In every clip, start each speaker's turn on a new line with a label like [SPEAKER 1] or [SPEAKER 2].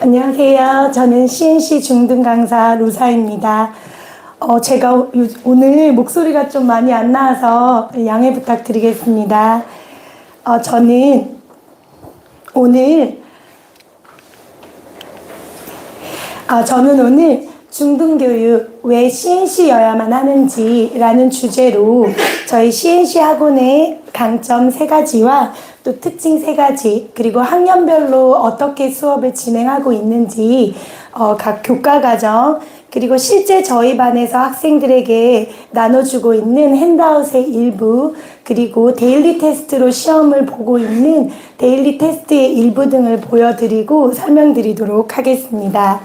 [SPEAKER 1] 안녕하세요. 저는 CNC 중등 강사 루사입니다. 제가 오늘 목소리가 좀 많이 안 나와서 양해 부탁드리겠습니다. 저는 오늘 중등교육 왜 CNC여야만 하는지라는 주제로 저희 CNC 학원의 강점 3가지와 또 특징 3가지 그리고 학년별로 어떻게 수업을 진행하고 있는지 각 교과과정 그리고 실제 저희 반에서 학생들에게 나눠주고 있는 핸드아웃의 일부 그리고 데일리 테스트로 시험을 보고 있는 데일리 테스트의 일부 등을 보여드리고 설명드리도록 하겠습니다.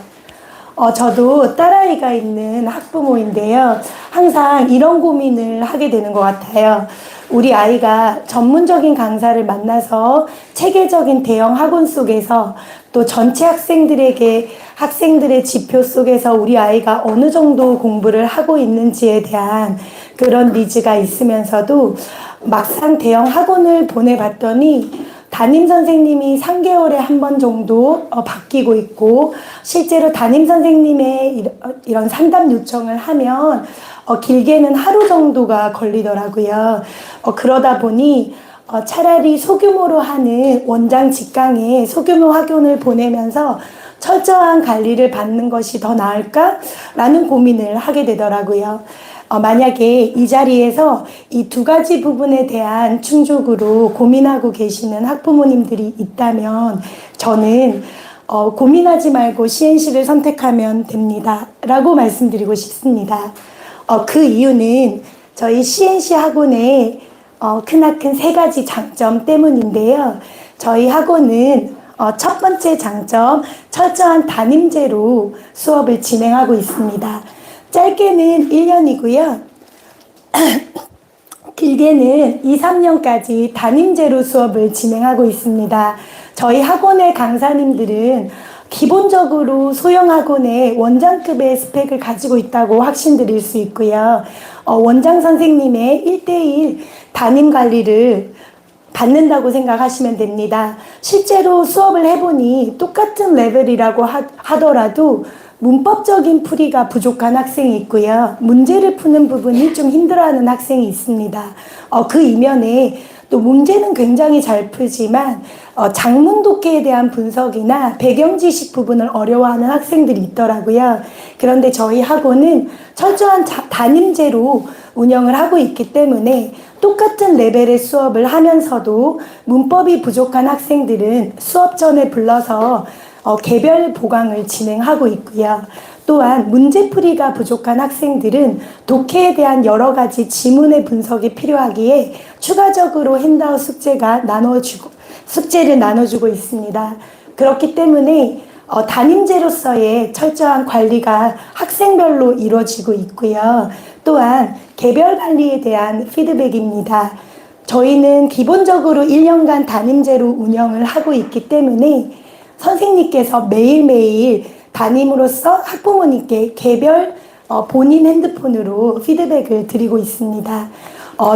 [SPEAKER 1] 저도 딸아이가 있는 학부모인데요. 항상 이런 고민을 하게 되는 것 같아요. 우리 아이가 전문적인 강사를 만나서 체계적인 대형 학원 속에서 또 전체 학생들의 지표 속에서 우리 아이가 어느 정도 공부를 하고 있는지에 대한 그런 니즈가 있으면서도 막상 대형 학원을 보내봤더니 담임 선생님이 3개월에 한 번 정도 바뀌고 있고 실제로 담임 선생님의 이런 상담 요청을 하면 길게는 하루 정도가 걸리더라고요. 그러다 보니 차라리 소규모로 하는 원장 직강에 소규모 학원을 보내면서 철저한 관리를 받는 것이 더 나을까라는 고민을 하게 되더라고요. 만약에 이 자리에서 이 2가지 부분에 대한 충족으로 고민하고 계시는 학부모님들이 있다면 저는 고민하지 말고 CNC를 선택하면 됩니다 라고 말씀드리고 싶습니다. 그 이유는 저희 CNC 학원의 크나큰 3가지 장점 때문인데요. 저희 학원은 첫 번째 장점, 철저한 담임제로 수업을 진행하고 있습니다. 짧게는 1년이고요. 길게는 2, 3년까지 담임제로 수업을 진행하고 있습니다. 저희 학원의 강사님들은 기본적으로 소형 학원의 원장급의 스펙을 가지고 있다고 확신드릴 수 있고요. 원장 선생님의 1:1 담임 관리를 받는다고 생각하시면 됩니다. 실제로 수업을 해보니 똑같은 레벨이라고 하더라도 문법적인 풀이가 부족한 학생이 있고요. 문제를 푸는 부분이 좀 힘들어하는 학생이 있습니다. 그 이면에 또 문제는 굉장히 잘 풀지만 작문 독해에 대한 분석이나 배경 지식 부분을 어려워하는 학생들이 있더라고요. 그런데 저희 학원은 철저한 담임제로 운영을 하고 있기 때문에 똑같은 레벨의 수업을 하면서도 문법이 부족한 학생들은 수업 전에 불러서 개별 보강을 진행하고 있고요. 또한 문제풀이가 부족한 학생들은 독해에 대한 여러 가지 지문의 분석이 필요하기에 추가적으로 핸드아웃 숙제를 나눠주고 있습니다. 그렇기 때문에 담임제로서의 철저한 관리가 학생별로 이루어지고 있고요. 또한 개별 관리에 대한 피드백입니다. 저희는 기본적으로 1년간 담임제로 운영을 하고 있기 때문에 선생님께서 매일매일 담임으로서 학부모님께 개별 본인 핸드폰으로 피드백을 드리고 있습니다.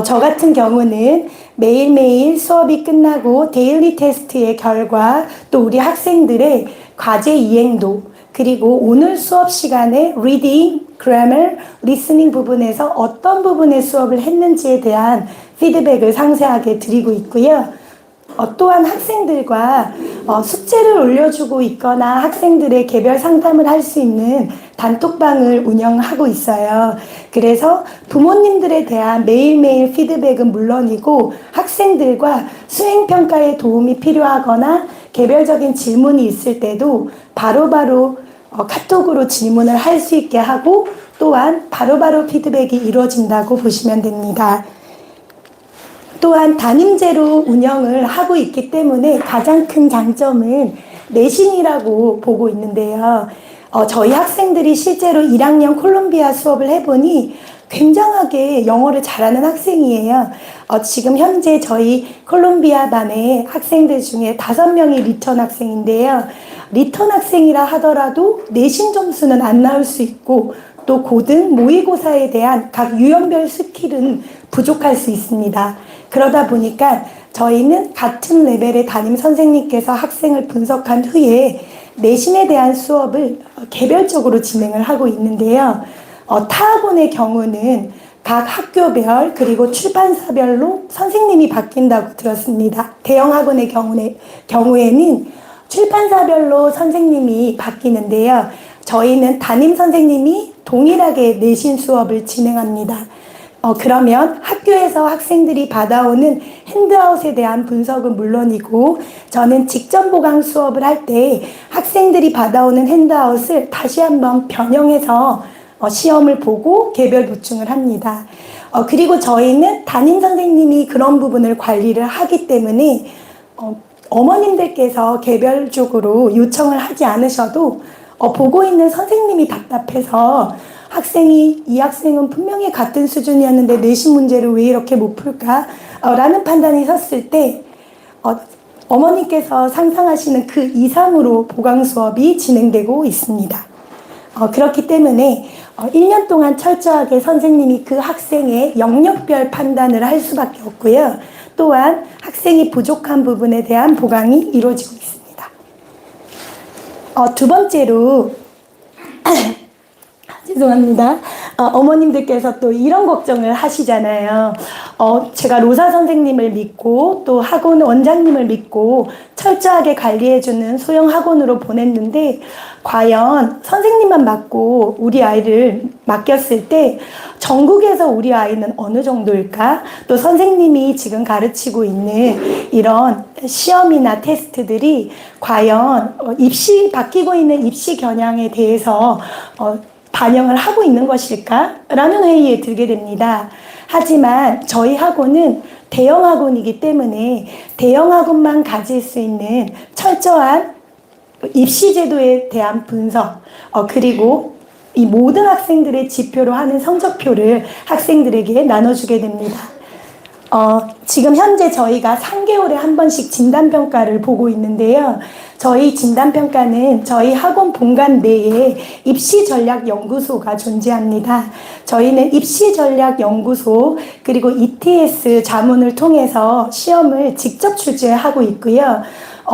[SPEAKER 1] 저 같은 경우는 매일매일 수업이 끝나고 데일리 테스트의 결과 또 우리 학생들의 과제 이행도 그리고 오늘 수업 시간에 리딩, 그래머, 리스닝 부분에서 어떤 부분의 수업을 했는지에 대한 피드백을 상세하게 드리고 있고요. 또한 학생들과 숙제를 올려주고 있거나 학생들의 개별 상담을 할 수 있는 단톡방을 운영하고 있어요. 그래서 부모님들에 대한 매일매일 피드백은 물론이고 학생들과 수행평가에 도움이 필요하거나 개별적인 질문이 있을 때도 바로바로 카톡으로 질문을 할 수 있게 하고 또한 바로바로 피드백이 이루어진다고 보시면 됩니다. 또한 담임제로 운영을 하고 있기 때문에 가장 큰 장점은 내신이라고 보고 있는데요. 저희 학생들이 실제로 1학년 콜롬비아 수업을 해보니 굉장하게 영어를 잘하는 학생이에요. 지금 현재 저희 콜롬비아 반의 학생들 중에 5명이 리턴 학생인데요. 리턴 학생이라 하더라도 내신 점수는 안 나올 수 있고 또 고등, 모의고사에 대한 각 유형별 스킬은 부족할 수 있습니다. 그러다 보니까 저희는 같은 레벨의 담임 선생님께서 학생을 분석한 후에 내신에 대한 수업을 개별적으로 진행을 하고 있는데요. 타 학원의 경우는 각 학교별 그리고 출판사별로 선생님이 바뀐다고 들었습니다. 대형 학원의 경우에는 출판사별로 선생님이 바뀌는데요. 저희는 담임 선생님이 동일하게 내신 수업을 진행합니다. 그러면 학교에서 학생들이 받아오는 핸드아웃에 대한 분석은 물론이고, 저는 직접 보강 수업을 할 때 학생들이 받아오는 핸드아웃을 다시 한번 변형해서 시험을 보고 개별 보충을 합니다. 그리고 저희는 담임 선생님이 그런 부분을 관리를 하기 때문에 어머님들께서 개별적으로 요청을 하지 않으셔도 보고 있는 선생님이 답답해서 이 학생은 분명히 같은 수준이었는데 내신 문제를 왜 이렇게 못 풀까? 라는 판단이 섰을 때 어머니께서 상상하시는 그 이상으로 보강 수업이 진행되고 있습니다. 그렇기 때문에 1년 동안 철저하게 선생님이 그 학생의 영역별 판단을 할 수밖에 없고요. 또한 학생이 부족한 부분에 대한 보강이 이루어지고 있습니다. 두 번째로 죄송합니다. 어머님들께서 또 이런 걱정을 하시잖아요. 제가 로사 선생님을 믿고 또 학원 원장님을 믿고 철저하게 관리해주는 소형 학원으로 보냈는데 과연 선생님만 맡고 우리 아이를 맡겼을 때 전국에서 우리 아이는 어느 정도일까? 또 선생님이 지금 가르치고 있는 이런 시험이나 테스트들이 과연 바뀌고 있는 입시 겨냥에 대해서 반영을 하고 있는 것일까? 라는 회의에 들게 됩니다. 하지만 저희 학원은 대형 학원이기 때문에 대형 학원만 가질 수 있는 철저한 입시 제도에 대한 분석, 그리고 이 모든 학생들의 지표로 하는 성적표를 학생들에게 나눠주게 됩니다. 지금 현재 저희가 3개월에 한 번씩 진단평가를 보고 있는데요. 저희 진단평가는 저희 학원 본관 내에 입시전략연구소가 존재합니다. 저희는 입시전략연구소 그리고 ETS 자문을 통해서 시험을 직접 출제하고 있고요.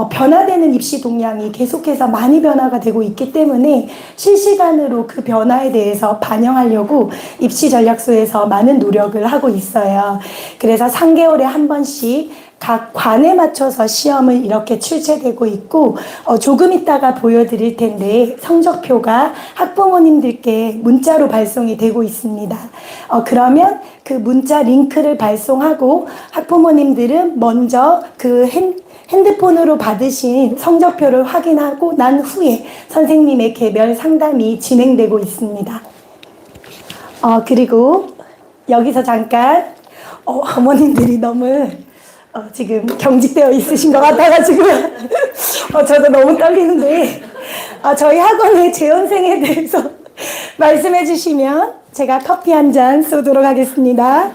[SPEAKER 1] 변화되는 입시 동향이 계속해서 많이 변화가 되고 있기 때문에 실시간으로 그 변화에 대해서 반영하려고 입시전략소에서 많은 노력을 하고 있어요. 그래서 3개월에 한 번씩 각 관에 맞춰서 시험을 이렇게 출제되고 있고, 조금 있다가 보여드릴 텐데 성적표가 학부모님들께 문자로 발송이 되고 있습니다. 그러면 그 문자 링크를 발송하고 학부모님들은 먼저 그 핸드폰으로 받으신 성적표를 확인하고 난 후에 선생님의 개별 상담이 진행되고 있습니다. 그리고 여기서 잠깐 어머님들이 너무 지금 경직되어 있으신 것 같아가지고 저도 너무 떨리는데 저희 학원의 재원생에 대해서 말씀해 주시면 제가 커피 한 잔 쏘도록 하겠습니다.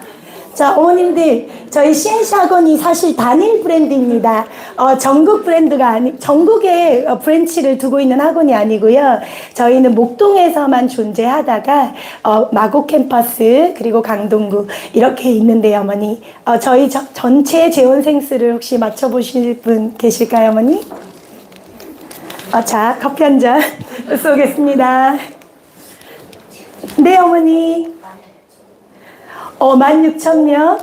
[SPEAKER 1] 자, 어머님들, 저희 CNC 학원이 사실 단일 브랜드입니다. 전국 브랜드가 전국에 브랜치를 두고 있는 학원이 아니고요. 저희는 목동에서만 존재하다가 마곡 캠퍼스 그리고 강동구 이렇게 있는데요, 어머니. 저희 전체 재원생 수를 혹시 맞춰보실 분 계실까요, 어머니? 자, 커피 한 잔 쏘겠습니다. 네, 어머니. 16,000명.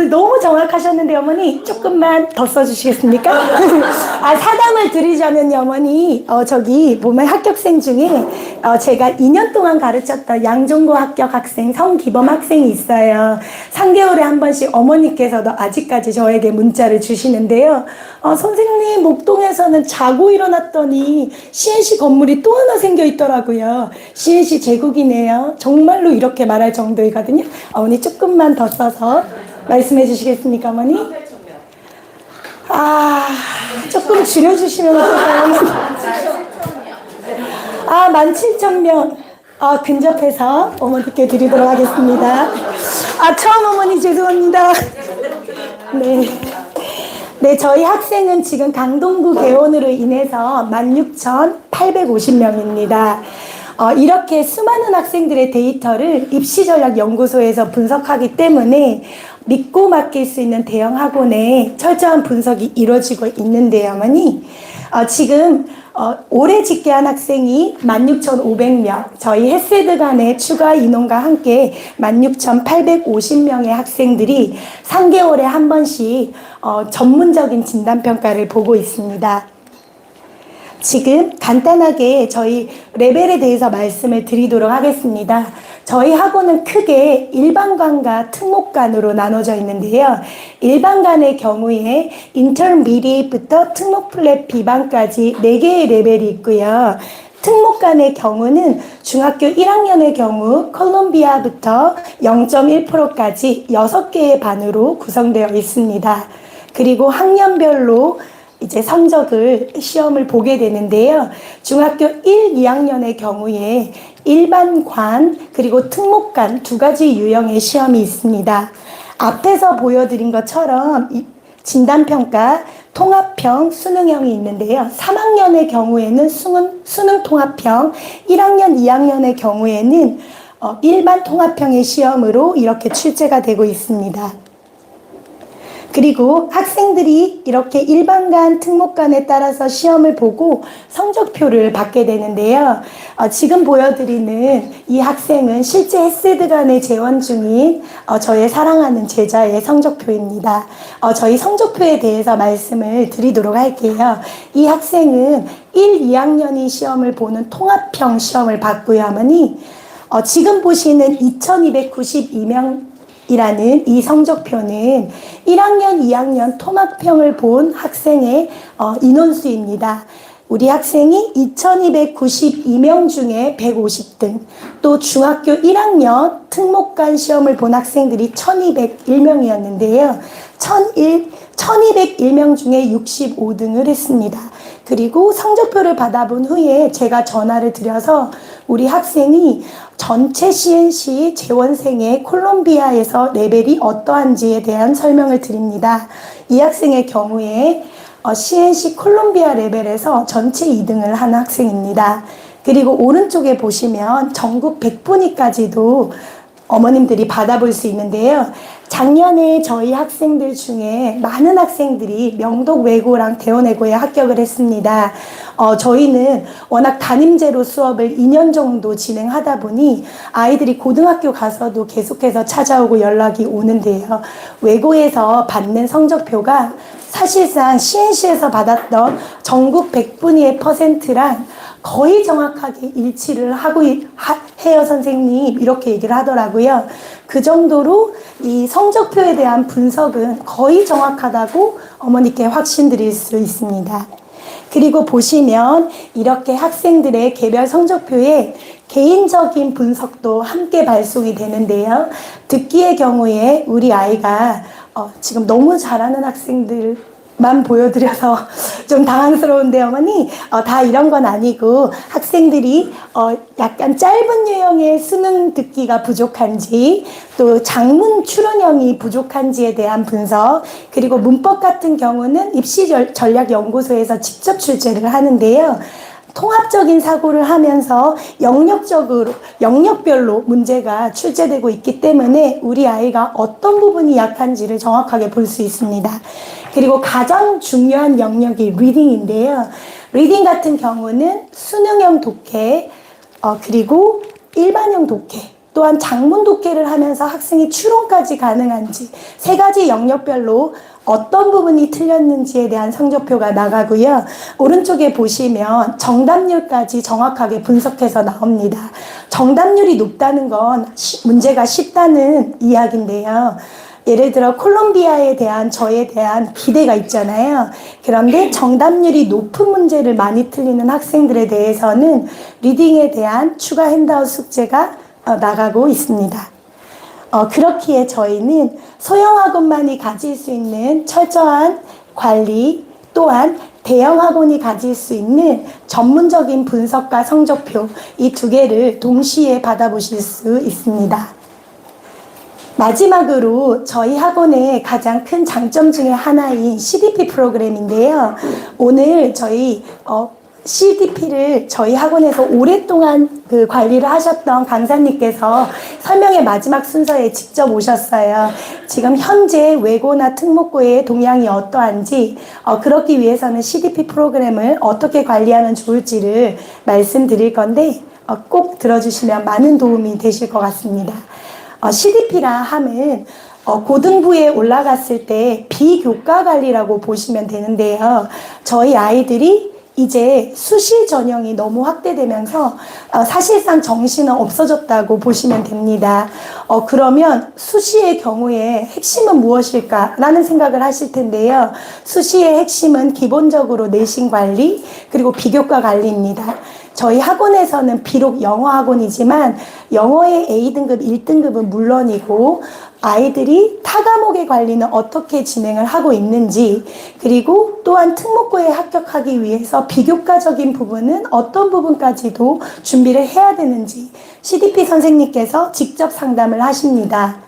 [SPEAKER 1] 너무 정확하셨는데, 어머니, 조금만 더 써주시겠습니까? 사담을 드리자면요, 어머니, 저기, 보면 합격생 중에, 제가 2년 동안 가르쳤던 양종고 합격 학생, 성기범 학생이 있어요. 3개월에 한 번씩 어머니께서도 아직까지 저에게 문자를 주시는데요. 선생님, 목동에서는 자고 일어났더니 CNC 건물이 또 하나 생겨 있더라고요. CNC 제국이네요. 정말로 이렇게 말할 정도이거든요. 어머니, 조금만 더 써서 말씀해 주시겠습니까, 어머니? 조금 줄여주시면 어떨까요? 17,000명. 근접해서 어머니께 드리도록 하겠습니다. 처음 어머니 죄송합니다. 네, 저희 학생은 지금 강동구 개원으로 인해서 16,850명입니다. 이렇게 수많은 학생들의 데이터를 입시전략연구소에서 분석하기 때문에 믿고 맡길 수 있는 대형 학원에 철저한 분석이 이루어지고 있는데요, 어머니. 지금 올해 집계한 학생이 16,500명, 저희 헤세드 간의 추가 인원과 함께 16,850명의 학생들이 3개월에 한 번씩 전문적인 진단평가를 보고 있습니다. 지금 간단하게 저희 레벨에 대해서 말씀을 드리도록 하겠습니다. 저희 학원은 크게 일반관과 특목관으로 나눠져 있는데요. 일반관의 경우에 인터미디에이트부터 특목 플랫 비반까지 4개의 레벨이 있고요. 특목관의 경우는 중학교 1학년의 경우 콜롬비아부터 0.1%까지 6개의 반으로 구성되어 있습니다. 그리고 학년별로 이제 성적을 시험을 보게 되는데요. 중학교 1, 2학년의 경우에 일반관 그리고 특목관 2가지 유형의 시험이 있습니다. 앞에서 보여드린 것처럼 진단평가, 통합형, 수능형이 있는데요. 3학년의 경우에는 수능 통합형, 1학년, 2학년의 경우에는 일반 통합형의 시험으로 이렇게 출제가 되고 있습니다. 그리고 학생들이 이렇게 일반관, 특목관에 따라서 시험을 보고 성적표를 받게 되는데요. 지금 보여드리는 이 학생은 실제 헤세드 간에 재원 중인 저의 사랑하는 제자의 성적표입니다. 저희 성적표에 대해서 말씀을 드리도록 할게요. 이 학생은 1, 2학년이 시험을 보는 통합형 시험을 봤고요, 어머니. 지금 보시는 2292명 이라는 이 성적표는 1학년, 2학년 통합형을 본 학생의 인원수입니다. 우리 학생이 2292명 중에 150등, 또 중학교 1학년 특목관 시험을 본 학생들이 1201명이었는데요. 1201명 중에 65등을 했습니다. 그리고 성적표를 받아본 후에 제가 전화를 드려서 우리 학생이 전체 CNC 재원생의 콜롬비아에서 레벨이 어떠한지에 대한 설명을 드립니다. 이 학생의 경우에 CNC 콜롬비아 레벨에서 전체 2등을 한 학생입니다. 그리고 오른쪽에 보시면 전국 100분위까지도 어머님들이 받아볼 수 있는데요. 작년에 저희 학생들 중에 많은 학생들이 명독 외고랑 대원외고에 합격을 했습니다. 저희는 워낙 담임제로 수업을 2년 정도 진행하다 보니 아이들이 고등학교 가서도 계속해서 찾아오고 연락이 오는데요. 외고에서 받는 성적표가 사실상 CNC에서 받았던 전국 100분위의 퍼센트랑 거의 정확하게 일치를 하고 해요, 선생님. 이렇게 얘기를 하더라고요. 그 정도로 이 성적표에 대한 분석은 거의 정확하다고 어머니께 확신드릴 수 있습니다. 그리고 보시면 이렇게 학생들의 개별 성적표에 개인적인 분석도 함께 발송이 되는데요. 듣기의 경우에 우리 아이가 지금 너무 잘하는 학생들만 보여드려서 좀 당황스러운데 어머니, 다 이런 건 아니고 학생들이 약간 짧은 유형의 수능 듣기가 부족한지, 또 장문 추론형이 부족한지에 대한 분석, 그리고 문법 같은 경우는 입시전략연구소에서 직접 출제를 하는데요. 통합적인 사고를 하면서 영역별로 문제가 출제되고 있기 때문에 우리 아이가 어떤 부분이 약한지를 정확하게 볼 수 있습니다. 그리고 가장 중요한 영역이 리딩인데요. 리딩 같은 경우는 수능형 독해, 그리고 일반형 독해, 또한 장문 독해를 하면서 학생이 추론까지 가능한지 3가지 영역별로 어떤 부분이 틀렸는지에 대한 성적표가 나가고요. 오른쪽에 보시면 정답률까지 정확하게 분석해서 나옵니다. 정답률이 높다는 건 문제가 쉽다는 이야기인데요. 예를 들어 콜롬비아에 대한 저에 대한 기대가 있잖아요. 그런데 정답률이 높은 문제를 많이 틀리는 학생들에 대해서는 리딩에 대한 추가 핸드아웃 숙제가 나가고 있습니다. 그렇기에 저희는 소형 학원만이 가질 수 있는 철저한 관리, 또한 대형 학원이 가질 수 있는 전문적인 분석과 성적표, 이 2개를 동시에 받아보실 수 있습니다. 마지막으로 저희 학원의 가장 큰 장점 중에 하나인 CDP 프로그램인데요. 오늘 저희 CDP를 저희 학원에서 오랫동안 그 관리를 하셨던 강사님께서 설명의 마지막 순서에 직접 오셨어요. 지금 현재 외고나 특목고의 동향이 어떠한지, 그렇기 위해서는 CDP 프로그램을 어떻게 관리하면 좋을지를 말씀드릴 건데, 꼭 들어주시면 많은 도움이 되실 것 같습니다. CDP라 함은 고등부에 올라갔을 때 비교과 관리라고 보시면 되는데요. 저희 아이들이 이제 수시 전형이 너무 확대되면서 사실상 정시는 없어졌다고 보시면 됩니다. 그러면 수시의 경우에 핵심은 무엇일까라는 생각을 하실 텐데요. 수시의 핵심은 기본적으로 내신 관리 그리고 비교과 관리입니다. 저희 학원에서는 비록 영어 학원이지만 영어의 A등급, 1등급은 물론이고 아이들이 타 과목의 관리는 어떻게 진행을 하고 있는지, 그리고 또한 특목고에 합격하기 위해서 비교과적인 부분은 어떤 부분까지도 준비를 해야 되는지 CDP 선생님께서 직접 상담을 하십니다.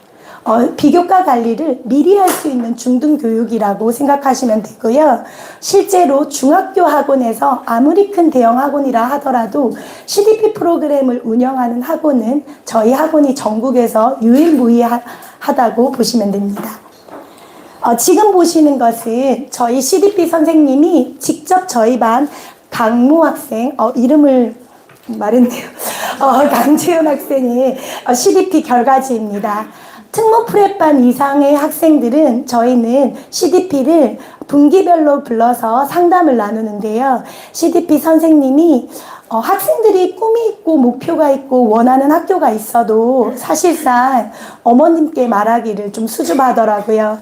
[SPEAKER 1] 비교과 관리를 미리 할 수 있는 중등교육이라고 생각하시면 되고요. 실제로 중학교 학원에서 아무리 큰 대형 학원이라 하더라도 CDP 프로그램을 운영하는 학원은 저희 학원이 전국에서 유일무이하다고 보시면 됩니다. 지금 보시는 것은 저희 CDP 선생님이 직접 저희 반 강모 학생, 이름을 말했네요. 강채연 학생의 CDP 결과지입니다. 특목 프랩반 이상의 학생들은 저희는 CDP를 분기별로 불러서 상담을 나누는데요. CDP 선생님이 학생들이 꿈이 있고 목표가 있고 원하는 학교가 있어도 사실상 어머님께 말하기를 좀 수줍어하더라고요.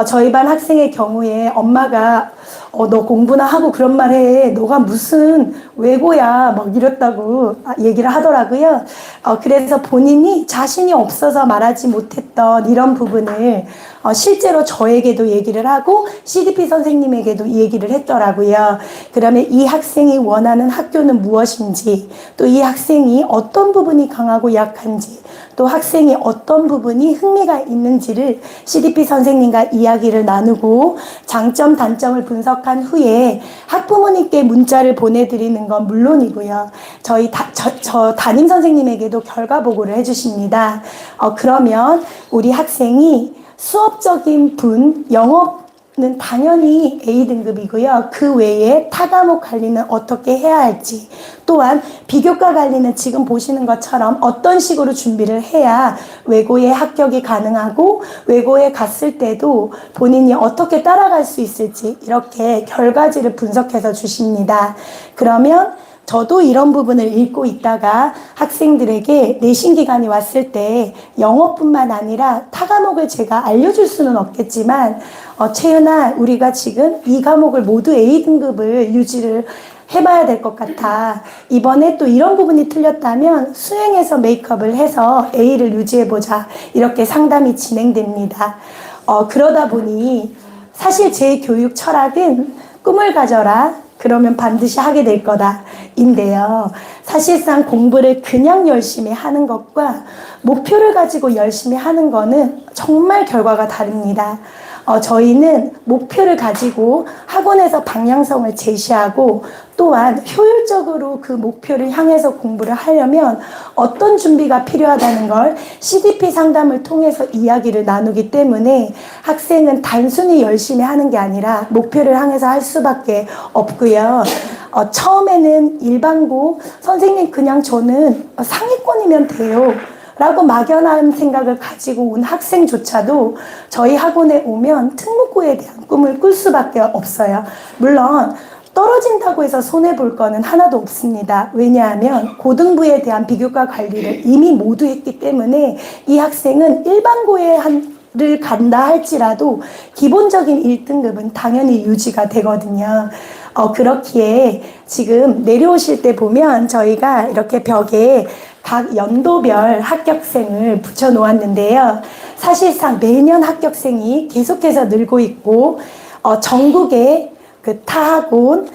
[SPEAKER 1] 저희 반 학생의 경우에 엄마가 너 공부나 하고 그런 말 해. 너가 무슨 외고야. 막 이랬다고 얘기를 하더라고요. 그래서 본인이 자신이 없어서 말하지 못했던 이런 부분을 실제로 저에게도 얘기를 하고 CDP 선생님에게도 얘기를 했더라고요. 그러면 이 학생이 원하는 학교는 무엇인지, 또 이 학생이 어떤 부분이 강하고 약한지, 또 학생이 어떤 부분이 흥미가 있는지를 CDP 선생님과 이야기를 나누고 장점, 단점을 분석한 후에 학부모님께 문자를 보내드리는 건 물론이고요. 저 담임 선생님에게도 결과 보고를 해주십니다. 그러면 우리 학생이 수업적인 영어는 당연히 A등급이고요. 그 외에 타 과목 관리는 어떻게 해야 할지, 또한 비교과 관리는 지금 보시는 것처럼 어떤 식으로 준비를 해야 외고에 합격이 가능하고 외고에 갔을 때도 본인이 어떻게 따라갈 수 있을지 이렇게 결과지를 분석해서 주십니다. 그러면 저도 이런 부분을 읽고 있다가 학생들에게 내신 기간이 왔을 때 영어뿐만 아니라 타 과목을 제가 알려줄 수는 없겠지만 채윤아, 우리가 지금 이 과목을 모두 A등급을 유지를 해봐야 될 것 같아. 이번에 또 이런 부분이 틀렸다면 수행해서 메이크업을 해서 A를 유지해보자. 이렇게 상담이 진행됩니다. 그러다 보니 사실 제 교육 철학은 꿈을 가져라. 그러면 반드시 하게 될 거다 인데요. 사실상 공부를 그냥 열심히 하는 것과 목표를 가지고 열심히 하는 거는 정말 결과가 다릅니다. 저희는 목표를 가지고 학원에서 방향성을 제시하고 또한 효율적으로 그 목표를 향해서 공부를 하려면 어떤 준비가 필요하다는 걸 CDP 상담을 통해서 이야기를 나누기 때문에 학생은 단순히 열심히 하는 게 아니라 목표를 향해서 할 수밖에 없고요. 처음에는 일반고 선생님 그냥 저는 상위권이면 돼요 라고 막연한 생각을 가지고 온 학생조차도 저희 학원에 오면 특목고에 대한 꿈을 꿀 수밖에 없어요. 물론 떨어진다고 해서 손해볼 거는 하나도 없습니다. 왜냐하면 고등부에 대한 비교과 관리를 이미 모두 했기 때문에 이 학생은 일반고에 를 간다 할지라도 기본적인 1등급은 당연히 유지가 되거든요. 그렇기에 지금 내려오실 때 보면 저희가 이렇게 벽에 각 연도별 합격생을 붙여 놓았는데요. 사실상 매년 합격생이 계속해서 늘고 있고 전국의 그 타학원,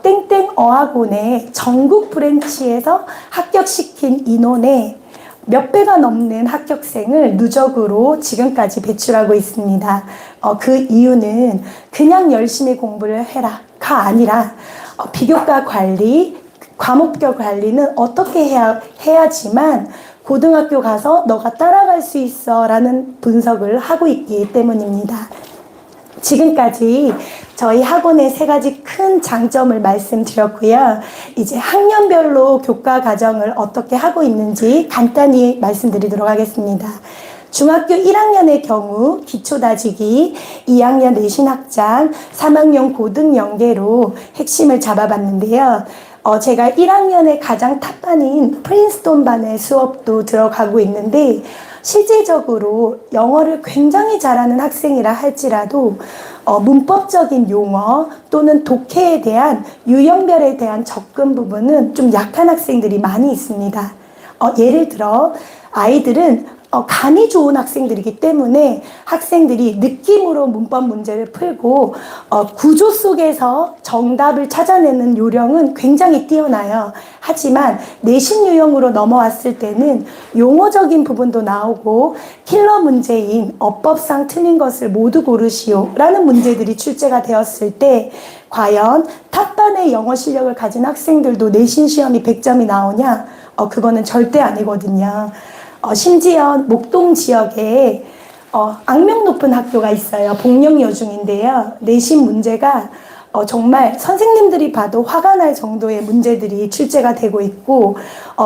[SPEAKER 1] 땡땡 어학원의 전국 브랜치에서 합격시킨 인원의 몇 배가 넘는 합격생을 누적으로 지금까지 배출하고 있습니다. 그 이유는 그냥 열심히 공부를 해라가 아니라 비교과 관리, 과목별 관리는 어떻게 해야지만 고등학교 가서 너가 따라갈 수 있어 라는 분석을 하고 있기 때문입니다. 지금까지 저희 학원의 3가지 큰 장점을 말씀드렸고요. 이제 학년별로 교과 과정을 어떻게 하고 있는지 간단히 말씀드리도록 하겠습니다. 중학교 1학년의 경우 기초 다지기, 2학년 내신학장, 3학년 고등 연계로 핵심을 잡아봤는데요. 제가 1학년에 가장 탑반인 프린스톤 반의 수업도 들어가고 있는데 실제적으로 영어를 굉장히 잘하는 학생이라 할지라도 문법적인 용어 또는 독해에 대한 유형별에 대한 접근 부분은 좀 약한 학생들이 많이 있습니다. 예를 들어 아이들은 간이 좋은 학생들이기 때문에 학생들이 느낌으로 문법 문제를 풀고 구조 속에서 정답을 찾아내는 요령은 굉장히 뛰어나요. 하지만 내신 유형으로 넘어왔을 때는 용어적인 부분도 나오고 킬러 문제인 어법상 틀린 것을 모두 고르시오 라는 문제들이 출제가 되었을 때 과연 탑반의 영어 실력을 가진 학생들도 내신 시험이 100점이 나오냐? 그거는 절대 아니거든요. 심지어 목동 지역에 악명 높은 학교가 있어요. 복령여중인데요. 내신 문제가 정말 선생님들이 봐도 화가 날 정도의 문제들이 출제가 되고 있고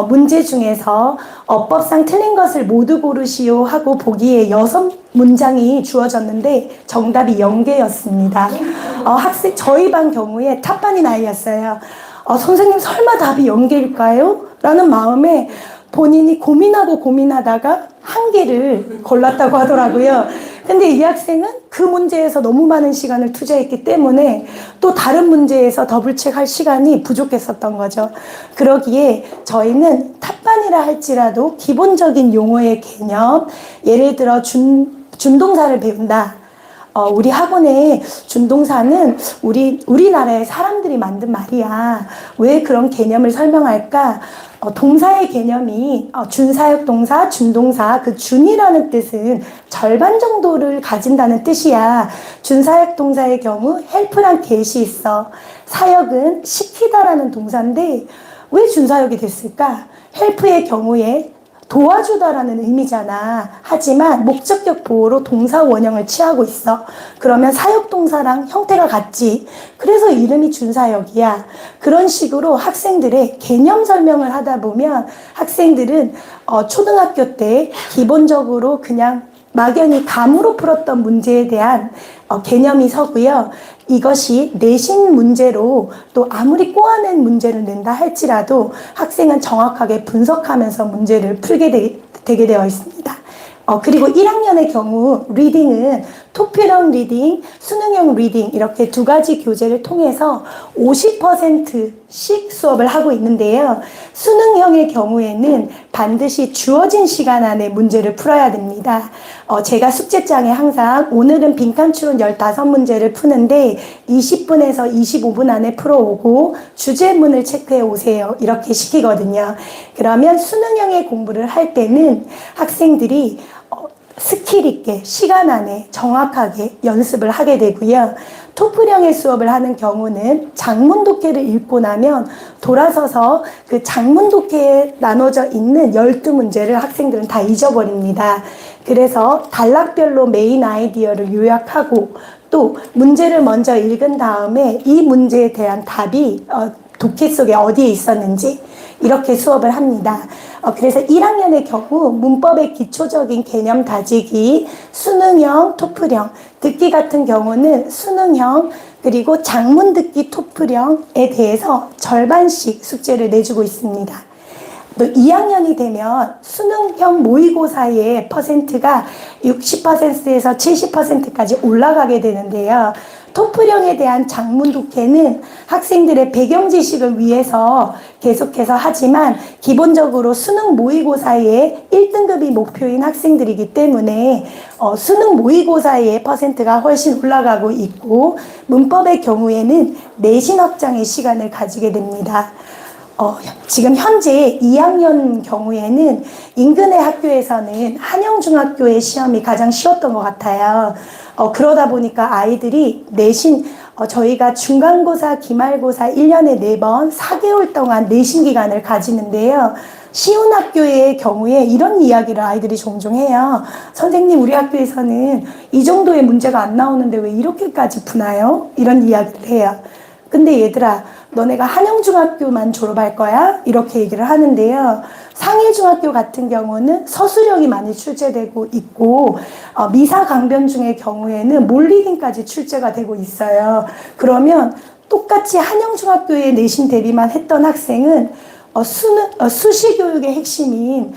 [SPEAKER 1] 문제 중에서 어법상 틀린 것을 모두 고르시오 하고 보기에 6문장이 주어졌는데 정답이 0개였습니다. 저희 반 경우에 탑반인 아이였어요. 선생님 설마 답이 0개일까요? 라는 마음에 본인이 고민하다가 1개를 골랐다고 하더라고요. 근데 이 학생은 그 문제에서 너무 많은 시간을 투자했기 때문에 또 다른 문제에서 더블체크할 시간이 부족했었던 거죠. 그러기에 저희는 탑반이라 할지라도 기본적인 용어의 개념, 예를 들어 준동사를 배운다. 우리 학원에 준동사는 우리나라의 사람들이 만든 말이야. 왜 그런 개념을 설명할까? 동사의 개념이 준사역 동사, 준동사, 그 준이라는 뜻은 절반 정도를 가진다는 뜻이야. 준사역 동사의 경우 help란 get이 있어. 사역은 시키다라는 동사인데 왜 준사역이 됐을까? help의 경우에 도와주다라는 의미잖아. 하지만 목적격 보호로 동사 원형을 취하고 있어. 그러면 사역동사랑 형태가 같지. 그래서 이름이 준사역이야. 그런 식으로 학생들의 개념 설명을 하다 보면 학생들은 초등학교 때 기본적으로 그냥 막연히 감으로 풀었던 문제에 대한 개념이 서고요. 이것이 내신 문제로 또 아무리 꼬아낸 문제를 낸다 할지라도 학생은 정확하게 분석하면서 문제를 풀게 되게 되어 있습니다. 그리고 1학년의 경우 리딩은 토플형 리딩, 수능형 리딩 이렇게 2가지 교재를 통해서 50%씩 수업을 하고 있는데요. 수능형의 경우에는 반드시 주어진 시간 안에 문제를 풀어야 됩니다. 제가 숙제장에 항상 오늘은 빈칸 추론 15문제를 푸는데 20분에서 25분 안에 풀어오고 주제문을 체크해 오세요. 이렇게 시키거든요. 그러면 수능형의 공부를 할 때는 학생들이 스킬 있게 시간 안에 정확하게 연습을 하게 되고요. 토플형의 수업을 하는 경우는 장문 독해를 읽고 나면 돌아서서 그 장문 독해에 나눠져 있는 12문제를 학생들은 다 잊어버립니다. 그래서 단락별로 메인 아이디어를 요약하고 또 문제를 먼저 읽은 다음에 이 문제에 대한 답이 독해 속에 어디에 있었는지 이렇게 수업을 합니다. 그래서 1학년의 경우 문법의 기초적인 개념 다지기, 수능형, 토플형, 듣기 같은 경우는 수능형 그리고 장문 듣기 토플형에 대해서 절반씩 숙제를 내주고 있습니다. 또 2학년이 되면 수능형 모의고사의 퍼센트가 60%에서 70%까지 올라가게 되는데요. 토플형에 대한 장문 독해는 학생들의 배경 지식을 위해서 계속해서 하지만 기본적으로 수능 모의고사의 1등급이 목표인 학생들이기 때문에 수능 모의고사의 퍼센트가 훨씬 올라가고 있고 문법의 경우에는 내신 확장의 시간을 가지게 됩니다. 지금 현재 2학년 경우에는 인근의 학교에서는 한영중학교의 시험이 가장 쉬웠던 것 같아요. 그러다 보니까 아이들이 내신 저희가 중간고사, 기말고사 1년에 4번 4개월 동안 내신 기간을 가지는데요. 쉬운 학교의 경우에 이런 이야기를 아이들이 종종 해요. 선생님, 우리 학교에서는 이 정도의 문제가 안 나오는데 왜 이렇게까지 푸나요? 이런 이야기를 해요. 근데 얘들아, 너네가 한영중학교만 졸업할 거야? 이렇게 얘기를 하는데요. 상해중학교 같은 경우는 서술형이 많이 출제되고 있고, 미사강변중의 경우에는 몰리딩까지 출제가 되고 있어요. 그러면 똑같이 한영중학교에 내신 대비만 했던 학생은 수시교육의 핵심인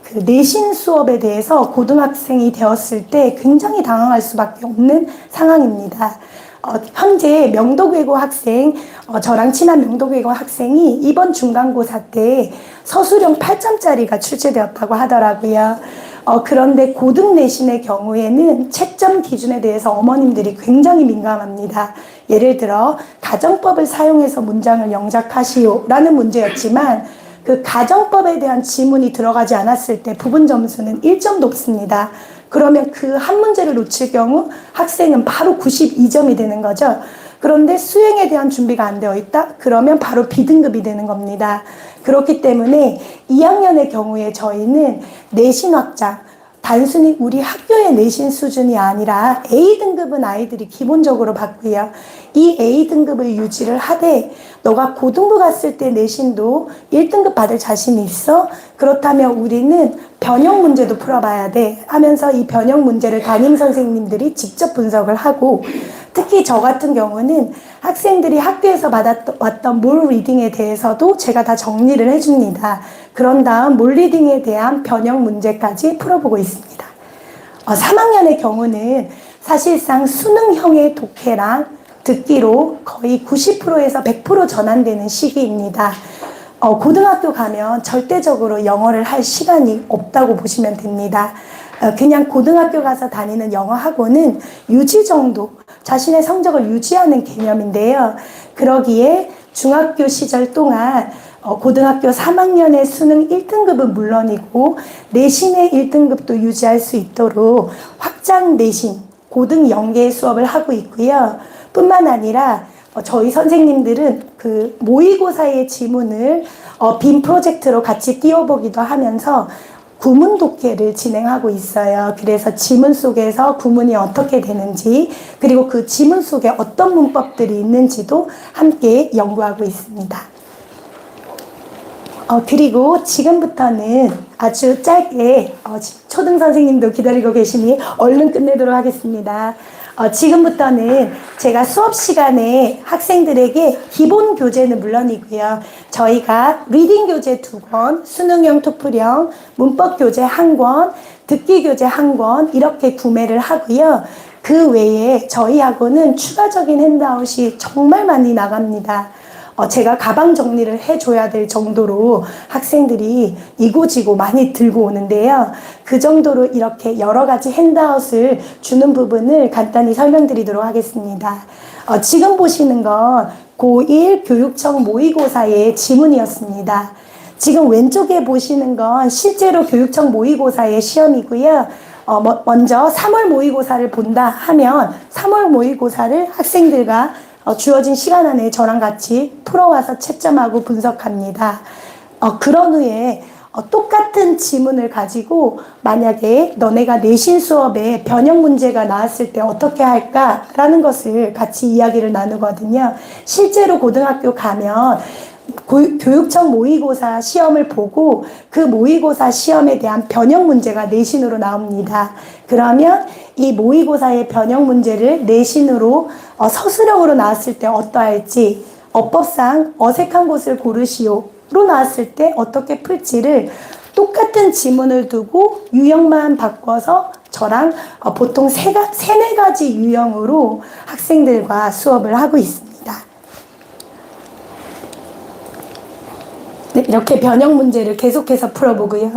[SPEAKER 1] 그 내신 수업에 대해서 고등학생이 되었을 때 굉장히 당황할 수밖에 없는 상황입니다. 현재 명도외고 학생, 저랑 친한 명도외고 학생이 이번 중간고사 때 서술형 8점짜리가 출제되었다고 하더라고요. 그런데 고등 내신의 경우에는 채점 기준에 대해서 어머님들이 굉장히 민감합니다. 예를 들어 가정법을 사용해서 문장을 영작하시오 라는 문제였지만 그 가정법에 대한 지문이 들어가지 않았을 때 부분 점수는 1점 높습니다. 그러면 그 한 문제를 놓칠 경우 학생은 바로 92점이 되는 거죠. 그런데 수행에 대한 준비가 안 되어 있다? 그러면 바로 B등급이 되는 겁니다. 그렇기 때문에 2학년의 경우에 저희는 내신 확장, 단순히 우리 학교의 내신 수준이 아니라 A등급은 아이들이 기본적으로 받고요. 이 A등급을 유지를 하되 너가 고등부 갔을 때 내신도 1등급 받을 자신이 있어? 그렇다면 우리는 변형 문제도 풀어봐야 돼 하면서 이 변형 문제를 담임 선생님들이 직접 분석을 하고, 특히 저 같은 경우는 학생들이 학교에서 받았던 몰 리딩에 대해서도 제가 다 정리를 해줍니다. 그런 다음 몰 리딩에 대한 변형 문제까지 풀어보고 있습니다. 3학년의 경우는 사실상 수능형의 독해랑 듣기로 거의 90%에서 100% 전환되는 시기입니다. 고등학교 가면 절대적으로 영어를 할 시간이 없다고 보시면 됩니다. 그냥 고등학교 가서 다니는 영어 학원은 유지 정도, 자신의 성적을 유지하는 개념인데요. 그러기에 중학교 시절 동안 고등학교 3학년의 수능 1등급은 물론이고 내신의 1등급도 유지할 수 있도록 확장 내신, 고등 연계 수업을 하고 있고요. 뿐만 아니라 저희 선생님들은 그 모의고사의 지문을 빔 프로젝트로 같이 띄워보기도 하면서 구문 독해를 진행하고 있어요. 그래서 지문 속에서 구문이 어떻게 되는지, 그리고 그 지문 속에 어떤 문법들이 있는지도 함께 연구하고 있습니다. 그리고 지금부터는 아주 짧게 초등 선생님도 기다리고 계시니 얼른 끝내도록 하겠습니다. 지금부터는 제가 수업 시간에 학생들에게 기본 교재는 물론이고요. 저희가 리딩 교재 2권, 수능형, 토플형, 문법 교재 1권, 듣기 교재 1권 이렇게 구매를 하고요. 그 외에 저희 학원은 추가적인 핸드아웃이 정말 많이 나갑니다. 제가 가방 정리를 해줘야 될 정도로 학생들이 이고지고 많이 들고 오는데요. 그 정도로 이렇게 여러 가지 핸드아웃을 주는 부분을 간단히 설명드리도록 하겠습니다. 지금 보시는 건 고1 교육청 모의고사의 지문이었습니다. 지금 왼쪽에 보시는 건 실제로 교육청 모의고사의 시험이고요. 먼저 3월 모의고사를 본다 하면 3월 모의고사를 학생들과 주어진 시간 안에 저랑 같이 풀어와서 채점하고 분석합니다. 그런 후에 똑같은 지문을 가지고 만약에 너네가 내신 수업에 변형 문제가 나왔을 때 어떻게 할까라는 것을 같이 이야기를 나누거든요. 실제로 고등학교 가면 교육청 모의고사 시험을 보고 그 모의고사 시험에 대한 변형 문제가 내신으로 나옵니다. 그러면 이 모의고사의 변형 문제를 내신으로 서술형으로 나왔을 때 어떠할지, 어법상 어색한 곳을 고르시오로 나왔을 때 어떻게 풀지를 똑같은 지문을 두고 유형만 바꿔서 저랑 보통 세네 가지 유형으로 학생들과 수업을 하고 있습니다. 네, 이렇게 변형 문제를 계속해서 풀어보고요.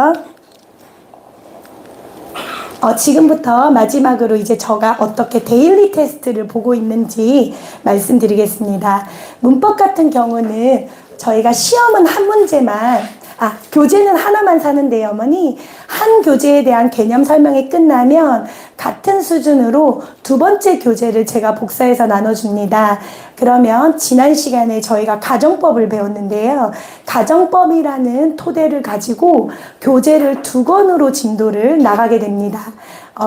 [SPEAKER 1] 지금부터 마지막으로 이제 제가 어떻게 데일리 테스트를 보고 있는지 말씀드리겠습니다. 문법 같은 경우는 저희가 시험은 한 문제만 교재는 하나만 사는데요, 어머니. 한 교재에 대한 개념 설명이 끝나면 같은 수준으로 두 번째 교재를 제가 복사해서 나눠줍니다. 그러면 지난 시간에 저희가 가정법을 배웠는데요. 가정법이라는 토대를 가지고 교재를 2권으로 진도를 나가게 됩니다.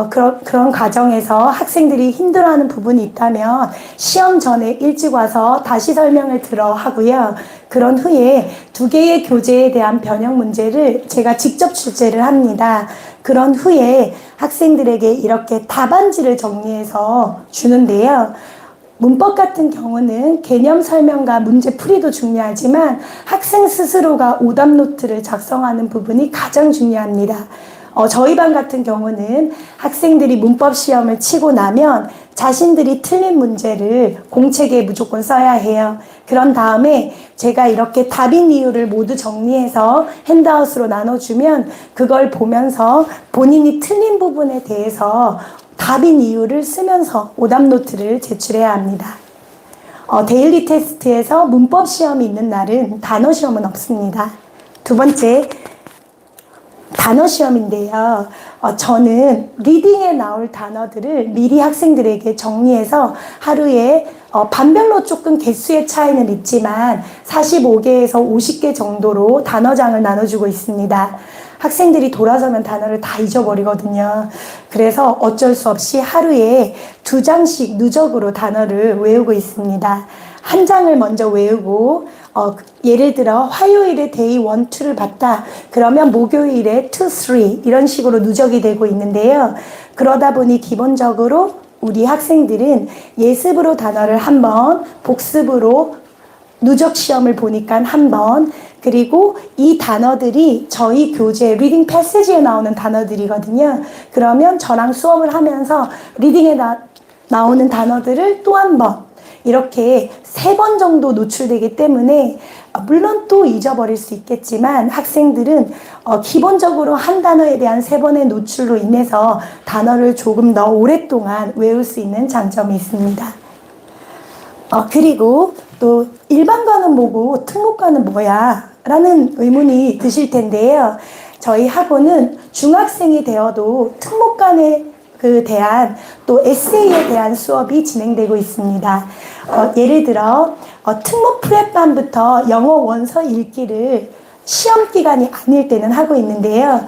[SPEAKER 1] 그런 과정에서 학생들이 힘들어하는 부분이 있다면 시험 전에 일찍 와서 다시 설명을 들어 하고요. 그런 후에 2개의 교재에 대한 변형 문제를 제가 직접 출제를 합니다. 그런 후에 학생들에게 이렇게 답안지를 정리해서 주는데요. 문법 같은 경우는 개념 설명과 문제 풀이도 중요하지만 학생 스스로가 오답 노트를 작성하는 부분이 가장 중요합니다. 저희 반 같은 경우는 학생들이 문법 시험을 치고 나면 자신들이 틀린 문제를 공책에 무조건 써야 해요. 그런 다음에 제가 이렇게 답인 이유를 모두 정리해서 핸드아웃으로 나눠주면 그걸 보면서 본인이 틀린 부분에 대해서 답인 이유를 쓰면서 오답 노트를 제출해야 합니다. 데일리 테스트에서 문법 시험이 있는 날은 단어 시험은 없습니다. 두 번째, 단어 시험인데요. 저는 리딩에 나올 단어들을 미리 학생들에게 정리해서 하루에 반별로 조금 개수의 차이는 있지만 45개에서 50개 정도로 단어장을 나눠주고 있습니다. 학생들이 돌아서면 단어를 다 잊어버리거든요. 그래서 어쩔 수 없이 하루에 2장씩 누적으로 단어를 외우고 있습니다. 한 장을 먼저 외우고 예를 들어 화요일에 데이 1, 2를 봤다. 그러면 목요일에 2, 3 이런 식으로 누적이 되고 있는데요. 그러다 보니 기본적으로 우리 학생들은 예습으로 단어를 한 번, 복습으로 누적 시험을 보니까 한 번, 그리고 이 단어들이 저희 교재 리딩 패시지에 나오는 단어들이거든요. 그러면 저랑 수업을 하면서 리딩에 나오는 단어들을 또 한 번, 이렇게 3번 정도 노출되기 때문에 물론 또 잊어버릴 수 있겠지만 학생들은 기본적으로 한 단어에 대한 3번의 노출로 인해서 단어를 조금 더 오랫동안 외울 수 있는 장점이 있습니다. 그리고 또 일반과는 뭐고 특목과는 뭐야? 라는 의문이 드실 텐데요. 저희 학원은 중학생이 되어도 특목간에 대한 또 에세이에 대한 수업이 진행되고 있습니다. 예를 들어 특목 프랩반부터 영어 원서 읽기를 시험 기간이 아닐 때는 하고 있는데요.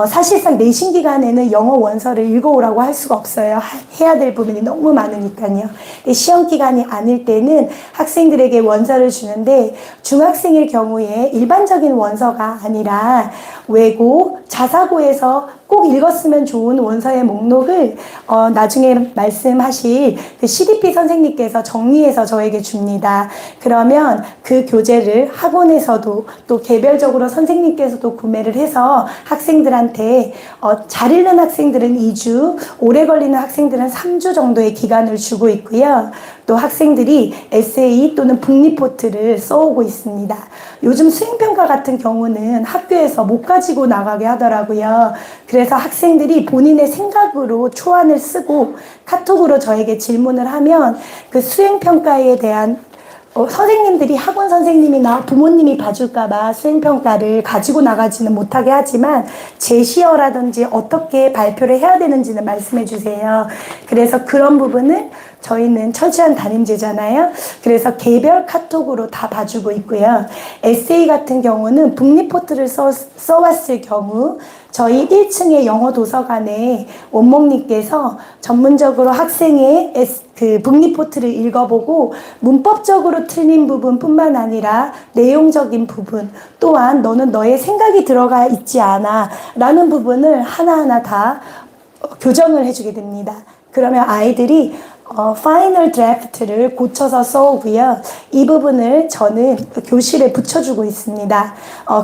[SPEAKER 1] 사실상 내신 기간에는 영어 원서를 읽어오라고 할 수가 없어요. 해야 될 부분이 너무 많으니까요. 시험 기간이 아닐 때는 학생들에게 원서를 주는데 중학생일 경우에 일반적인 원서가 아니라 외고, 자사고에서 꼭 읽었으면 좋은 원서의 목록을 나중에 말씀하실 그 CDP 선생님께서 정리해서 저에게 줍니다. 그러면 그 교재를 학원에서도 또 개별적으로 선생님께서도 구매를 해서 학생들한테 잘 읽는 학생들은 2주, 오래 걸리는 학생들은 3주 정도의 기간을 주고 있고요. 또 학생들이 에세이 또는 북리포트를 써오고 있습니다. 요즘 수행평가 같은 경우는 학교에서 못 가지고 나가게 하더라고요. 그래서 학생들이 본인의 생각으로 초안을 쓰고 카톡으로 저에게 질문을 하면 그 수행평가에 대한 선생님들이 학원 선생님이나 부모님이 봐줄까봐 수행평가를 가지고 나가지는 못하게 하지만 제시어라든지 어떻게 발표를 해야 되는지는 말씀해 주세요. 그래서 그런 부분을 저희는 천시한 담임제잖아요. 그래서 개별 카톡으로 다 봐주고 있고요. 에세이 같은 경우는 북리포트를 써왔을 경우 저희 1층의 영어 도서관에 원목님께서 전문적으로 학생의 그 북리포트를 읽어보고 문법적으로 틀린 부분뿐만 아니라 내용적인 부분 또한 너는 너의 생각이 들어가 있지 않아 라는 부분을 하나하나 다 교정을 해주게 됩니다. 그러면 아이들이 파이널 드래프트를 고쳐서 써오고요. 이 부분을 저는 교실에 붙여주고 있습니다.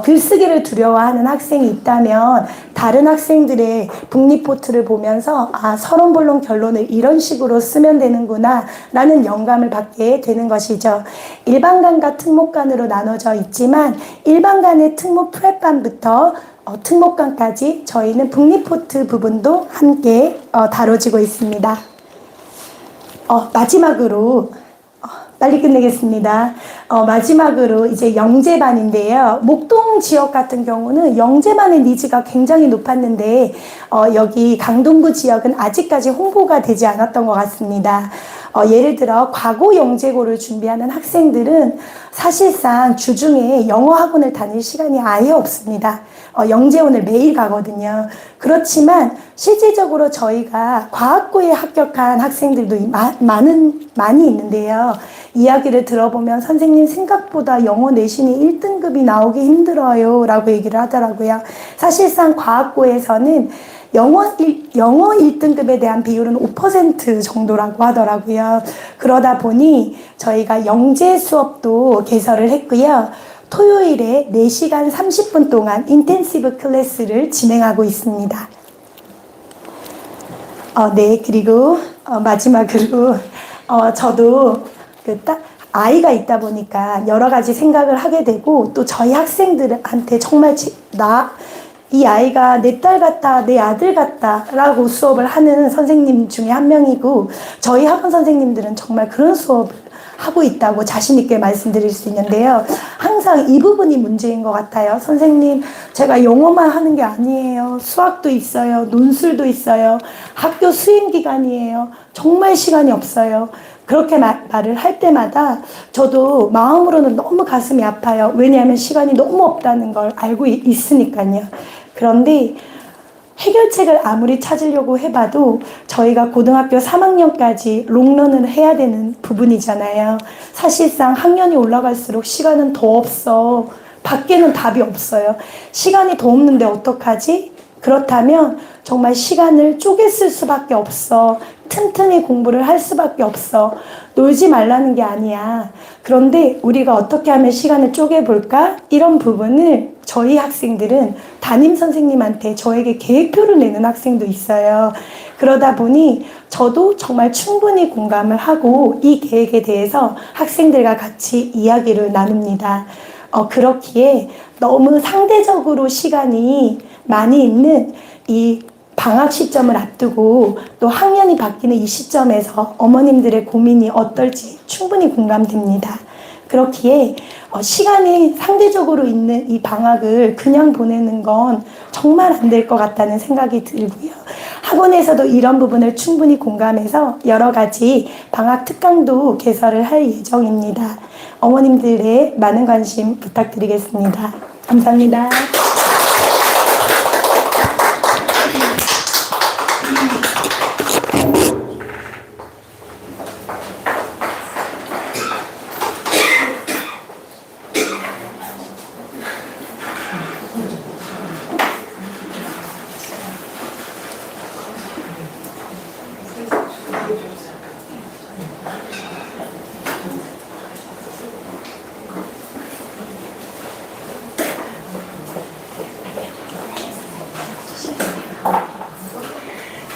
[SPEAKER 1] 글쓰기를 두려워하는 학생이 있다면 다른 학생들의 북리포트를 보면서 서론본론 결론을 이런 식으로 쓰면 되는구나 라는 영감을 받게 되는 것이죠. 일반간과 특목간으로 나눠져 있지만 일반간의 특목 프랩반부터 특목간까지 저희는 북리포트 부분도 함께 다뤄지고 있습니다. 마지막으로 빨리 끝내겠습니다. 마지막으로 이제 영재반인데요. 목동 지역 같은 경우는 영재반의 니즈가 굉장히 높았는데, 여기 강동구 지역은 아직까지 홍보가 되지 않았던 것 같습니다. 예를 들어 과고 영재고를 준비하는 학생들은 사실상 주중에 영어 학원을 다닐 시간이 아예 없습니다. 영재원을 매일 가거든요. 그렇지만 실질적으로 저희가 과학고에 합격한 학생들도 많이 있는데요. 이야기를 들어보면 선생님 생각보다 영어 내신이 1등급이 나오기 힘들어요 라고 얘기를 하더라고요. 사실상 과학고에서는 영어 1등급에 대한 비율은 5% 정도라고 하더라고요. 그러다 보니 저희가 영재 수업도 개설을 했고요. 토요일에 4시간 30분 동안 인텐시브 클래스를 진행하고 있습니다. 네, 그리고 마지막으로 저도 아이가 있다 보니까 여러 가지 생각을 하게 되고, 또 저희 학생들한테 정말 이 아이가 내 딸 같다, 내 아들 같다 라고 수업을 하는 선생님 중에 한 명이고, 저희 학원 선생님들은 정말 그런 수업을 하고 있다고 자신있게 말씀드릴 수 있는데요. 항상 이 부분이 문제인 것 같아요. 선생님, 제가 영어만 하는 게 아니에요. 수학도 있어요. 논술도 있어요. 학교 수행기간이에요. 정말 시간이 없어요. 그렇게 말을 할 때마다 저도 마음으로는 너무 가슴이 아파요. 왜냐하면 시간이 너무 없다는 걸 알고 있으니까요. 그런데 해결책을 아무리 찾으려고 해봐도 저희가 고등학교 3학년까지 롱런을 해야 되는 부분이잖아요. 사실상 학년이 올라갈수록 시간은 더 없어. 밖에는 답이 없어요. 시간이 더 없는데 어떡하지? 그렇다면 정말 시간을 쪼개 쓸 수밖에 없어. 튼튼히 공부를 할 수밖에 없어. 놀지 말라는 게 아니야. 그런데 우리가 어떻게 하면 시간을 쪼개볼까? 이런 부분을 저희 학생들은 담임 선생님한테 저에게 계획표를 내는 학생도 있어요. 그러다 보니 저도 정말 충분히 공감을 하고 이 계획에 대해서 학생들과 같이 이야기를 나눕니다. 그렇기에 너무 상대적으로 시간이 많이 있는 이 방학 시점을 앞두고 또 학년이 바뀌는 이 시점에서 어머님들의 고민이 어떨지 충분히 공감됩니다. 그렇기에 시간이 상대적으로 있는 이 방학을 그냥 보내는 건 정말 안 될 것 같다는 생각이 들고요. 학원에서도 이런 부분을 충분히 공감해서 여러 가지 방학 특강도 개설을 할 예정입니다. 어머님들의 많은 관심 부탁드리겠습니다. 감사합니다.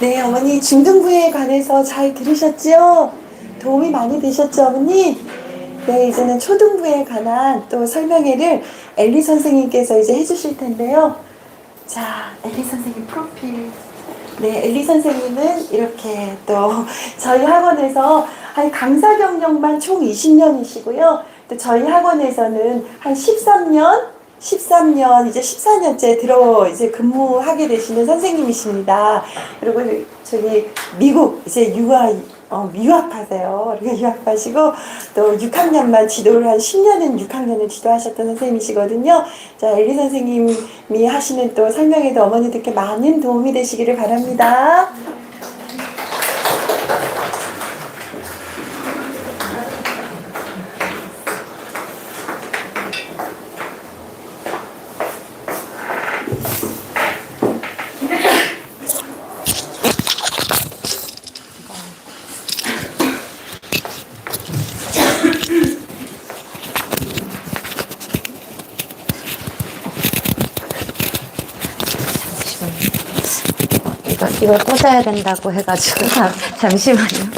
[SPEAKER 2] 네, 어머니 중등부에 관해서 잘 들으셨죠? 도움이 많이 되셨죠, 어머니? 네, 이제는 초등부에 관한 또 설명회를 엘리 선생님께서 이제 해주실 텐데요. 자, 엘리 선생님 프로필. 네, 엘리 선생님은 이렇게 또 저희 학원에서 한 강사 경력만 총 20년이시고요. 또 저희 학원에서는 한 13년 이제 14년째 이제 근무하게 되시는 선생님이십니다. 그리고 저기 미국 이제 유학하세요. 그리고 유학하시고 또 6학년만 지도를 한 10년은 6학년을 지도하셨던 선생님이시거든요. 자, 엘리 선생님이 하시는 또 설명에도 어머니들께 많은 도움이 되시기를 바랍니다.
[SPEAKER 3] 이걸 꽂아야 된다고 해가지고 잠시만요.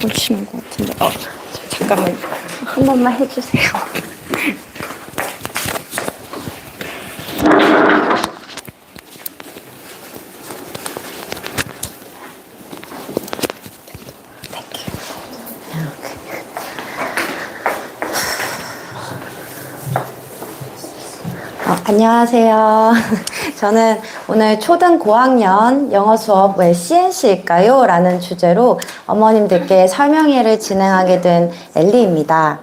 [SPEAKER 3] 꽂히는 것 같은데. 잠깐만 한 번만 해주세요. 안녕하세요. 저는 오늘 초등 고학년 영어 수업 왜 CNC일까요? 라는 주제로 어머님들께 설명회를 진행하게 된 엘리입니다.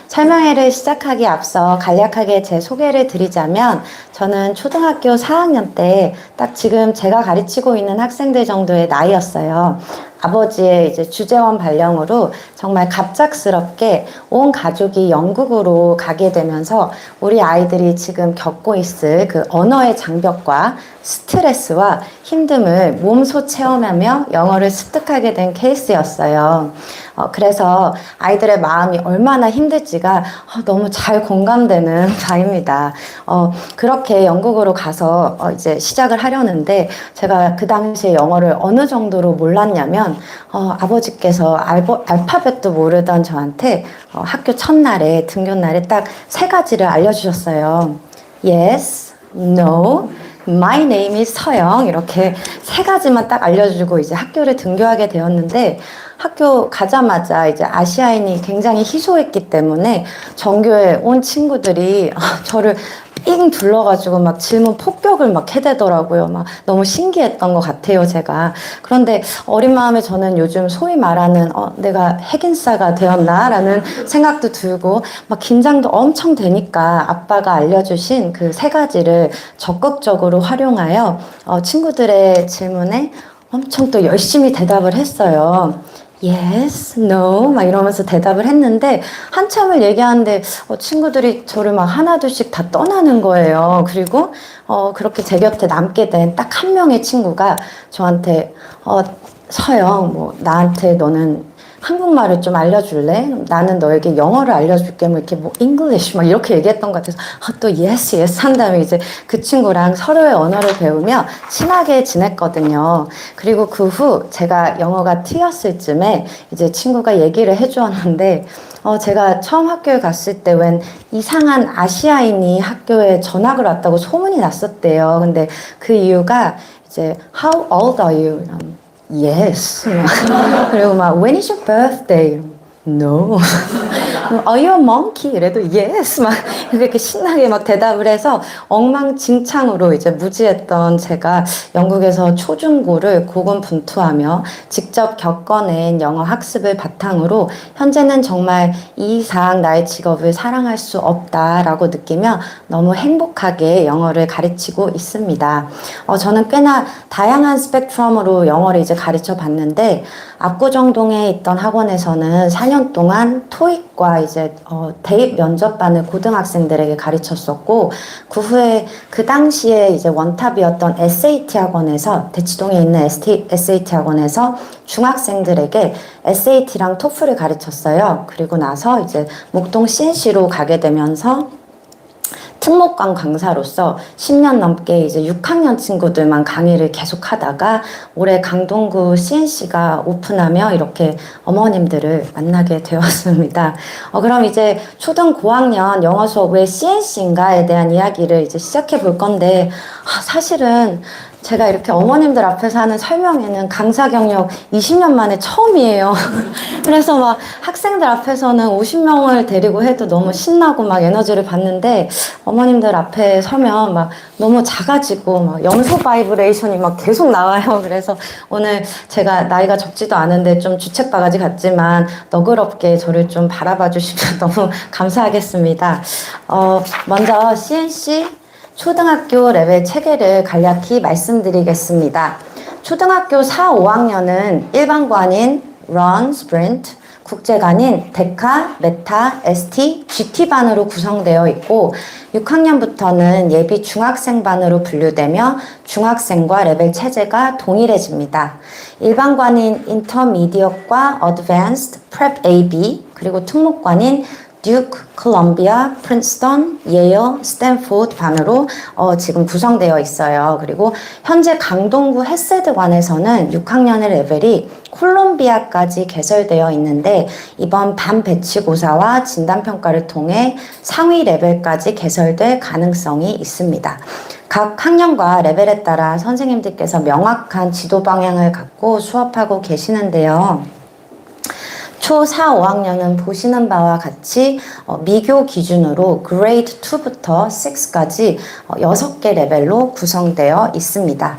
[SPEAKER 3] 설명회를 시작하기 앞서 간략하게 제 소개를 드리자면 저는 초등학교 4학년 때 딱 지금 제가 가르치고 있는 학생들 정도의 나이였어요. 아버지의 이제 주재원 발령으로 정말 갑작스럽게 온 가족이 영국으로 가게 되면서 우리 아이들이 지금 겪고 있을 그 언어의 장벽과 스트레스와 힘듦을 몸소 체험하며 영어를 습득하게 된 케이스였어요. 그래서 아이들의 마음이 얼마나 힘들지가 너무 잘 공감되는 바입니다. 그렇게 영국으로 가서 이제 시작을 하려는데 제가 그 당시에 영어를 어느 정도로 몰랐냐면 아버지께서 알파벳도 모르던 저한테 학교 첫날에 등교날에 딱 3가지를 알려주셨어요. Yes, No, My name is 서영. 이렇게 3가지만 딱 알려주고 이제 학교를 등교하게 되었는데 학교 가자마자 이제 아시아인이 굉장히 희소했기 때문에 전교에 온 친구들이 저를 삥 둘러가지고 막 질문 폭격을 막 해대더라고요. 막 너무 신기했던 것 같아요, 제가. 그런데 어린 마음에 저는 요즘 소위 말하는 내가 핵인싸가 되었나? 라는 생각도 들고 막 긴장도 엄청 되니까 아빠가 알려주신 그 3가지를 적극적으로 활용하여 친구들의 질문에 엄청 또 열심히 대답을 했어요. Yes, no, 막 이러면서 대답을 했는데 한참을 얘기하는데 친구들이 저를 막 하나둘씩 다 떠나는 거예요. 그리고 그렇게 제 곁에 남게 된 딱 한 명의 친구가 저한테 서영, 뭐 나한테 너는 한국말을 좀 알려줄래? 나는 너에게 영어를 알려줄게. 뭐 이렇게 뭐 English 막 이렇게 얘기했던 것 같아서 또 yes, yes 한 다음에 이제 그 친구랑 서로의 언어를 배우며 친하게 지냈거든요. 그리고 그 후 제가 영어가 트였을 쯤에 이제 친구가 얘기를 해주었는데 제가 처음 학교에 갔을 때 웬 이상한 아시아인이 학교에 전학을 왔다고 소문이 났었대요. 근데 그 이유가 이제 How old are you? Yes. 그리고 막 When is your birthday? No. Are you a monkey? 이래도 yes. 막 이렇게 신나게 막 대답을 해서 엉망진창으로 이제 무지했던 제가 영국에서 초중고를 고군분투하며 직접 겪어낸 영어 학습을 바탕으로 현재는 정말 이 이상 나의 직업을 사랑할 수 없다라고 느끼며 너무 행복하게 영어를 가르치고 있습니다. 저는 꽤나 다양한 스펙트럼으로 영어를 이제 가르쳐 봤는데 압구정동에 있던 학원에서는 4년 동안 토익과 이제 대입 면접반을 고등학생들에게 가르쳤었고 그 후에 그 당시에 이제 원탑이었던 SAT 학원에서 대치동에 있는 SAT 학원에서 중학생들에게 SAT랑 토플을 가르쳤어요. 그리고 나서 이제 목동 CNC로 가게 되면서 특목강 강사로서 10년 넘게 이제 6학년 친구들만 강의를 계속 하다가 올해 강동구 CNC가 오픈하며 이렇게 어머님들을 만나게 되었습니다. 그럼 이제 초등 고학년 영어 수업 왜 CNC인가에 대한 이야기를 이제 시작해 볼 건데 사실은 제가 이렇게 어머님들 앞에서 하는 설명회는 강사 경력 20년 만에 처음이에요. 그래서 막 학생들 앞에서는 50명을 데리고 해도 너무 신나고 막 에너지를 받는데 어머님들 앞에 서면 막 너무 작아지고 막 염소 바이브레이션이 막 계속 나와요. 그래서 오늘 제가 나이가 적지도 않은데 좀 주책바가지 같지만 너그럽게 저를 좀 바라봐 주시면 너무 감사하겠습니다. 먼저 CNC 초등학교 레벨 체계를 간략히 말씀드리겠습니다. 초등학교 4, 5학년은 일반관인 Run, Sprint, 국제관인 데카, 메타, ST, GT반으로 구성되어 있고 6학년부터는 예비 중학생반으로 분류되며 중학생과 레벨 체제가 동일해집니다. 일반관인 Intermediate과 Advanced, Prep AB, 그리고 특목관인 듀크, 콜롬비아, 프린스턴, 예일, 스탠포드 반으로 지금 구성되어 있어요. 그리고 현재 강동구 헤세드관에서는 6학년의 레벨이 콜롬비아까지 개설되어 있는데 이번 반 배치고사와 진단평가를 통해 상위 레벨까지 개설될 가능성이 있습니다. 각 학년과 레벨에 따라 선생님들께서 명확한 지도 방향을 갖고 수업하고 계시는데요. 초 4, 5학년은 보시는 바와 같이 미교 기준으로 그레이드 2부터 6까지 6개 레벨로 구성되어 있습니다.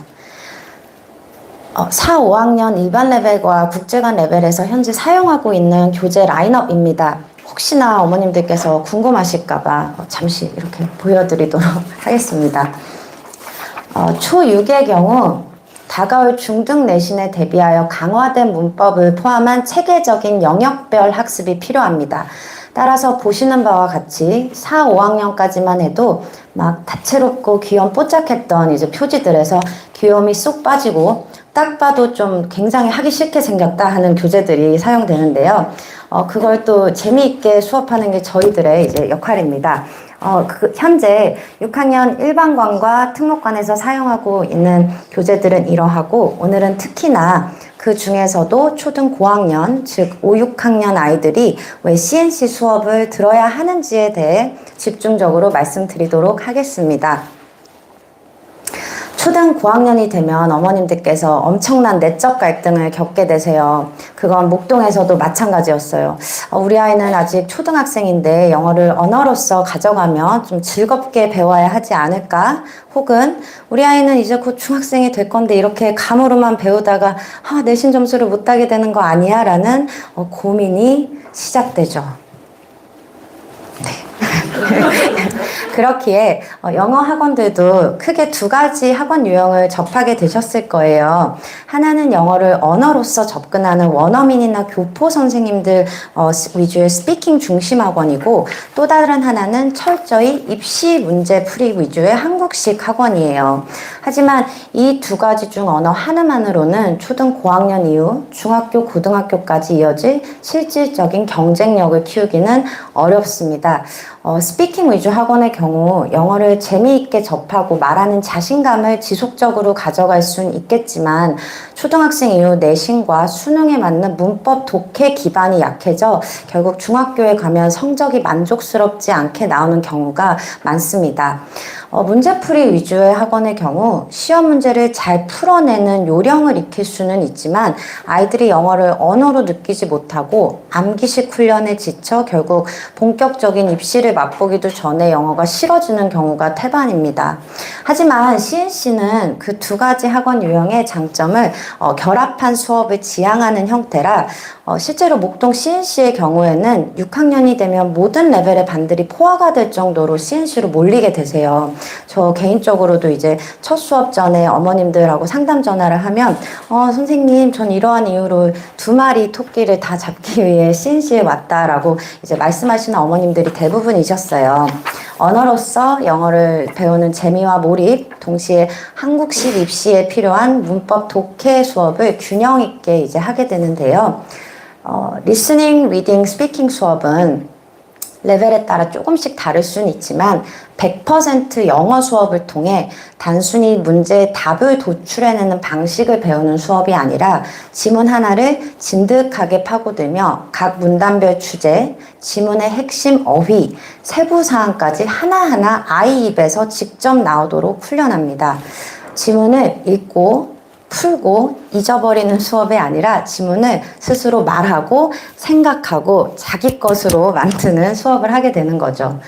[SPEAKER 3] 4, 5학년 일반 레벨과 국제관 레벨에서 현재 사용하고 있는 교재 라인업입니다. 혹시나 어머님들께서 궁금하실까봐 잠시 이렇게 보여드리도록 하겠습니다. 초 6의 경우 다가올 중등 내신에 대비하여 강화된 문법을 포함한 체계적인 영역별 학습이 필요합니다. 따라서 보시는 바와 같이 4, 5학년까지만 해도 막 다채롭고 귀염뽀짝했던 이제 표지들에서 귀염이 쏙 빠지고 딱 봐도 좀 굉장히 하기 싫게 생겼다 하는 교재들이 사용되는데요. 그걸 또 재미있게 수업하는 게 저희들의 이제 역할입니다. 현재 6학년 일반관과 특목관에서 사용하고 있는 교재들은 이러하고 오늘은 특히나 그 중에서도 초등 고학년, 즉 5, 6학년 아이들이 왜 CNC 수업을 들어야 하는지에 대해 집중적으로 말씀드리도록 하겠습니다. 초등 고학년이 되면 어머님들께서 엄청난 내적 갈등을 겪게 되세요. 그건 목동에서도 마찬가지였어요. 우리 아이는 아직 초등학생인데 영어를 언어로서 가져가면 좀 즐겁게 배워야 하지 않을까? 혹은 우리 아이는 이제 곧 중학생이 될 건데 이렇게 감으로만 배우다가 내신 점수를 못 따게 되는 거 아니야? 라는 고민이 시작되죠. 그렇기에 영어 학원들도 크게 두 가지 학원 유형을 접하게 되셨을 거예요. 하나는 영어를 언어로서 접근하는 원어민이나 교포 선생님들 위주의 스피킹 중심 학원이고 또 다른 하나는 철저히 입시 문제 풀이 위주의 한국식 학원이에요. 하지만 이 두 가지 중 어느 하나만으로는 초등 고학년 이후 중학교, 고등학교까지 이어질 실질적인 경쟁력을 키우기는 어렵습니다. 스피킹 위주 학원의 경우 영어를 재미있게 접하고 말하는 자신감을 지속적으로 가져갈 수는 있겠지만 초등학생 이후 내신과 수능에 맞는 문법 독해 기반이 약해져 결국 중학교에 가면 성적이 만족스럽지 않게 나오는 경우가 많습니다. 문제풀이 위주의 학원의 경우 시험 문제를 잘 풀어내는 요령을 익힐 수는 있지만 아이들이 영어를 언어로 느끼지 못하고 암기식 훈련에 지쳐 결국 본격적인 입시를 맛보기도 전에 영어가 싫어지는 경우가 태반입니다. 하지만 CNC는 그 두 가지 학원 유형의 장점을 결합한 수업을 지향하는 형태라 실제로 목동 CNC의 경우에는 6학년이 되면 모든 레벨의 반들이 포화가 될 정도로 CNC로 몰리게 되세요. 저 개인적으로도 이제 첫 수업 전에 어머님들하고 상담 전화를 하면 선생님 전 이러한 이유로 2마리 토끼를 다 잡기 위해 CNC에 왔다라고 이제 말씀하시는 어머님들이 대부분이셨어요. 언어로서 영어를 배우는 재미와 몰입, 동시에 한국식 입시에 필요한 문법 독해 수업을 균형 있게 이제 하게 되는데요. 리스닝, 리딩, 스피킹 수업은 레벨에 따라 조금씩 다를 수는 있지만 100% 영어 수업을 통해 단순히 문제의 답을 도출해내는 방식을 배우는 수업이 아니라 지문 하나를 진득하게 파고들며 각 문단별 주제, 지문의 핵심 어휘, 세부 사항까지 하나하나 아이 입에서 직접 나오도록 훈련합니다. 지문을 읽고 풀고 잊어버리는 수업이 아니라 지문을 스스로 말하고 생각하고 자기 것으로 만드는 수업을 하게 되는 거죠.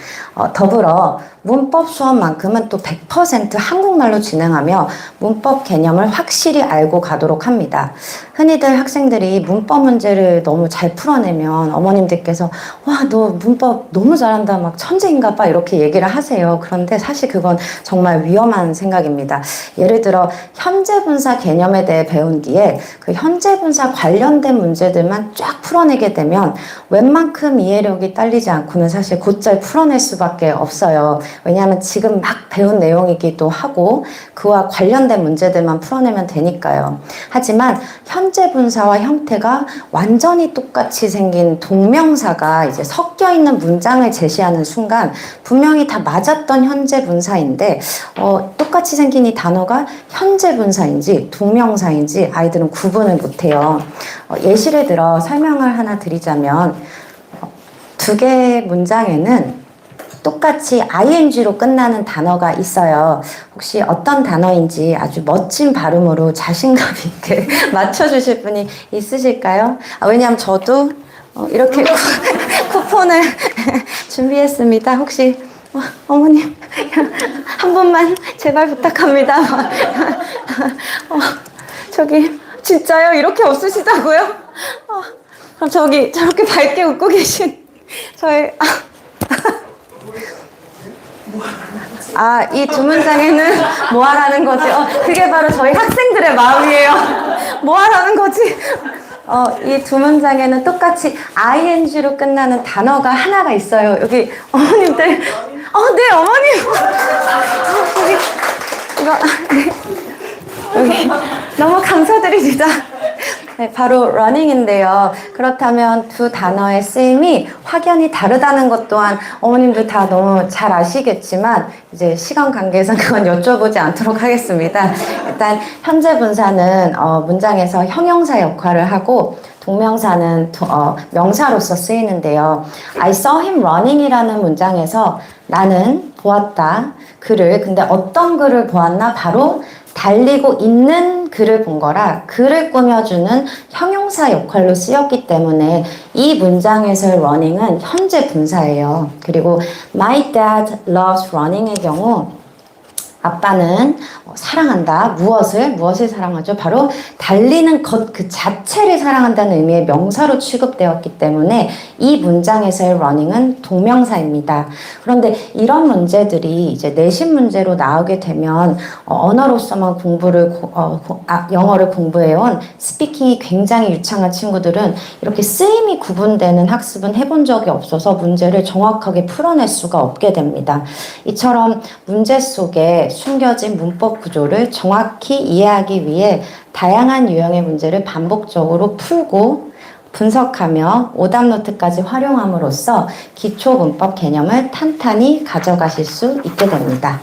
[SPEAKER 3] 더불어 문법 수업만큼은 또 100% 한국말로 진행하며 문법 개념을 확실히 알고 가도록 합니다. 흔히들 학생들이 문법 문제를 너무 잘 풀어내면 어머님들께서 와, 너 문법 너무 잘한다, 막 천재인가 봐 이렇게 얘기를 하세요. 그런데 사실 그건 정말 위험한 생각입니다. 예를 들어 현재분사 개념에 대해 배운 뒤에 그 현재분사 관련된 문제들만 쫙 풀어내게 되면 웬만큼 이해력이 딸리지 않고는 사실 곧잘 풀어낼 수밖에 없어요. 왜냐하면 지금 막 배운 내용이기도 하고 그와 관련된 문제들만 풀어내면 되니까요. 하지만 현재 분사와 형태가 완전히 똑같이 생긴 동명사가 이제 섞여 있는 문장을 제시하는 순간 분명히 다 맞았던 현재 분사인데 똑같이 생긴 이 단어가 현재 분사인지 동명사인지 아이들은 구분을 못해요. 예시를 들어 설명을 하나 드리자면 두 개의 문장에는 똑같이 ing로 끝나는 단어가 있어요. 혹시 어떤 단어인지 아주 멋진 발음으로 자신감 있게 맞춰주실 분이 있으실까요? 왜냐하면 저도 이렇게 쿠폰을 준비했습니다. 혹시 어머님 한 번만 제발 부탁합니다. 저기 진짜요? 이렇게 없으시다고요? 그럼 저기 저렇게 밝게 웃고 계신 저희 이 두 문장에는 뭐 하라는 거지? 그게 바로 저희 학생들의 마음이에요. 뭐 하라는 거지? 이 두 문장에는 똑같이 ing로 끝나는 단어가 하나가 있어요. 여기 어머님들, 네, 어머님! 여기, 네. 여기, 너무 감사드립니다. 네, 바로 running인데요. 그렇다면 두 단어의 쓰임이 확연히 다르다는 것 또한 어머님들 다 너무 잘 아시겠지만 이제 시간 관계상 그건 여쭤보지 않도록 하겠습니다. 일단 현재 분사는 문장에서 형용사 역할을 하고 동명사는 명사로서 쓰이는데요. I saw him running이라는 문장에서 나는 보았다. 그를, 근데 어떤 그를 보았나? 바로 달리고 있는 그를 본 거라 그를 꾸며주는 형용사 역할로 쓰였기 때문에 이 문장에서의 running은 현재 분사예요. 그리고 my dad loves running의 경우 아빠는 사랑한다. 무엇을 사랑하죠? 바로 달리는 것 그 자체를 사랑한다는 의미의 명사로 취급되었기 때문에 이 문장에서의 running은 동명사입니다. 그런데 이런 문제들이 이제 내신 문제로 나오게 되면 언어로서만 영어를 공부해온 스피킹이 굉장히 유창한 친구들은 이렇게 쓰임이 구분되는 학습은 해본 적이 없어서 문제를 정확하게 풀어낼 수가 없게 됩니다. 이처럼 문제 속에 숨겨진 문법 구조를 정확히 이해하기 위해 다양한 유형의 문제를 반복적으로 풀고 분석하며 오답노트까지 활용함으로써 기초 문법 개념을 탄탄히 가져가실 수 있게 됩니다.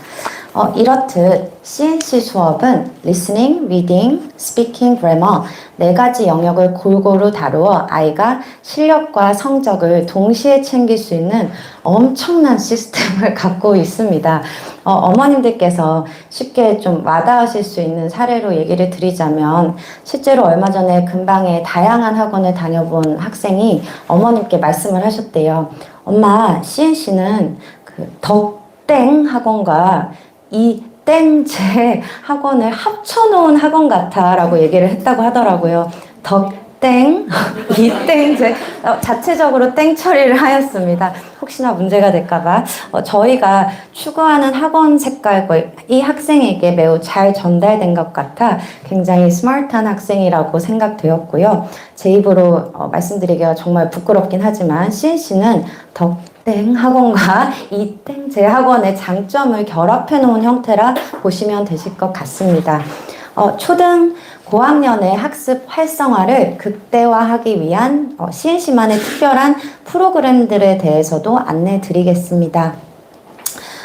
[SPEAKER 3] 이렇듯 CNC 수업은 listening, reading, speaking, grammar 네 가지 영역을 골고루 다루어 아이가 실력과 성적을 동시에 챙길 수 있는 엄청난 시스템을 갖고 있습니다. 어머님들께서 쉽게 좀 와닿으실 수 있는 사례로 얘기를 드리자면 실제로 얼마 전에 근방에 다양한 학원을 다녀본 학생이 어머님께 말씀을 하셨대요. 엄마, CNC는 그 덕땡 학원과 이 땡제 학원을 합쳐놓은 학원 같아 라고 얘기를 했다고 하더라고요. 덕땡, 이 땡제 자체적으로 땡 처리를 하였습니다. 혹시나 문제가 될까봐 저희가 추구하는 학원 색깔과 이 학생에게 매우 잘 전달된 것 같아 굉장히 스마트한 학생이라고 생각되었고요. 제 입으로 말씀드리기가 정말 부끄럽긴 하지만 CNC는 땡 학원과 이 땡제 학원의 장점을 결합해 놓은 형태라 보시면 되실 것 같습니다. 초등 고학년의 학습 활성화를 극대화하기 위한 CNC만의 특별한 프로그램들에 대해서도 안내 드리겠습니다.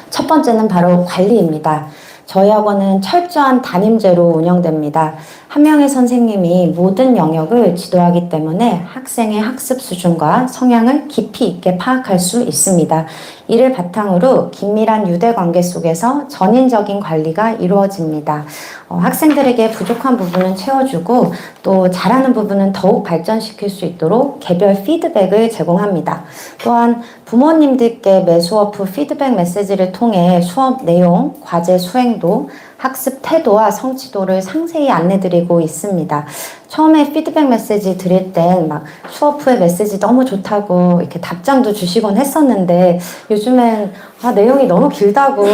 [SPEAKER 3] 첫 번째는 바로 관리입니다. 저희 학원은 철저한 담임제로 운영됩니다. 한 명의 선생님이 모든 영역을 지도하기 때문에 학생의 학습 수준과 성향을 깊이 있게 파악할 수 있습니다. 이를 바탕으로 긴밀한 유대관계 속에서 전인적인 관리가 이루어집니다. 학생들에게 부족한 부분은 채워주고 또 잘하는 부분은 더욱 발전시킬 수 있도록 개별 피드백을 제공합니다. 또한 부모님들께 매 수업 후 피드백 메시지를 통해 수업 내용, 과제 수행도, 학습 태도와 성취도를 상세히 안내드리고 있습니다. 처음에 피드백 메시지 드릴 땐 막 수업 후에 메시지 너무 좋다고 이렇게 답장도 주시곤 했었는데 요즘엔 내용이 너무 길다고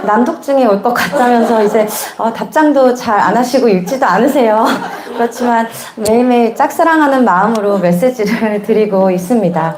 [SPEAKER 3] 난독증이 올 것 같다면서 이제 답장도 잘 안 하시고 읽지도 않으세요. 그렇지만 매일매일 짝사랑하는 마음으로 메시지를 드리고 있습니다.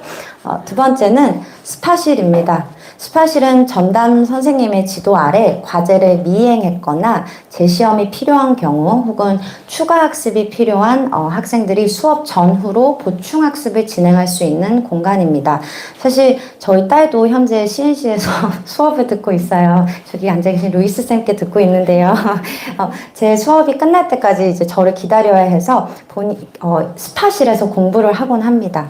[SPEAKER 3] 두 번째는 스파실입니다. 스파실은 전담 선생님의 지도 아래 과제를 미행했거나 재시험이 필요한 경우 혹은 추가 학습이 필요한 학생들이 수업 전후로 보충 학습을 진행할 수 있는 공간입니다. 사실 저희 딸도 현재 CNC에서 수업을 듣고 있어요. 저기 앉아 계신 루이스 쌤께 듣고 있는데요. 제 수업이 끝날 때까지 이제 저를 기다려야 해서 스파실에서 공부를 하곤 합니다.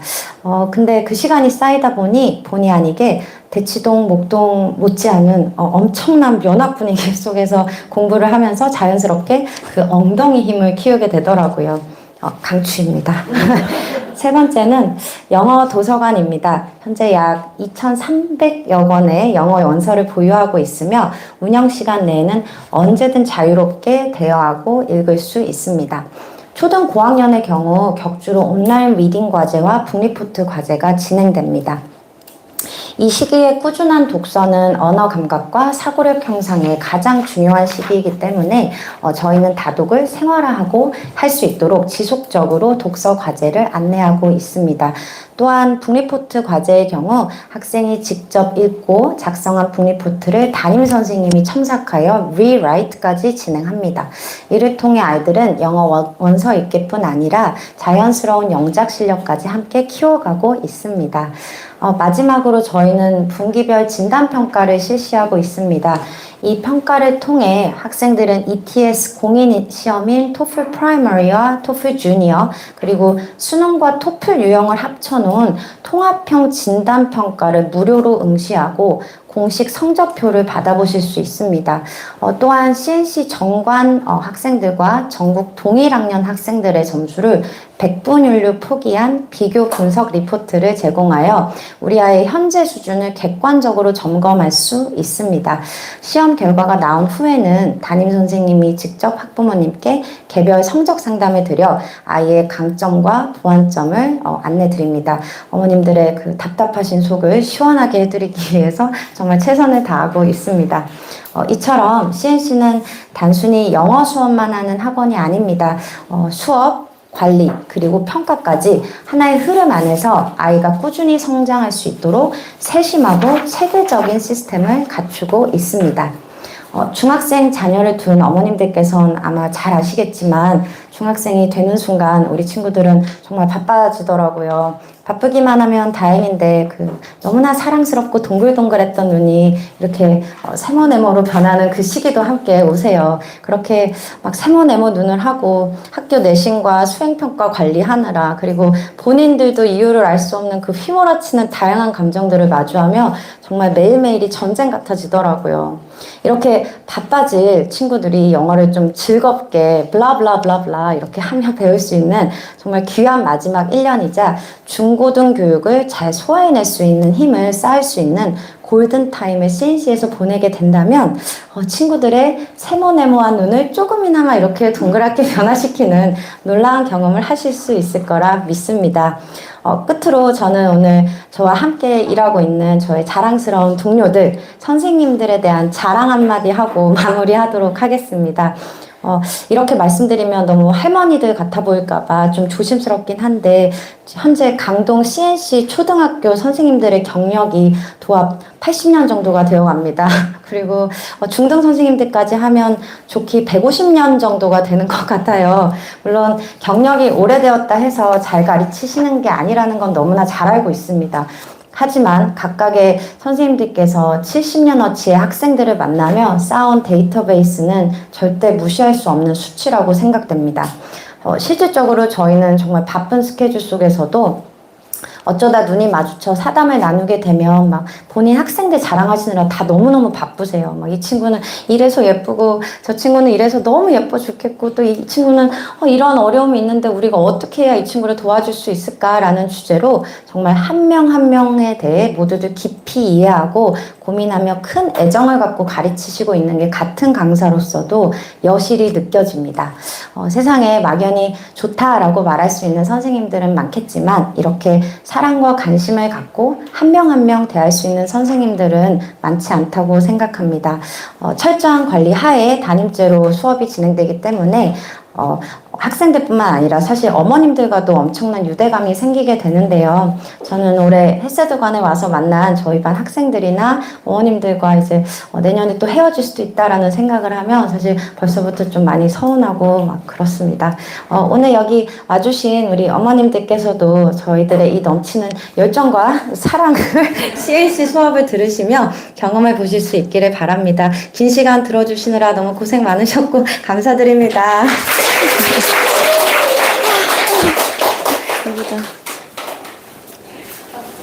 [SPEAKER 3] 근데 그 시간이 쌓이다 보니 본의 아니게 대치동, 목동 못지않은 엄청난 면학 분위기 속에서 공부를 하면서 자연스럽게 그 엉덩이 힘을 키우게 되더라고요. 강추입니다. 세 번째는 영어 도서관입니다. 현재 약 2,300여 권의 영어 원서를 보유하고 있으며 운영 시간 내에는 언제든 자유롭게 대여하고 읽을 수 있습니다. 초등 고학년의 경우 격주로 온라인 리딩 과제와 북리포트 과제가 진행됩니다. 이 시기에 꾸준한 독서는 언어 감각과 사고력 형성에 가장 중요한 시기이기 때문에 저희는 다독을 생활화하고 할 수 있도록 지속적으로 독서 과제를 안내하고 있습니다. 또한 북리포트 과제의 경우 학생이 직접 읽고 작성한 북리포트를 담임 선생님이 첨삭하여 리라이트까지 진행합니다. 이를 통해 아이들은 영어 원서 읽기뿐 아니라 자연스러운 영작 실력까지 함께 키워가고 있습니다. 마지막으로 저희는 분기별 진단평가를 실시하고 있습니다. 이 평가를 통해 학생들은 ETS 공인 시험인 토플 프라이머리와 토플 주니어 그리고 수능과 토플 유형을 합쳐놓은 통합형 진단평가를 무료로 응시하고 공식 성적표를 받아보실 수 있습니다. 또한 CNC 정관 학생들과 전국 동일 학년 학생들의 점수를 백분율로 포기한 비교 분석 리포트를 제공하여 우리 아이의 현재 수준을 객관적으로 점검할 수 있습니다. 시험 결과가 나온 후에는 담임 선생님이 직접 학부모님께 개별 성적 상담을 드려 아이의 강점과 보완점을 안내 드립니다. 어머님들의 그 답답하신 속을 시원하게 해드리기 위해서 정말 최선을 다하고 있습니다. 이처럼 CNC는 단순히 영어 수업만 하는 학원이 아닙니다. 수업, 관리, 그리고 평가까지 하나의 흐름 안에서 아이가 꾸준히 성장할 수 있도록 세심하고 체계적인 시스템을 갖추고 있습니다. 중학생 자녀를 둔 어머님들께서는 아마 잘 아시겠지만 중학생이 되는 순간 우리 친구들은 정말 바빠지더라고요. 바쁘기만 하면 다행인데 너무나 사랑스럽고 동글동글했던 눈이 이렇게 세모네모로 변하는 그 시기도 함께 오세요. 그렇게 막 세모네모 눈을 하고 학교 내신과 수행평가 관리하느라 그리고 본인들도 이유를 알 수 없는 그 휘몰아치는 다양한 감정들을 마주하며 정말 매일매일이 전쟁 같아지더라고요. 이렇게 바빠질 친구들이 영어를 좀 즐겁게 블라블라블라블라 이렇게 하며 배울 수 있는 정말 귀한 마지막 1년이자 중고등 교육을 잘 소화해낼 수 있는 힘을 쌓을 수 있는 골든타임을 CNC에서 보내게 된다면 친구들의 세모네모한 눈을 조금이나마 이렇게 동그랗게 변화시키는 놀라운 경험을 하실 수 있을 거라 믿습니다. 끝으로 저는 오늘 저와 함께 일하고 있는 저의 자랑스러운 동료들, 선생님들에 대한 자랑 한마디 하고 마무리하도록 하겠습니다. 이렇게 말씀드리면 너무 할머니들 같아 보일까봐 좀 조심스럽긴 한데 현재 강동 CNC 초등학교 선생님들의 경력이 도합 80년 정도가 되어 갑니다. 그리고 중등 선생님들까지 하면 좋기 150년 정도가 되는 것 같아요. 물론 경력이 오래되었다 해서 잘 가르치시는 게 아니라는 건 너무나 잘 알고 있습니다. 하지만 각각의 선생님들께서 70년어치의 학생들을 만나며 쌓아온 데이터베이스는 절대 무시할 수 없는 수치라고 생각됩니다. 실질적으로 저희는 정말 바쁜 스케줄 속에서도 어쩌다 눈이 마주쳐 사담을 나누게 되면 막 본인 학생들 자랑하시느라 다 너무너무 바쁘세요. 막 이 친구는 이래서 예쁘고 저 친구는 이래서 너무 예뻐 죽겠고 또 이 친구는 이런 어려움이 있는데 우리가 어떻게 해야 이 친구를 도와줄 수 있을까라는 주제로 정말 한 명 한 명에 대해 모두들 깊이 이해하고 고민하며 큰 애정을 갖고 가르치시고 있는 게 같은 강사로서도 여실히 느껴집니다. 세상에 막연히 좋다라고 말할 수 있는 선생님들은 많겠지만 이렇게 사랑과 관심을 갖고 한 명 한 명 대할 수 있는 선생님들은 많지 않다고 생각합니다. 철저한 관리 하에 담임제로 수업이 진행되기 때문에 학생들뿐만 아니라 사실 어머님들과도 엄청난 유대감이 생기게 되는데요. 저는 올해 헬세드관에 와서 만난 저희 반 학생들이나 어머님들과 이제 내년에 또 헤어질 수도 있다라는 생각을 하면 사실 벌써부터 좀 많이 서운하고 막 그렇습니다. 오늘 여기 와주신 우리 어머님들께서도 저희들의 이 넘치는 열정과 사랑을 CNC 수업을 들으시며 경험해 보실 수 있기를 바랍니다. 긴 시간 들어주시느라 너무 고생 많으셨고 감사드립니다.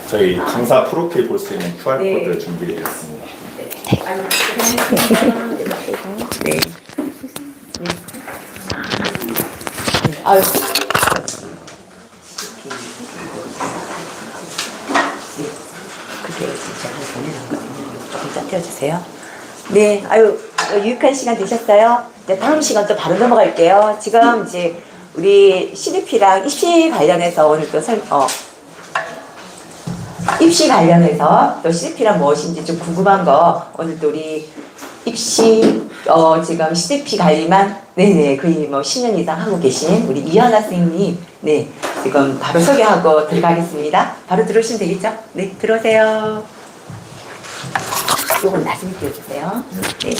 [SPEAKER 4] 저희 강사 프로필 볼 수 있는 QR코드 준비되었습니다.
[SPEAKER 3] 아유,
[SPEAKER 5] 조금 띄워주세요. 네, 아유, 유익한 시간 되셨어요? 네, 다음 시간 또 바로 넘어갈게요. 지금 이제 우리 CDP랑 입시 관련해서 오늘 또 입시 관련해서 또 CDP랑 무엇인지 좀 궁금한 거 오늘 또 우리 입시 지금 CDP 관리만 네네 거의 뭐 10년 이상 하고 계신 우리 이현아 선생님 네 지금 바로 소개하고 들어가겠습니다. 바로 들어오시면 되겠죠? 네 들어오세요. 요건 나중에 띄워주세요. 네.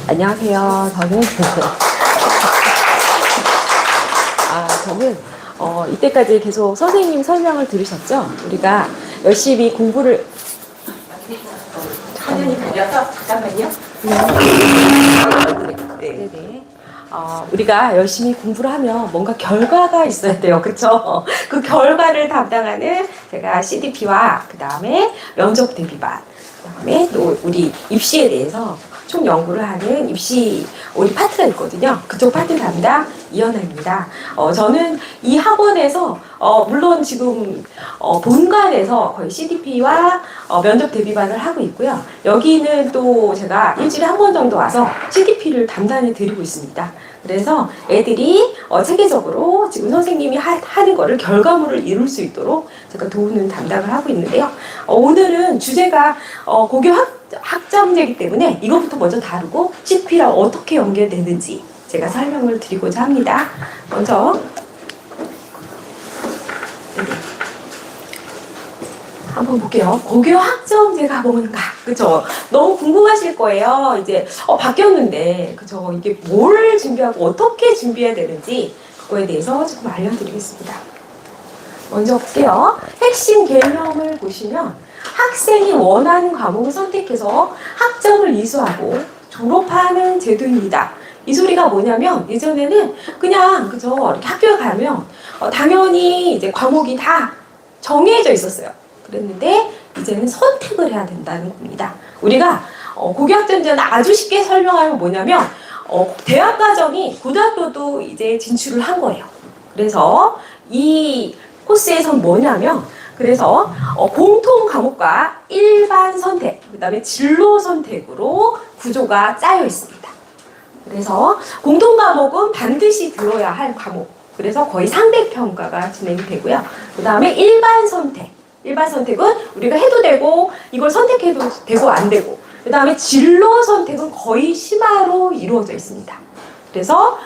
[SPEAKER 6] 안녕하세요. 저는 이때까지 계속 선생님 설명을 들으셨죠? 우리가 열심히 공부를
[SPEAKER 5] 화면이 가려서 잠깐만요. 네.
[SPEAKER 6] 네네. 우리가 열심히 공부를 하면 뭔가 결과가 있어야 돼요. 그쵸? 그 결과를 담당하는 제가 CDP와 그 다음에 면접 대비반, 그 다음에 또 우리 입시에 대해서 총 연구를 하는 입시 우리 파트가 있거든요. 그쪽 파트 담당 이현아입니다. 저는 이 학원에서 물론 지금 본관에서 거의 CDP와 면접 대비반을 하고 있고요. 여기는 또 제가 일주일에 한 번 정도 와서 CDP를 담당해 드리고 있습니다. 그래서 애들이 체계적으로 지금 선생님이 하는 거를 결과물을 이룰 수 있도록 제가 도우는 담당을 하고 있는데요. 오늘은 주제가 고교 학점제이기 때문에 이것부터 먼저 다루고 CDP랑 어떻게 연결되는지 제가 설명을 드리고자 합니다. 먼저 한번 볼게요. 고교 학점제가 뭔가, 그쵸? 너무 궁금하실 거예요. 이제, 바뀌었는데, 그쵸? 이게 뭘 준비하고 어떻게 준비해야 되는지, 그거에 대해서 조금 알려드리겠습니다. 먼저 볼게요. 핵심 개념을 보시면, 학생이 원하는 과목을 선택해서 학점을 이수하고 졸업하는 제도입니다. 이 소리가 뭐냐면, 예전에는 그냥, 그죠? 이렇게 학교에 가면, 당연히 이제 과목이 다 정해져 있었어요. 그랬는데 이제는 선택을 해야 된다는 겁니다. 우리가 고교학점제는 아주 쉽게 설명하면 뭐냐면 대학 과정이 고등학교도 이제 진출을 한 거예요. 그래서 이 코스에선 뭐냐면 그래서 공통 과목과 일반 선택, 그 다음에 진로 선택으로 구조가 짜여 있습니다. 그래서 공통 과목은 반드시 들어야 할 과목. 그래서 거의 상대평가가 진행이 되고요. 그 다음에 일반 선택. 일반 선택은 우리가 해도 되고 이걸 선택해도 되고 안 되고 그 다음에 진로 선택은 거의 심화로 이루어져 있습니다. 그래서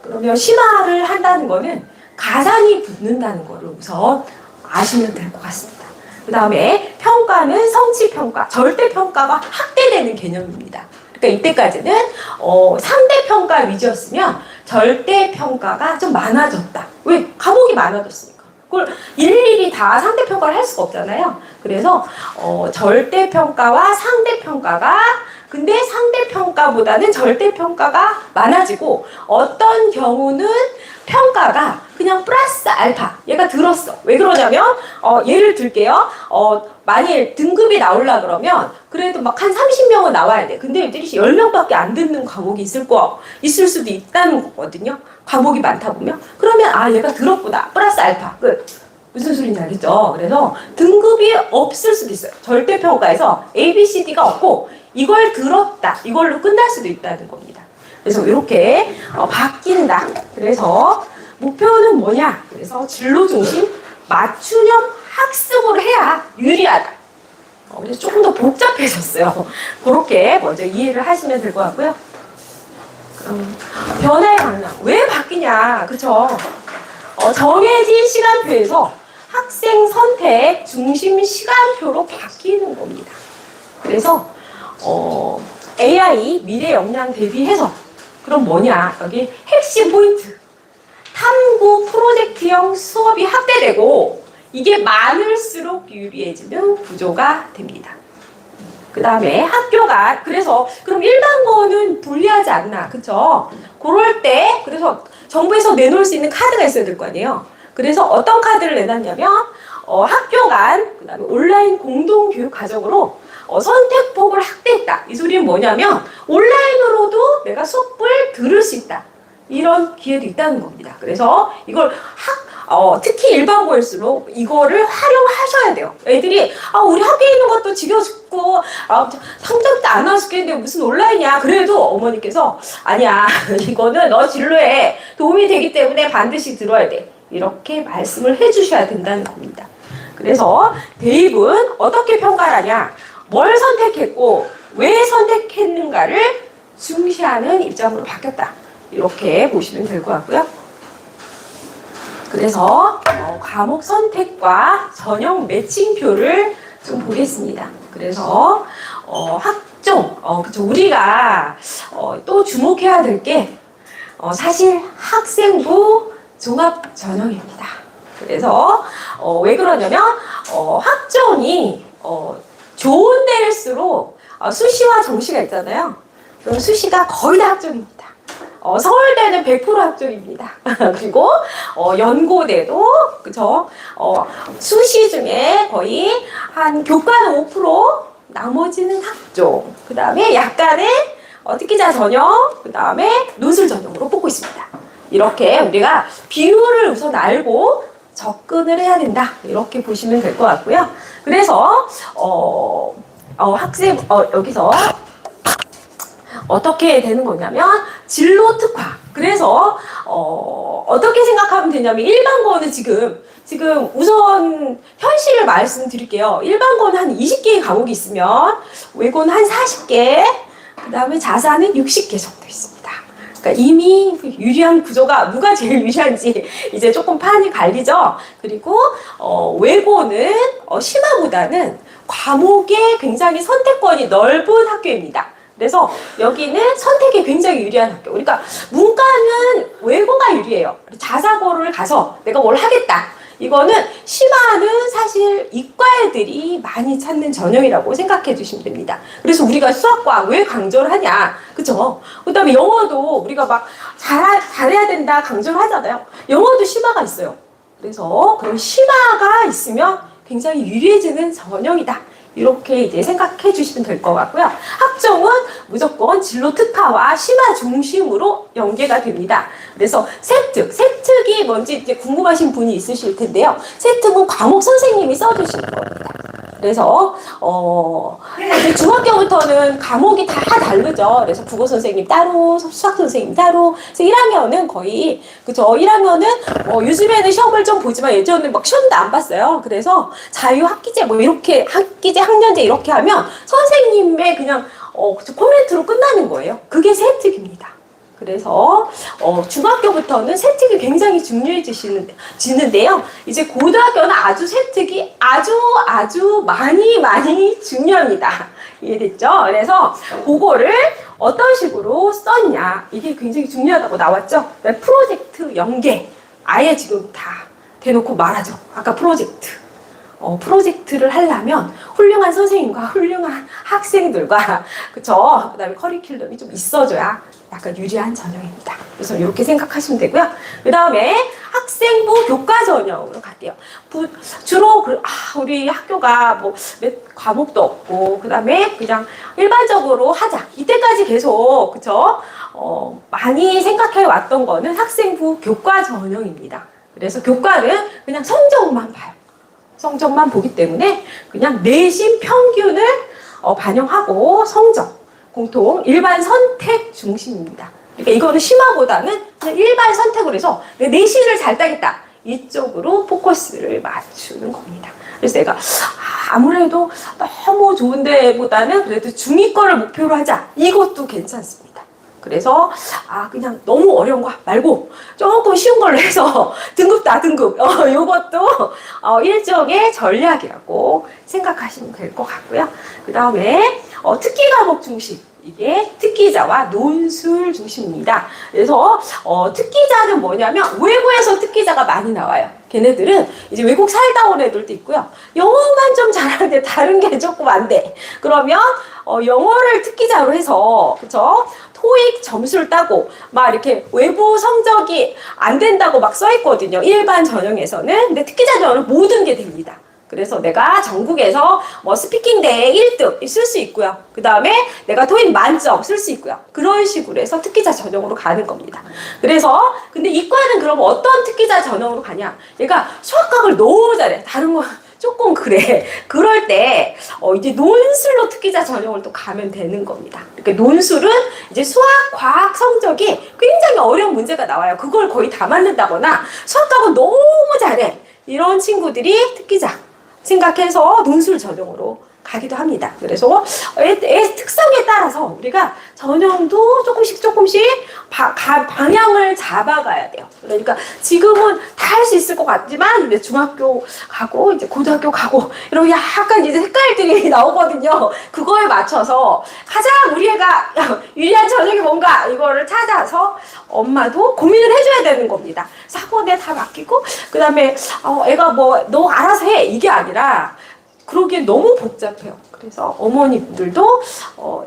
[SPEAKER 6] 그러면 심화를 한다는 거는 가산이 붙는다는 거를 우선 아시면 될 것 같습니다. 그 다음에 평가는 성취평가, 절대평가가 확대되는 개념입니다. 그러니까 이때까지는 상대평가 위주였으면 절대평가가 좀 많아졌다. 왜? 과목이 많아졌으니까. 그걸 일일이 다 상대평가를 할 수가 없잖아요. 그래서 절대평가와 상대평가가 근데 상대평가보다는 절대평가가 많아지고 어떤 경우는 평가가 그냥 플러스 알파 얘가 들었어. 왜 그러냐면 예를 들게요. 만일 등급이 나오려 그러면 그래도 막 한 30명은 나와야 돼. 근데 애들이 10명밖에 안 듣는 과목이 있을 수도 있다는 거거든요. 과목이 많다 보면 그러면 얘가 들었구나. 플러스 알파 끝. 무슨 소리인지 알겠죠? 그래서 등급이 없을 수도 있어요. 절대평가에서 A, B, C, D가 없고 이걸 들었다. 이걸로 끝날 수도 있다는 겁니다. 그래서 이렇게 바뀐다. 그래서 목표는 뭐냐? 그래서 진로 중심 맞춤형 학습으로 해야 유리하다. 그래서 조금 더 복잡해졌어요. 그렇게 먼저 이해를 하시면 될 것 같고요. 변화의 방향. 왜 바뀌냐? 그쵸? 정해진 시간표에서 학생 선택 중심 시간표로 바뀌는 겁니다. 그래서 AI 미래 역량 대비해서 그럼 뭐냐? 여기 핵심 포인트. 탐구 프로젝트형 수업이 확대되고 이게 많을수록 유리해지는 구조가 됩니다. 그 다음에 학교가 그래서 그럼 일반 거는 불리하지 않나, 그쵸? 그럴 때 그래서 정부에서 내놓을 수 있는 카드가 있어야 될 거 아니에요. 그래서 어떤 카드를 내놨냐면 학교 간 그다음에 온라인 공동 교육 과정으로 선택폭을 확대했다. 이 소리는 뭐냐면 온라인으로도 내가 수업을 들을 수 있다. 이런 기회도 있다는 겁니다. 그래서 이걸 특히 일반고일수록 이거를 활용하셔야 돼요. 애들이 우리 학교에 있는 것도 지겨워 죽고 성적도 안 나와 죽겠는데 무슨 온라인이야. 그래도 어머니께서 아니야. 이거는 너 진로에 도움이 되기 때문에 반드시 들어야 돼. 이렇게 말씀을 해주셔야 된다는 겁니다. 그래서 대입은 어떻게 평가를 하냐. 뭘 선택했고 왜 선택했는가를 중시하는 입장으로 바뀌었다. 이렇게 보시면 될 것 같고요. 그래서 과목 선택과 전형 매칭표를 좀 보겠습니다. 그래서 학종, 그쵸, 우리가 또 주목해야 될 게 사실 학생부 종합 전형입니다. 그래서 왜 그러냐면 학종이 좋은 데일수록 수시와 정시가 있잖아요. 그럼 수시가 거의 다 학종입니다. 서울대는 100% 학종입니다. 그리고 연고대도 그죠? 수시 중에 거의 한 교과는 5%, 나머지는 학종. 그 다음에 약간의 특기자 전형, 그 다음에 논술 전형으로 뽑고 있습니다. 이렇게 우리가 비율을 우선 알고 접근을 해야 된다. 이렇게 보시면 될 것 같고요. 그래서 여기서 어떻게 되는 거냐면 진로 특화. 그래서 어떻게 생각하면 되냐면 일반고는 지금 우선 현실을 말씀드릴게요. 일반고는 한 20개의 과목이 있으면 외고는 한 40개, 그 다음에 자사는 60개 정도 있습니다. 그러니까 이미 유리한 구조가 누가 제일 유리한지 이제 조금 판이 갈리죠. 그리고 외고는 심화보다는 과목에 굉장히 선택권이 넓은 학교입니다. 그래서 여기는 선택이 굉장히 유리한 학교. 그러니까 문과는 외고가 유리해요. 자사고를 가서 내가 뭘 하겠다. 이거는 심화는 사실 이과 애들이 많이 찾는 전형이라고 생각해 주시면 됩니다. 그래서 우리가 수학과학 왜 강조를 하냐. 그쵸? 그 다음에 영어도 우리가 막 잘해야 된다 강조를 하잖아요. 영어도 심화가 있어요. 그래서 그런 심화가 있으면 굉장히 유리해지는 전형이다. 이렇게 이제 생각해 주시면 될 것 같고요. 학종은 무조건 진로 특화와 심화 중심으로 연계가 됩니다. 그래서 세특이 뭔지 이제 궁금하신 분이 있으실 텐데요. 세특은 과목 선생님이 써주시는 겁니다. 그래서 이제 중학교부터는 과목이 다 다르죠. 그래서 국어 선생님 따로, 수학 선생님 따로. 그래서 1학년은 거의 그죠. 1학년은 요즘에는 시험을 좀 보지만 예전에는 막 시험도 안 봤어요. 그래서 자유 학기제 뭐 이렇게 학기제 학년제 이렇게 하면 선생님의 그냥 코멘트로 끝나는 거예요. 그게 세특입니다. 그래서 중학교부터는 세특이 굉장히 중요해지는데요. 이제 고등학교는 아주 세특이 아주 많이 중요합니다. 이해됐죠? 그래서 그거를 어떤 식으로 썼냐 이게 굉장히 중요하다고 나왔죠. 프로젝트 연계 아예 지금 다 대놓고 말하죠. 아까 프로젝트를 하려면 훌륭한 선생님과 훌륭한 학생들과 그쵸? 그다음에 커리큘럼이 좀 있어줘야 약간 유리한 전형입니다. 그래서 이렇게 생각하시면 되고요. 그다음에 학생부 교과 전형으로 갈게요. 주로 우리 학교가 뭐 몇 과목도 없고 그다음에 그냥 일반적으로 하자. 이때까지 계속 그쵸? 많이 생각해 왔던 거는 학생부 교과 전형입니다. 그래서 교과는 그냥 성적만 봐요. 성적만 보기 때문에 그냥 내신 평균을 반영하고 성적, 공통, 일반 선택 중심입니다. 그러니까 이거는 심화보다는 그냥 일반 선택을 해서 내 내신을 잘 따겠다. 이쪽으로 포커스를 맞추는 겁니다. 그래서 내가 아무래도 너무 좋은 데보다는 그래도 중위권을 목표로 하자. 이것도 괜찮습니다. 그래서 그냥 너무 어려운 거 말고 조금 쉬운 걸로 해서 등급 다등급 요것도 일종의 전략이라고 생각하시면 될 것 같고요. 그 다음에 특기 과목 중심 이게 특기자와 논술 중심입니다. 그래서 특기자는 뭐냐면 외고에서 특기자가 많이 나와요. 걔네들은 이제 외국 살다 온 애들도 있고요. 영어만 좀 잘하는데 다른 게 조금 안 돼. 그러면 영어를 특기자로 해서 그쵸? 토익 점수를 따고 막 이렇게 외부 성적이 안 된다고 막 써 있거든요. 일반 전형에서는. 근데 특기자 전형은 모든 게 됩니다. 그래서 내가 전국에서 뭐 스피킹 대회 1등 쓸 수 있고요. 그 다음에 내가 토익 만점 쓸 수 있고요. 그런 식으로 해서 특기자 전형으로 가는 겁니다. 그래서 근데 이과는 그럼 어떤 특기자 전형으로 가냐? 얘가 수학학을 너무 잘해. 다른 거 조금 그래. 그럴 때 이제 논술로 특기자 전형을 또 가면 되는 겁니다. 그러니까 논술은 이제 수학, 과학 성적이 굉장히 어려운 문제가 나와요. 그걸 거의 다 맞는다거나 수학학은 너무 잘해. 이런 친구들이 특기자 생각해서 논술 전형으로 가기도 합니다. 그래서 애 특성에 따라서 우리가 전형도 조금씩 방향을 잡아가야 돼요. 그러니까 지금은 다 할 수 있을 것 같지만 이제 중학교 가고 이제 고등학교 가고 이런 약간 이제 색깔들이 나오거든요. 그거에 맞춰서 가장 우리 애가 유리한 전형이 뭔가 이거를 찾아서 엄마도 고민을 해줘야 되는 겁니다. 학원에 다 맡기고 그 다음에 애가 뭐 너 알아서 해 이게 아니라 그러기엔 너무 복잡해요. 그래서 어머니들도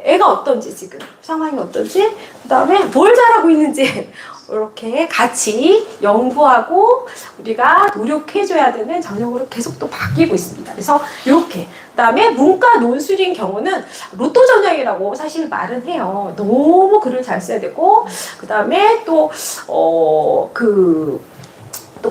[SPEAKER 6] 애가 어떤지 지금 상황이 어떤지 그 다음에 뭘 잘하고 있는지 이렇게 같이 연구하고 우리가 노력해줘야 되는 전형으로 계속 또 바뀌고 있습니다. 그래서 이렇게 그 다음에 문과 논술인 경우는 로또 전형이라고 사실 말은 해요. 너무 글을 잘 써야 되고 그 다음에 또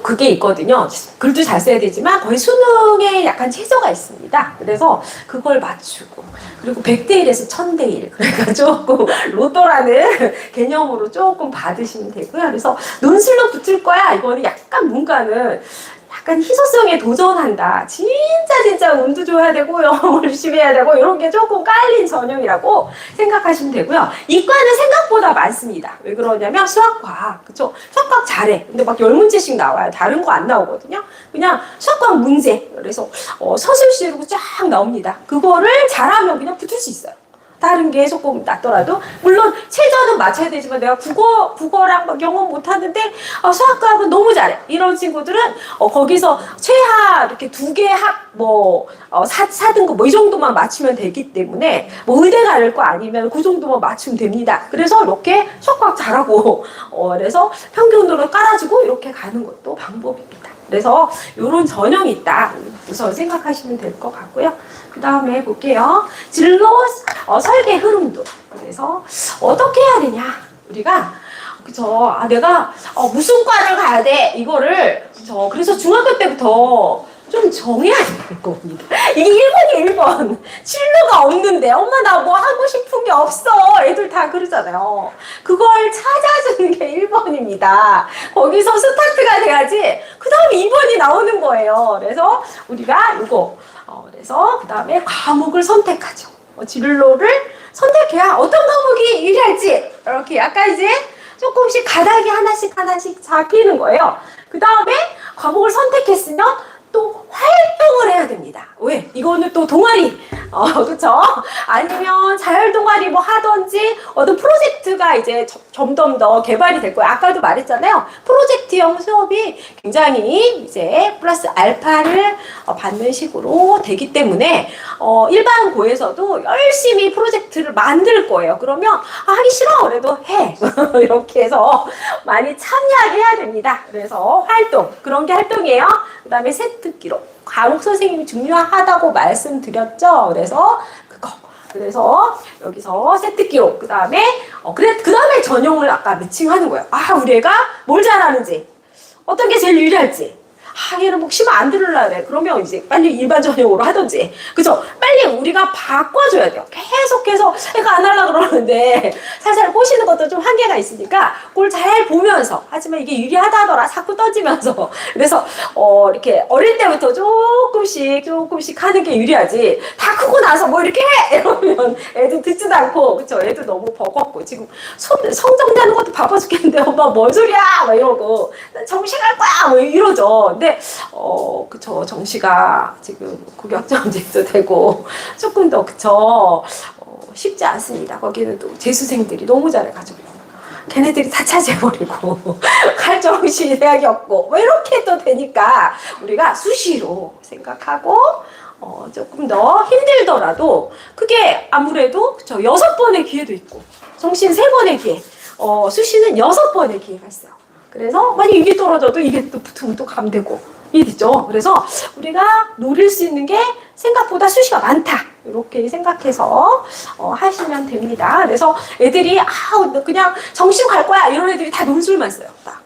[SPEAKER 6] 그게 있거든요. 글도 잘 써야 되지만 거의 수능에 약간 최저가 있습니다. 그래서 그걸 맞추고 그리고 100대 1에서 1000대 1 그러니까 조금 로또라는 개념으로 조금 받으시면 되고요. 그래서 논술로 붙을 거야. 이거는 약간 문과는 약간 희소성에 도전한다. 진짜 운도 줘야 되고 영어 열심히 해야 되고 이런 게 조금 깔린 전형이라고 생각하시면 되고요. 이과는 생각보다 많습니다. 왜 그러냐면 수학과학, 그쵸? 수학과학 잘해. 근데 막 10문제씩 나와요. 다른 거 안 나오거든요. 그냥 수학과학 문제. 그래서 서술식으로 쫙 나옵니다. 그거를 잘하면 그냥 붙을 수 있어요. 다른 게 조금 낫더라도 물론 최저는 맞춰야 되지만 내가 국어랑 막 영어 못하는데 수학과학은 너무 잘해 이런 친구들은 거기서 최하 이렇게 2개 뭐 4등급 뭐 이 정도만 맞추면 되기 때문에 뭐 의대 갈 거 아니면 그 정도만 맞추면 됩니다. 그래서 이렇게 수학과학 잘하고 그래서 평균으로 깔아주고 이렇게 가는 것도 방법입니다. 그래서 이런 전형이 있다 우선 생각하시면 될 것 같고요. 그 다음에 볼게요. 진로 설계 흐름도. 그래서 어떻게 해야 되냐? 우리가 그쵸? 내가 무슨 과를 가야 돼? 이거를 그래서 중학교 때부터 좀 정해야 되는 겁니다. 이게 1번이 1번. 진로가 없는데 엄마 나 뭐 하고 싶은 게 없어. 애들 다 그러잖아요. 그걸 찾아주는 게 1번입니다. 거기서 스타트가 돼야지 그 다음에 2번이 나오는 거예요. 그래서 우리가 이거 그래서 그 다음에 과목을 선택하죠. 진로를 선택해야 어떤 과목이 유리할지 이렇게 약간 이제 조금씩 가닥이 하나씩 잡히는 거예요. 그 다음에 과목을 선택했으면 또 활동을 해야 됩니다. 왜? 이거는 또 동아리, 그쵸? 아니면 자율 동아리 뭐 하던지 어떤 프로젝트가 이제 점점 더 개발이 될 거예요. 아까도 말했잖아요. 프로젝트형 수업이 굉장히 이제 플러스 알파를 받는 식으로 되기 때문에 일반 고에서도 열심히 프로젝트를 만들 거예요. 그러면 하기 싫어 그래도 해. 이렇게 해서 많이 참여하게 해야 됩니다. 그래서 활동, 그런 게 활동이에요. 그 다음에 세트 기록. 과목 선생님이 중요하다고 말씀드렸죠. 그래서 여기서 세트 기록. 그 다음에 그 다음에 전형을 아까 매칭하는 거예요. 우리 애가 뭘 잘하는지, 어떤 게 제일 유리할지. 얘는 뭐 시험 안 들으려 그래. 그러면 이제 빨리 일반 전형으로 하든지. 그죠? 빨리 우리가 바꿔줘야 돼요. 계속해서 애가 안 하려고 그러는데 살살 꼬시는 것도 좀 한계가 있으니까 그걸 잘 보면서 하지만 이게 유리하다더라. 자꾸 던지면서. 그래서 이렇게 어릴 때부터 조금씩 하는 게 유리하지. 다 크고 나서 뭐 이렇게 해! 이러면 애들 듣지도 않고 그쵸? 애들 너무 버겁고 지금 성적 내는 것도 바빠 죽겠는데 엄마 뭔 소리야! 막 이러고 정시 갈 거야! 뭐 이러죠. 근데 그쵸, 정시가 지금 국영점제도 되고 조금 더 그쵸, 쉽지 않습니다. 거기는 또 재수생들이 너무 잘해가지고 걔네들이 다 차지해버리고 갈 정신이 대학이 없고 뭐 이렇게 또 되니까 우리가 수시로 생각하고 조금 더 힘들더라도 그게 아무래도 그쵸, 6번의 기회도 있고 정신 3번의 기회, 수시는 6번의 기회가 있어요. 그래서 만약 이게 떨어져도 이게 또 붙으면 또 가면 되고 이해됐죠? 그래서 우리가 노릴 수 있는 게 생각보다 수시가 많다. 이렇게 생각해서 하시면 됩니다. 그래서 애들이 그냥 정시로 갈 거야 이런 애들이 다 논술만 써요. 딱.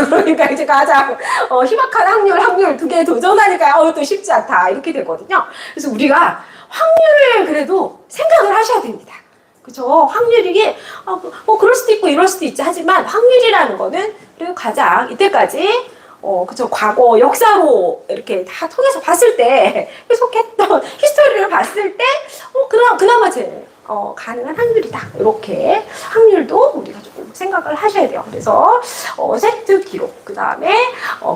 [SPEAKER 6] 그러니까 이제 가장 희박한 확률 2개 도전하니까 또 쉽지 않다 이렇게 되거든요. 그래서 우리가 확률을 그래도 생각을 하셔야 됩니다. 그죠? 확률이 그럴 수도 있고 이럴 수도 있지 하지만 확률이라는 거는 그리고 가장 이때까지 그죠. 과거 역사로 이렇게 다 통해서 봤을 때, 계속했던 히스토리를 봤을 때, 그나마 제일, 가능한 확률이다. 이렇게 확률도 우리가 조금 생각을 하셔야 돼요. 그래서, 세트 기록, 그 다음에,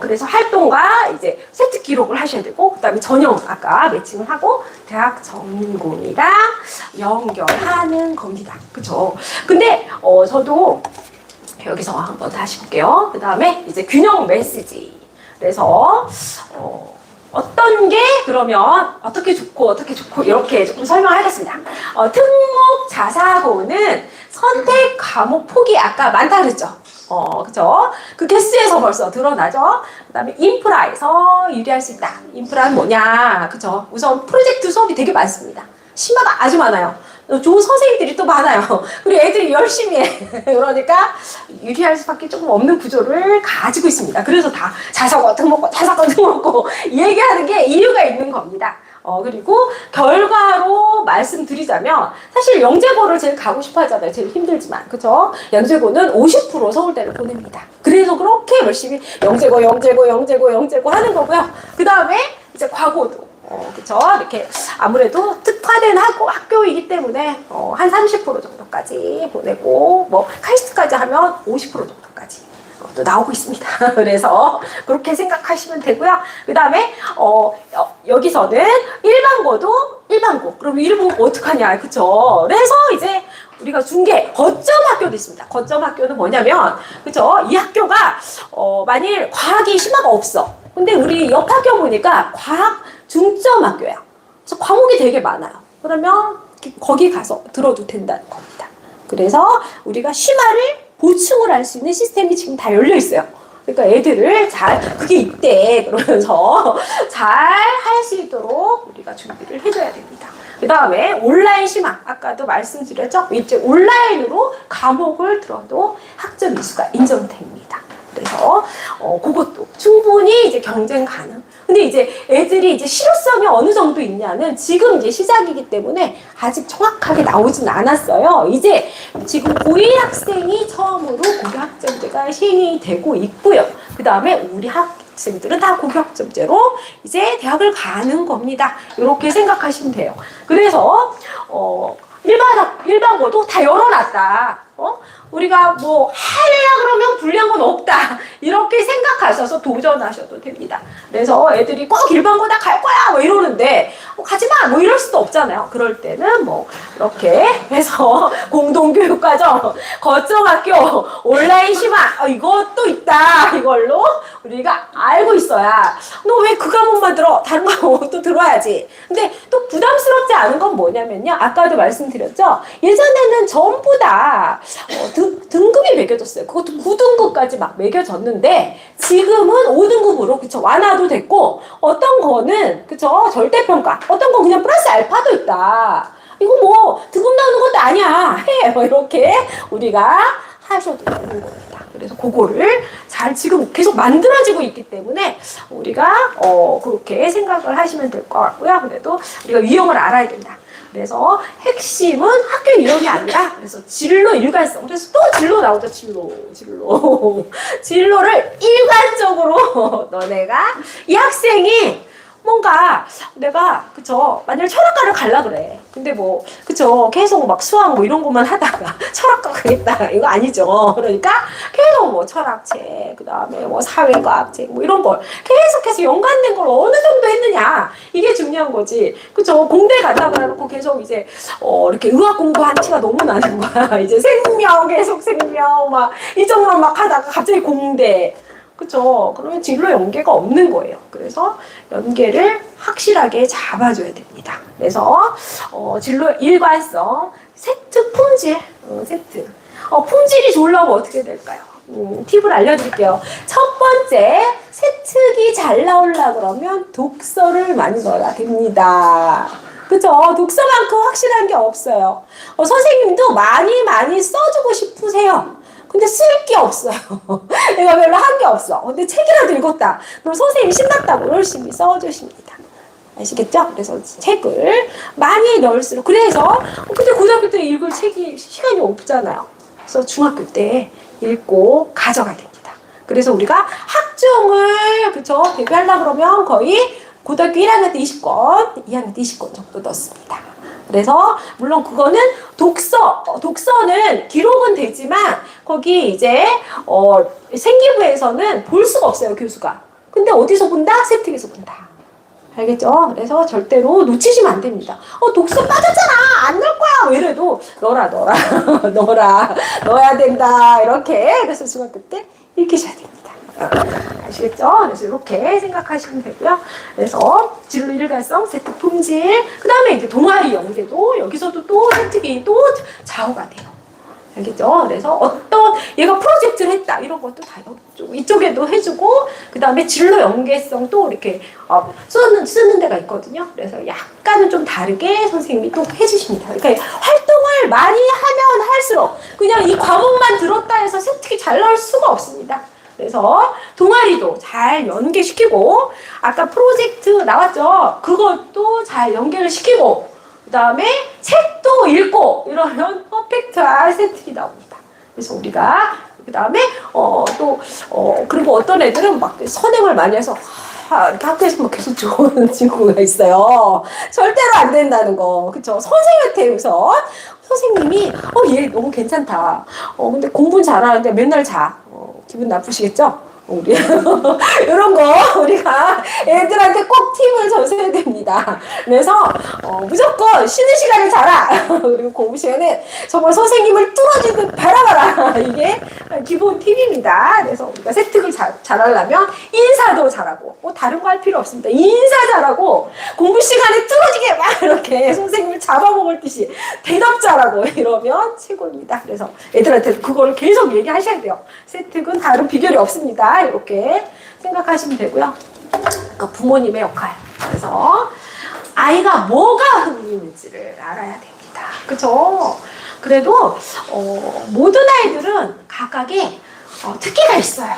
[SPEAKER 6] 그래서 활동과 이제 세트 기록을 하셔야 되고, 그 다음에 전형, 아까 매칭을 하고, 대학 전공이랑 연결하는 겁니다. 그죠. 근데, 저도, 여기서 한번 다시 볼게요. 그 다음에 이제 균형 메시지. 그래서 어떤 게 그러면 어떻게 좋고 이렇게 조금 설명하겠습니다. 특목 자사고는 선택 과목 폭이 아까 많다 그랬죠. 그죠? 그 개수에서 벌써 드러나죠. 그 다음에 인프라에서 유리할 수 있다. 인프라는 뭐냐? 그죠? 우선 프로젝트 수업이 되게 많습니다. 심화가 아주 많아요. 좋은 선생님들이 또 많아요. 그리고 애들이 열심히 해. 그러니까 유리할 수밖에 조금 없는 구조를 가지고 있습니다. 그래서 다 자사고 등록고 얘기하는 게 이유가 있는 겁니다. 그리고 결과로 말씀드리자면 사실 영재고를 제일 가고 싶어 하잖아요. 제일 힘들지만. 그죠? 영재고는 50% 서울대를 보냅니다. 그래서 그렇게 열심히 영재고 하는 거고요. 그 다음에 이제 과고도. 그쵸? 이렇게 아무래도 특화된 학교이기 때문에 한 30% 정도까지 보내고 뭐 카이스트까지 하면 50% 정도까지 또 나오고 있습니다. 그래서 그렇게 생각하시면 되고요. 그 다음에 여기서는 일반고 그럼 일반고 어떡하냐 그쵸? 그래서 이제 우리가 중개 거점 학교도 있습니다. 거점 학교는 뭐냐면 그쵸? 이 학교가 만일 과학이 심화가 없어. 근데 우리 옆 학교 보니까 과학 중점 학교야. 그래서 과목이 되게 많아요. 그러면 거기 가서 들어도 된다는 겁니다. 그래서 우리가 심화를 보충을 할 수 있는 시스템이 지금 다 열려 있어요. 그러니까 애들을 그게 있대. 그러면서 잘 할 수 있도록 우리가 준비를 해줘야 됩니다. 그 다음에 온라인 심화. 아까도 말씀드렸죠? 이제 온라인으로 과목을 들어도 학점 이수가 인정됩니다. 그래서 그것도 충분히 이제 경쟁 가능. 근데 이제 애들이 이제 실효성이 어느 정도 있냐는 지금 이제 시작이기 때문에 아직 정확하게 나오진 않았어요. 이제 지금 고1 학생이 처음으로 고교학점제가 시행이 되고 있고요. 그 다음에 우리 학생들은 다 고교학점제로 이제 대학을 가는 겁니다. 이렇게 생각하시면 돼요. 그래서 일반고도 다 열어놨다. 우리가 뭐 하려고 그러면 불리한 건 없다. 이렇게 생각하셔서 도전하셔도 됩니다. 그래서 애들이 꼭 일반고다 갈 거야 뭐 이러는데 가지마 뭐 이럴 수도 없잖아요. 그럴 때는 뭐 이렇게 해서 공동교육과정, 거점학교, 온라인 심화 이것도 있다. 이걸로 우리가 알고 있어야 너 왜 그 과목만 들어? 다른 과목도 들어야지. 근데 또 부담스럽지 않은 건 뭐냐면요. 아까도 말씀드렸죠. 예전에는 전부 다 등급이 매겨졌어요. 그것도 9등급까지 막 매겨졌는데 지금은 5등급으로 그쵸 완화도 됐고 어떤 거는 그쵸 절대평가 어떤 건 그냥 플러스 알파도 있다. 이거 뭐 등급 나오는 것도 아니야. 해. 뭐 이렇게 우리가 하셔도 되는 겁니다. 그래서 그거를 잘 지금 계속 만들어지고 있기 때문에 우리가 그렇게 생각을 하시면 될 것 같고요. 그래도 우리가 유형을 알아야 된다. 그래서 핵심은 학교 이론이 아니라 그래서 진로 일관성. 그래서 또 진로 나오죠. 진로를 일관적으로 너네가 이 학생이 뭔가 내가 그쵸 만약에 철학과를 갈라 그래. 근데 뭐 그쵸 계속 막 수학 뭐 이런 것만 하다가 철학과 가겠다 이거 아니죠. 그러니까 계속 뭐 철학책 그 다음에 뭐 사회과학책 뭐 이런 걸 계속해서 연관된 걸 어느 정도 했느냐 이게 중요한 거지. 그쵸 공대 갔다 그래놓고 계속 이제 이렇게 의학 공부한 티가 너무 나는 거야. 이제 생명 계속 생명 막 이쪽만 막 하다가 갑자기 공대. 그쵸? 그러면 진로 연계가 없는 거예요. 그래서 연계를 확실하게 잡아줘야 됩니다. 그래서 진로 일관성, 세트 품질, 세트. 품질이 좋으려면 어떻게 될까요? 팁을 알려드릴게요. 첫 번째, 세특이 잘 나오려고 그러면 독서를 만들어야 됩니다. 그죠? 독서만큼 확실한 게 없어요. 선생님도 많이 써주고 싶으세요. 근데 쓸 게 없어요. 내가 별로 한 게 없어. 근데 책이라도 읽었다. 그럼 선생님이 신났다고 열심히 써주십니다. 아시겠죠? 그래서 책을 많이 넣을수록. 그래서, 근데 고등학교 때 읽을 책이 시간이 없잖아요. 그래서 중학교 때 읽고 가져가야 됩니다. 그래서 우리가 학종을, 그쵸? 대비하려고 그러면 거의 고등학교 1학년 때 20권, 2학년 때 20권 정도 넣습니다. 그래서 물론 그거는 독서는 기록은 되지만 거기 이제 생기부에서는 볼 수가 없어요, 교수가. 근데 어디서 본다? 세특에서 본다. 알겠죠? 그래서 절대로 놓치시면 안 됩니다. 독서 빠졌잖아, 안 넣을 거야, 이래도 넣어야 된다, 이렇게. 그래서 중학교 때 읽히셔야 됩니다. 아시겠죠? 그래서 이렇게 생각하시면 되고요. 그래서 진로 일관성, 세특 품질, 그 다음에 이제 동아리 연계도 여기서도 또 세특이 또 좌우가 돼요. 알겠죠? 그래서 어떤 얘가 프로젝트를 했다 이런 것도 다 이쪽에도 해주고, 그 다음에 진로 연계성도 이렇게 쓰는 데가 있거든요. 그래서 약간은 좀 다르게 선생님이 또 해주십니다. 그러니까 활동을 많이 하면 할수록 그냥 이 과목만 들었다 해서 세특이 잘 나올 수가 없습니다. 그래서 동아리도 잘 연계시키고, 아까 프로젝트 나왔죠? 그것도 잘 연계를 시키고, 그 다음에 책도 읽고 이러면 퍼펙트한 세특이 나옵니다. 그래서 우리가 그 다음에 그리고 어떤 애들은 막 선행을 많이 해서 이렇게 학교에서 뭐 계속 좋은 친구가 있어요. 절대로 안 된다는 거, 그쵸? 선생님한테 우선 선생님이 얘 너무 괜찮다. 근데 공부는 잘하는데 맨날 자. 기분 나쁘시겠죠? 우리 이런 거 우리가 애들한테 꼭 팁을 줬어야 됩니다. 그래서 무조건 쉬는 시간에 자라. 그리고 공부 시간에 정말 선생님을 뚫어지듯 바라봐라. 이게 기본 팁입니다. 그래서 우리가 세특을 잘하려면 인사도 잘하고 다른 거 할 필요 없습니다. 인사 잘하고 공부 시간에 뚫어지게 막 이렇게 선생님을 잡아먹을 듯이 대답 잘하고 이러면 최고입니다. 그래서 애들한테 그거를 계속 얘기하셔야 돼요. 세특은 다른 비결이 없습니다. 이렇게 생각하시면 되고요. 그러니까 부모님의 역할. 그래서 아이가 뭐가 흥미 있는지를 알아야 됩니다. 그렇죠? 그래도 모든 아이들은 각각의 특기가 있어요.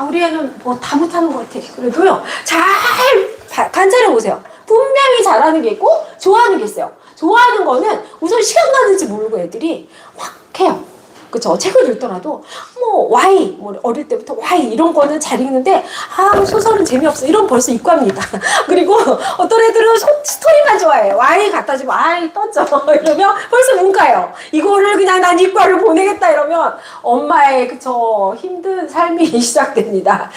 [SPEAKER 6] 우리 애는 뭐 다 못하는 것 같아. 그래도요, 잘 관찰해 보세요. 분명히 잘하는 게 있고 좋아하는 게 있어요. 좋아하는 거는 우선 시간 가는지 모르고 애들이 확 해요. 그쵸? 책을 읽더라도 Y 어릴 때부터 Y 이런 거는 잘 읽는데 소설은 재미없어 이런 벌써 이과입니다. 그리고 어떤 애들은 스토리만 좋아해. Y 갖다 주면 Y 던져 이러면 벌써 문과예요. 이거를 그냥 난 이과를 보내겠다 이러면 엄마의 그쵸 힘든 삶이 시작됩니다.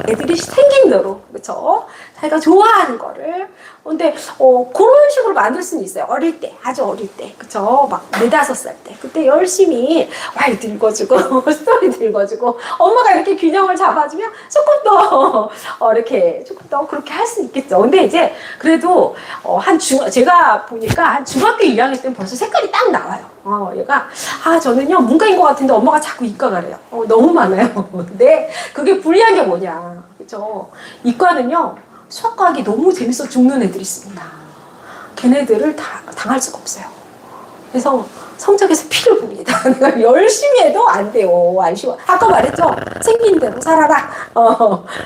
[SPEAKER 6] 애들이 생긴 대로 그쵸? 자기가 좋아하는 거를. 근데 그런 식으로 만들 수는 있어요. 어릴 때, 아주 어릴 때, 그쵸? 막 4~5살 때, 그때 열심히 와이 읽어주고 스토리 읽어주고 엄마가 이렇게 균형을 잡아주면 조금 더 이렇게 조금 더 그렇게 할 수 있겠죠. 근데 이제 그래도 제가 보니까 한 중학교 2학년 때는 벌써 색깔이 딱 나와요. 얘가 저는요 문과인 것 같은데 엄마가 자꾸 이과 가래요. 너무 많아요. 근데 그게 불리한 게 뭐냐, 그쵸? 이과는요. 수학과학이 너무 재밌어 죽는 애들이 있습니다. 걔네들을 당할 수가 없어요. 그래서 성적에서 피를 봅니다. 내가 열심히 해도 안 돼요. 안 쉬워. 아까 말했죠? 생긴 대로 살아라.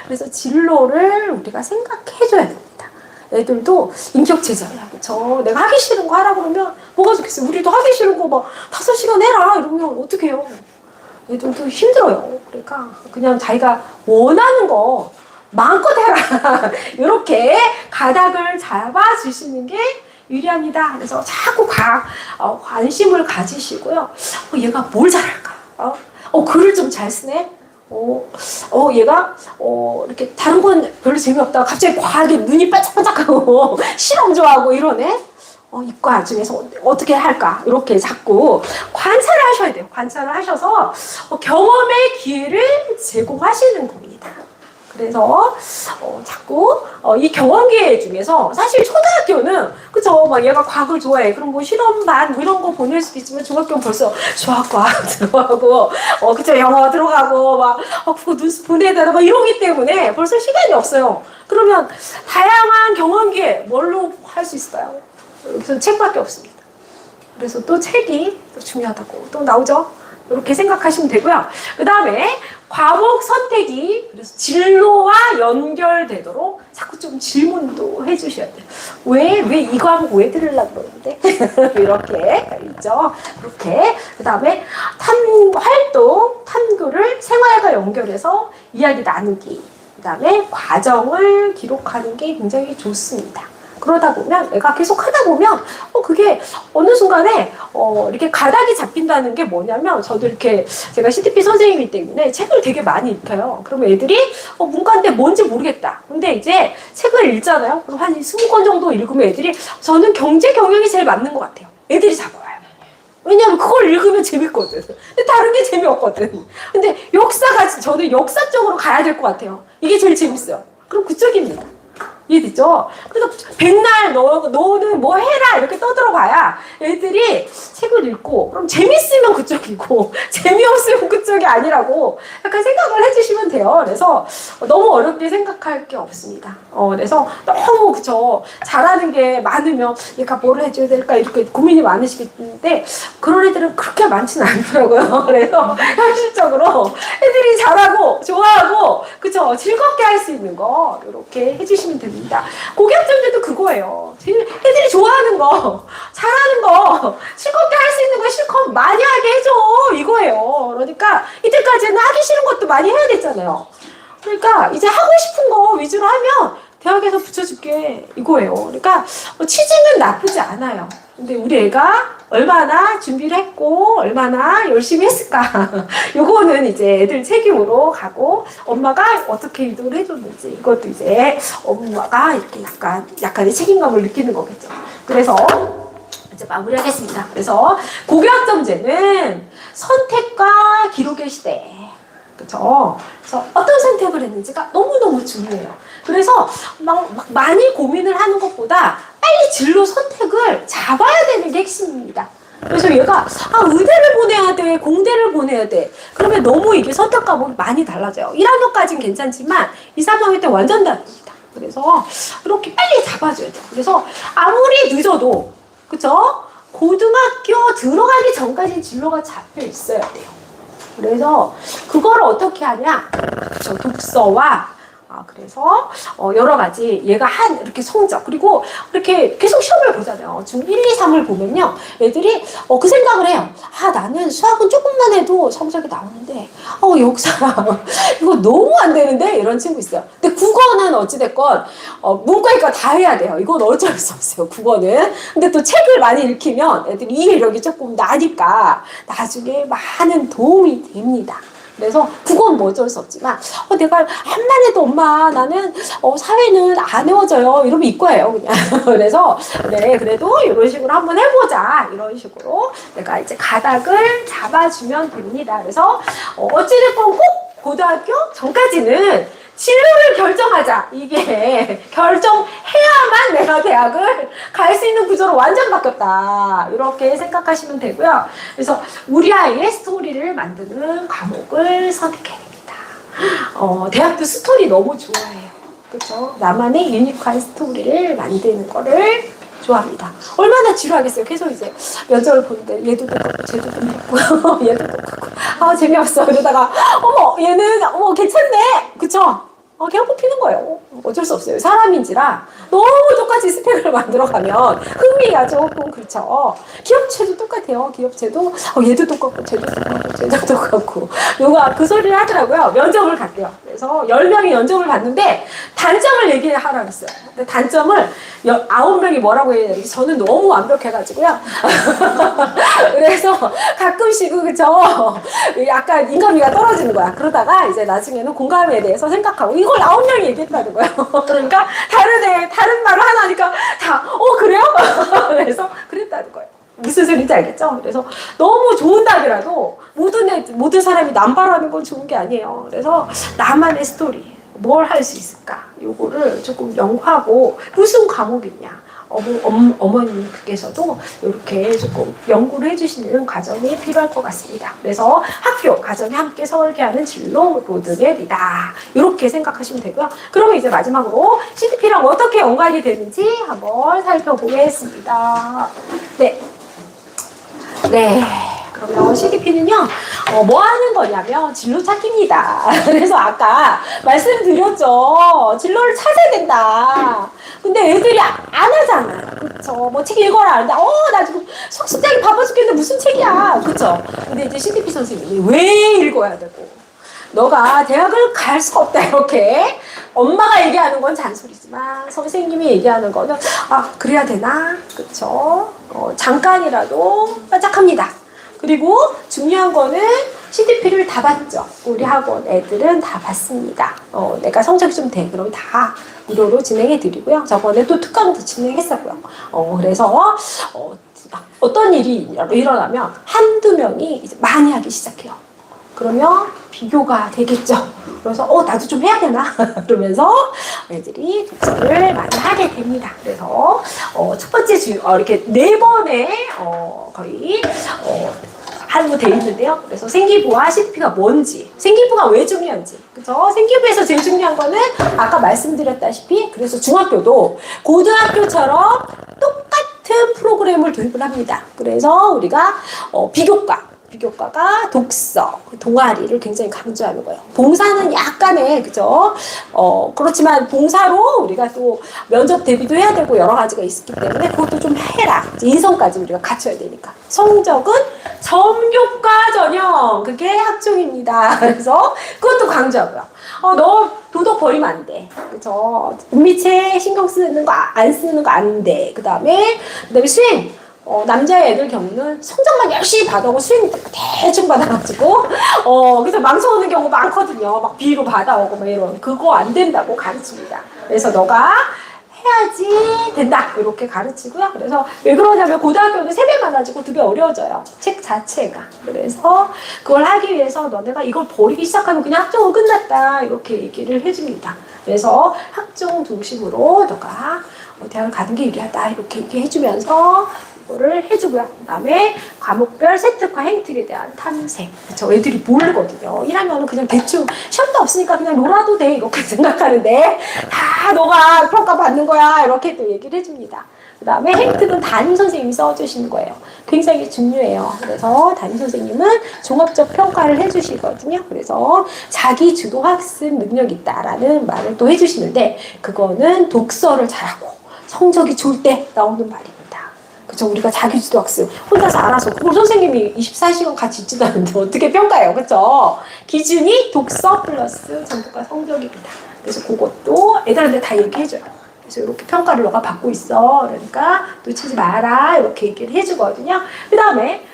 [SPEAKER 6] 그래서 진로를 우리가 생각해줘야 됩니다. 애들도 인격체잖아요. 그쵸? 내가 하기 싫은 거 하라 그러면 뭐가 좋겠어요? 우리도 하기 싫은 거 막 5시간 해라 이러면 어떡해요? 애들도 힘들어요. 그러니까 그냥 자기가 원하는 거 마음껏 해라. 이렇게 가닥을 잡아주시는 게 유리합니다. 그래서 자꾸 관심을 가지시고요. 얘가 뭘 잘할까? 글을 좀 잘 쓰네? 얘가 이렇게 다른 건 별로 재미없다가 갑자기 과하게 눈이 반짝반짝하고 실험 좋아하고 이러네? 이과 중에서 어떻게 할까? 이렇게 자꾸 관찰을 하셔야 돼요. 관찰을 하셔서 경험의 기회를 제공하시는 겁니다. 그래서 자꾸 이 경험계 중에서 사실 초등학교는 그쵸 막 얘가 과학을 좋아해 그럼 뭐 실험반 뭐 이런 거 보낼 수도 있지만 중학교는 벌써 수학과학 들어가고 그쵸 영어 들어가고 막 그거 눈수 보내야 되나 막 이러기 때문에 벌써 시간이 없어요. 그러면 다양한 경험계 뭘로 할 수 있을까요? 여기서 책밖에 없습니다. 그래서 또 책이 또 중요하다고 또 나오죠. 이렇게 생각하시면 되고요. 그 다음에 과목 선택이 그래서 진로와 연결되도록 자꾸 좀 질문도 해주셔야 돼요. 왜 이 과목 왜 들으려고 그러는데? 이렇게 있죠. 그렇게 그 다음에 활동, 탐구를 생활과 연결해서 이야기 나누기. 그 다음에 과정을 기록하는 게 굉장히 좋습니다. 그러다 보면 내가 계속 하다 보면 그게 어느 순간에 이렇게 가닥이 잡힌다는 게 뭐냐면 저도 이렇게 제가 CDP 선생님이기 때문에 책을 되게 많이 읽혀요. 그러면 애들이 문과인데 뭔지 모르겠다. 근데 이제 책을 읽잖아요. 그럼 한 20권 정도 읽으면 애들이 저는 경제 경영이 제일 맞는 것 같아요. 애들이 잡아와요. 왜냐면 그걸 읽으면 재밌거든. 근데 다른 게 재미없거든. 근데 저는 역사 쪽으로 가야 될 것 같아요. 이게 제일 재밌어요. 그럼 그쪽입니다. 이해됐죠? 그래서 백날 너는 뭐 해라 이렇게 떠들어봐야 애들이 책을 읽고 그럼 재밌으면 그쪽이고 재미없으면 그쪽이 아니라고 약간 생각을 해주시면 돼요. 그래서 너무 어렵게 생각할 게 없습니다. 그래서 너무 그쵸 잘하는 게 많으면 얘가 뭘 해줘야 될까 이렇게 고민이 많으시겠는데 그런 애들은 그렇게 많지는 않더라고요. 그래서 현실적으로 애들이 잘하고 좋아하고 그쵸 즐겁게 할 수 있는 거 이렇게 해주시면 됩니다. 고교학점제도 그거예요. 애들이 좋아하는 거, 잘하는 거, 즐겁게 할 수 있는 거 실컷 많이 하게 해줘 이거예요. 그러니까 이때까지는 하기 싫은 것도 많이 해야 됐잖아요. 그러니까 이제 하고 싶은 거 위주로 하면 대학에서 붙여줄게 이거예요. 그러니까 취지는 나쁘지 않아요. 근데 우리 애가 얼마나 준비를 했고 얼마나 열심히 했을까 요거는 이제 애들 책임으로 가고 엄마가 어떻게 유도를 해줬는지 이것도 이제 엄마가 이렇게 약간의 책임감을 느끼는 거겠죠. 그래서 이제 마무리하겠습니다. 그래서 고교학점제는 선택과 기록의 시대. 그렇죠? 그래서 어떤 선택을 했는지가 너무너무 중요해요. 그래서 막 많이 고민을 하는 것보다 빨리 진로 선택을 잡아야 되는 게 핵심입니다. 그래서 얘가 의대를 보내야 돼, 공대를 보내야 돼. 그러면 너무 이게 선택 과목이 많이 달라져요. 1학년까지는 괜찮지만 2, 3학년 때 완전 다릅니다. 그래서 이렇게 빨리 잡아줘야 돼요. 그래서 아무리 늦어도 그쵸? 고등학교 들어가기 전까지 진로가 잡혀 있어야 돼요. 그래서 그걸 어떻게 하냐? 그렇죠. 독서와 그래서 여러 가지 얘가 한 이렇게 성적 그리고 이렇게 계속 시험을 보잖아요. 중 1, 2, 3을 보면요. 애들이 그 생각을 해요. 나는 수학은 조금만 해도 성적이 나오는데 역사 이거 너무 안 되는데 이런 친구 있어요. 근데 국어는 어찌됐건 문과니까 다 해야 돼요. 이건 어쩔 수 없어요. 국어는. 근데 또 책을 많이 읽히면 애들이 이해력이 조금 나니까 나중에 많은 도움이 됩니다. 그래서 그건 뭐 어쩔 수 없지만 내가 한만 해도 엄마 나는 사회는 안 외워져요 이러면 이과예요 그냥. 그래서 네 그래도 이런 식으로 한번 해보자 이런 식으로 내가 이제 가닥을 잡아주면 됩니다. 그래서 어찌됐건 꼭 고등학교 전까지는 진로를 결정하자. 이게 결정해야만 내가 대학을 갈 수 있는 구조로 완전 바뀌었다. 이렇게 생각하시면 되고요. 그래서 우리 아이의 스토리를 만드는 과목을 선택해야 됩니다. 대학도 스토리 너무 좋아해요. 그렇죠? 나만의 유니크한 스토리를 만드는 거를 좋아합니다. 얼마나 지루하겠어요. 계속 이제 면접을 보는데 얘도 똑같고 쟤도 똑같고 얘도 똑같고 재미없어. 이러다가 얘는 괜찮네. 그쵸? 그냥 뽑히는 거예요. 어쩔 수 없어요. 사람인지라 너무 똑같이 스펙을 만들어가면 흥미가 조금 그렇죠. 기업체도 똑같아요. 기업체도 얘도 똑같고 쟤도 똑같고 쟤도 똑같고 누가 그 소리를 하더라고요. 면접을 갔대요. 그래서 10명이 면접을 봤는데 단점을 얘기하라고 했어요. 근데 단점을 9명이 뭐라고 해야 되는지 저는 너무 완벽해가지고요. 그래서 가끔씩 그쵸 약간 인간미가 떨어지는 거야. 그러다가 이제 나중에는 공감에 대해서 생각하고 이걸 9명이 얘기했다는 거예요. 그러니까 다른 말을 하나 하니까 다 그래요? 그래서 그랬다는 거예요. 무슨 소리인지 알겠죠? 그래서 너무 좋은 답이라도 모든 사람이 남발하는 건 좋은 게 아니에요. 그래서 나만의 스토리 뭘 할 수 있을까? 요거를 조금 연구하고 무슨 과목이냐? 어머님께서도 이렇게 조금 연구를 해주시는 과정이 필요할 것 같습니다. 그래서 학교, 가정이 함께 설계하는 진로 로드맵이다. 이렇게 생각하시면 되고요. 그러면 이제 마지막으로 CDP랑 어떻게 연관이 되는지 한번 살펴보겠습니다. 네. 네. 그러면 CDP는요, 뭐 하는 거냐면 진로 찾기입니다. 그래서 아까 말씀드렸죠. 진로를 찾아야 된다. 근데 애들이 안 하잖아. 그쵸? 뭐 책 읽어라. 근데, 나 지금 숙제하기 바빠 죽겠는데 무슨 책이야. 그쵸? 근데 이제 CDP 선생님이 왜 읽어야 되고, 너가 대학을 갈 수가 없다. 이렇게. 엄마가 얘기하는 건 잔소리지만 선생님이 얘기하는 거는, 그래야 되나? 그쵸? 잠깐이라도 반짝합니다. 그리고 중요한 거는 CDP를 다 봤죠. 우리 학원 애들은 다 봤습니다. 내가 성적이 좀 돼. 그럼 다 무료로 진행해 드리고요. 저번에 또 특강도 진행했었고요. 그래서 어떤 일이 일어나면 한두 명이 이제 많이 하기 시작해요. 그러면 비교가 되겠죠. 그래서 나도 좀 해야 되나? 그러면서 애들이 독서를 많이 하게 됩니다. 그래서 첫 번째 이렇게 4번에 거의 하고 돼 있는데요. 그래서 생기부와 CDP가 뭔지, 생기부가 왜 중요한지, 그죠? 생기부에서 제일 중요한 거는 아까 말씀드렸다시피, 그래서 중학교도 고등학교처럼 똑같은 프로그램을 도입을 합니다. 그래서 우리가 비교과가 독서, 동아리를 굉장히 강조하는 거예요. 봉사는 약간의, 그죠? 그렇지만 봉사로 우리가 또 면접 대비도 해야 되고 여러 가지가 있기 때문에 그것도 좀 해라. 인성까지 우리가 갖춰야 되니까. 성적은 전교과 전형, 그게 학종입니다. 그래서 그것도 강조하고요. 너 도덕 버리면 안 돼. 그죠? 은미체 신경 쓰는 거, 안 쓰는 거 안 돼. 그 다음에 수행. 남자애들 경우는 성적만 열심히 받아오고 수행 대충 받아가지고 그래서 망쳐오는 경우 많거든요. 막 B로 받아오고 막 이런 그거 안 된다고 가르칩니다. 그래서 너가 해야지 된다 이렇게 가르치고요. 그래서 왜 그러냐면 고등학교는 3배 많아지고 2배 어려워져요. 책 자체가. 그래서 그걸 하기 위해서 너네가 이걸 버리기 시작하면 그냥 학종은 끝났다 이렇게 얘기를 해줍니다. 그래서 학종 중심으로 너가 대학을 가는 게 유리하다 이렇게 얘기해주면서 를 해주고요. 그 다음에 과목별 세특화 행특에 대한 탐색. 그쵸? 애들이 모르거든요. 1학년은 그냥 대충 시험도 없으니까 그냥 놀아도 돼 이렇게 생각하는데 다 너가 평가 받는 거야 이렇게 또 얘기를 해줍니다. 그 다음에 행특은 담임 선생님이 써주시는 거예요. 굉장히 중요해요. 그래서 담임 선생님은 종합적 평가를 해주시거든요. 그래서 자기 주도 학습 능력이 있다라는 말을 또 해주시는데 그거는 독서를 잘하고 성적이 좋을 때 나오는 말입니다. 그쵸? 우리가 자기주도 학습 혼자서 알아서 그걸 선생님이 24시간 같이 있지도 않는데 어떻게 평가해요? 그쵸? 기준이 독서 플러스 전부가 성적입니다. 그래서 그것도 애들한테 다 얘기해줘요. 그래서 이렇게 평가를 너가 받고 있어. 그러니까 놓치지 마라. 이렇게 얘기를 해주거든요. 그 다음에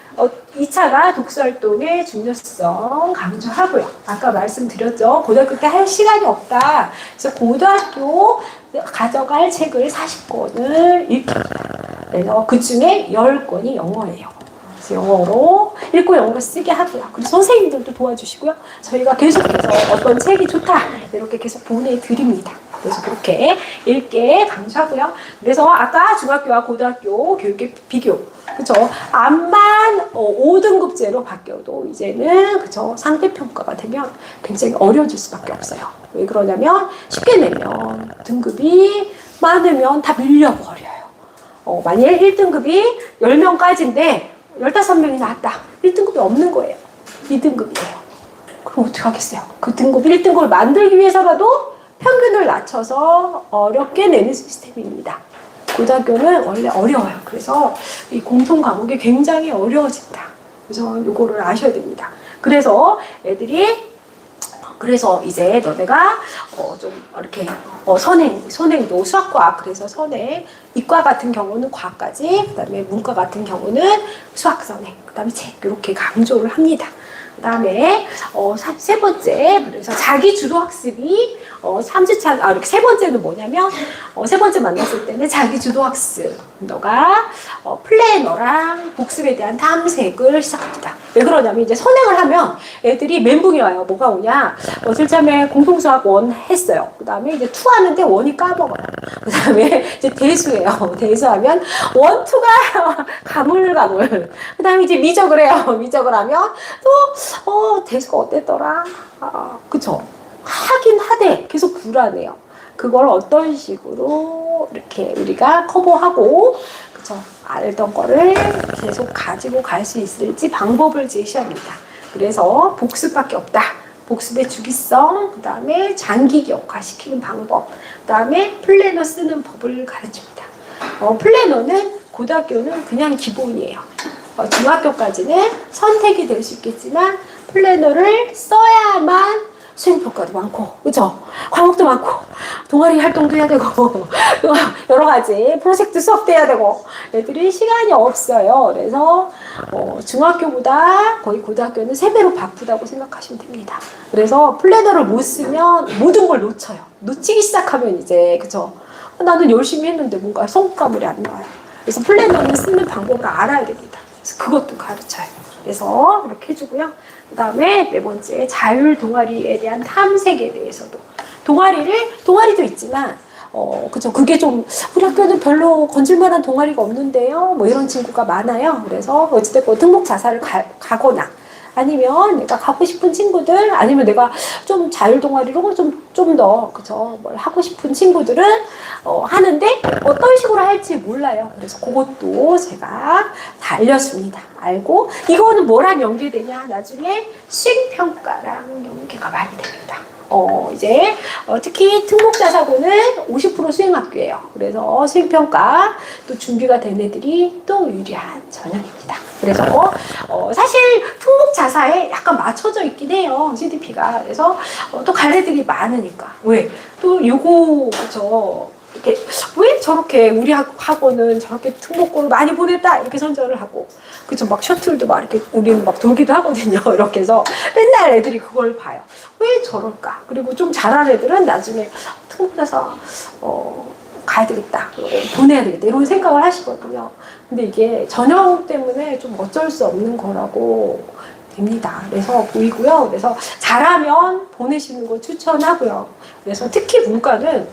[SPEAKER 6] 2차가 독서활동의 중요성 강조하고요. 아까 말씀드렸죠. 고등학교 때 할 시간이 없다. 그래서 고등학교 가져갈 책을 40권을 읽힙니다. 그래서 그 중에 10권이 영어예요. 그래서 영어로 읽고 영어로 쓰게 하고요. 그리고 선생님들도 도와주시고요. 저희가 계속해서 어떤 책이 좋다 이렇게 계속 보내드립니다. 그래서 그렇게 읽게 강조하고요. 그래서 아까 중학교와 고등학교 교육의 비교, 그쵸? 암만 5등급제로 바뀌어도 이제는 그쵸? 상대평가가 되면 굉장히 어려워질 수밖에 없어요. 왜 그러냐면 쉽게 내면 등급이 많으면 다 밀려버려요. 만일 1등급이 10명까지인데 15명이 나왔다. 1등급이 없는 거예요. 2등급이에요. 그럼 어떻게 하겠어요? 그 등급 1등급을 만들기 위해서라도 평균을 낮춰서 어렵게 내는 시스템입니다. 고등학교는 원래 어려워요. 그래서 이 공통 과목이 굉장히 어려워진다. 그래서 이거를 아셔야 됩니다. 그래서 애들이 그래서 이제 너네가 좀 이렇게 선행도 수학과학, 그래서 선행, 이과 같은 경우는 과까지, 그다음에 문과 같은 경우는 수학 선행, 그다음에 책 이렇게 강조를 합니다. 그다음에 세 번째, 그래서 자기 주도 학습이 3주차, 이렇게 세 번째는 뭐냐면 세 번째 만났을 때는 자기 주도 학습. 너가 플래너랑 복습에 대한 탐색을 시작합니다. 왜 그러냐면 이제 선행을 하면 애들이 멘붕이 와요. 뭐가 오냐? 실참에 공통수학 1 했어요. 그다음에 이제 2 하는데 1이 까먹어요. 그다음에 이제 대수예요. 대수하면 1, 2가 가물가물. 그다음에 이제 미적을 해요. 미적을 하면 또 대수가 어땠더라? 그쵸? 하긴 하되 계속 불안해요. 그걸 어떤 식으로 이렇게 우리가 커버하고, 그쵸? 알던 거를 계속 가지고 갈 수 있을지 방법을 제시합니다. 그래서 복습밖에 없다. 복습의 주기성, 그 다음에 장기 기억화시키는 방법, 그 다음에 플래너 쓰는 법을 가르칩니다. 플래너는 고등학교는 그냥 기본이에요. 중학교까지는 선택이 될 수 있겠지만 플래너를 써야만 수행평가도 많고, 그죠? 과목도 많고, 동아리 활동도 해야 되고, 여러 가지 프로젝트 수업도 해야 되고, 애들이 시간이 없어요. 그래서 중학교보다 거의 고등학교는 3배로 바쁘다고 생각하시면 됩니다. 그래서 플래너를 못 쓰면 모든 걸 놓쳐요. 놓치기 시작하면 이제, 그죠? 나는 열심히 했는데 뭔가 성과물이 안 나와요. 그래서 플래너를 쓰는 방법을 알아야 됩니다. 그래서 그것도 가르쳐요. 그래서 이렇게 해주고요. 그 다음에 네 번째, 자율 동아리에 대한 탐색에 대해서도. 동아리도 있지만, 그죠. 그게 좀, 우리 학교는 별로 건질만한 동아리가 없는데요. 뭐 이런 친구가 많아요. 그래서 어찌됐건 등록 자사를 가거나, 아니면 내가 가고 싶은 친구들, 아니면 내가 좀 자율 동아리로 좀 더, 그죠. 뭘 하고 싶은 친구들은, 하는데 어떤 식으로 할지 몰라요. 그래서 그것도 제가 다 알려줍니다. 알고, 이거는 뭐랑 연계되냐? 나중에 수행평가랑 연계가 많이 됩니다. 이제, 특히 특목자사고는 50% 수행학교예요. 그래서 수행평가 또 준비가 된 애들이 또 유리한 전형입니다. 그래서, 사실 특목자사에 약간 맞춰져 있긴 해요. CDP가. 그래서 또 갈래들이 많으니까. 왜? 또 요거, 그죠. 이렇게, 왜 저렇게 우리 학원은 저렇게 특목고를 많이 보냈다 이렇게 선전을 하고, 그쵸, 막 셔틀도 막 이렇게 우리는 막 돌기도 하거든요. 이렇게 해서 맨날 애들이 그걸 봐요. 왜 저럴까? 그리고 좀 잘하는 애들은 나중에 특목자사 가야 되겠다, 보내야 되겠다 이런 생각을 하시거든요. 근데 이게 전형 때문에 좀 어쩔 수 없는 거라고 됩니다. 그래서 보이고요. 그래서 잘하면 보내시는 거 추천하고요. 그래서 특히 문과는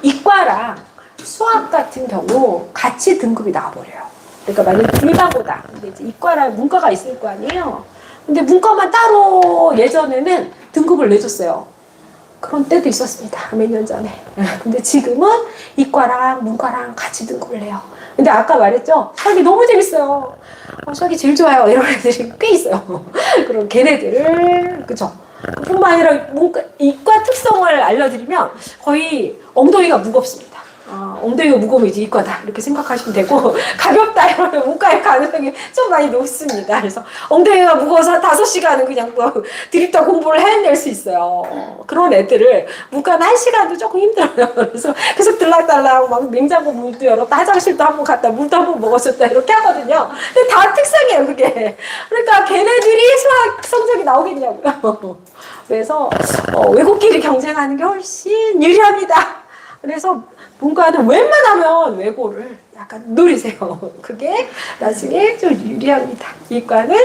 [SPEAKER 6] 이과랑 수학 같은 경우 같이 등급이 나와버려요. 그러니까 만약에 일반고다. 근데 이제 이과랑 문과가 있을 거 아니에요. 근데 문과만 따로 예전에는 등급을 내줬어요. 그런 때도 있었습니다. 몇 년 전에. 근데 지금은 이과랑 문과랑 같이 등급을 내요. 근데 아까 말했죠? 수학이 너무 재밌어요. 수학이 제일 좋아요. 이런 애들이 꽤 있어요. 그럼 걔네들을, 그쵸? 뿐만 아니라 이과 특성을 알려드리면 거의 엉덩이가 무겁습니다. 엉덩이가 무거우면 이제 이과다 이렇게 생각하시면 되고, 가볍다 이러면 문과에 가능성이 좀 많이 높습니다. 그래서 엉덩이가 무거워서 5시간은 그냥 뭐 드립다 공부를 해낼 수 있어요. 그런 애들을 문과는 1시간도 조금 힘들어요. 그래서 계속 들락달락 막 냉장고 문도 열었다, 화장실도 한번 갔다, 물도 한번 먹었었다 이렇게 하거든요. 근데 다 특성이에요, 그게. 그러니까 걔네들이 수학 성적이 나오겠냐고요. 그래서 외국끼리 경쟁하는 게 훨씬 유리합니다. 그래서 문과는 웬만하면 외고를 약간 누리세요. 그게 나중에 좀 유리합니다. 이과는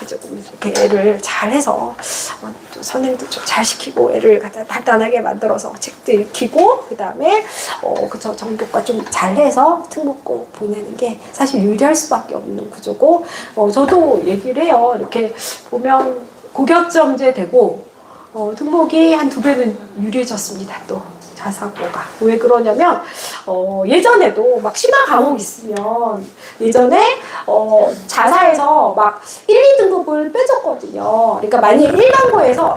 [SPEAKER 6] 조금 이렇게 애를 잘해서 또 선생님도 좀 잘 시키고 애를 갖다 단단하게 만들어서 책도 읽히고, 그 다음에 그쵸, 정교과 좀 잘해서 특목고 보내는 게 사실 유리할 수밖에 없는 구조고, 저도 얘기를 해요. 이렇게 보면 고교점제 되고 특목이 한 2배는 유리해졌습니다. 또 자사고가. 왜 그러냐면 예전에도 막 심한 과목 있으면 예전에 자사에서 막 1, 2등급을 빼줬거든요. 그러니까 만약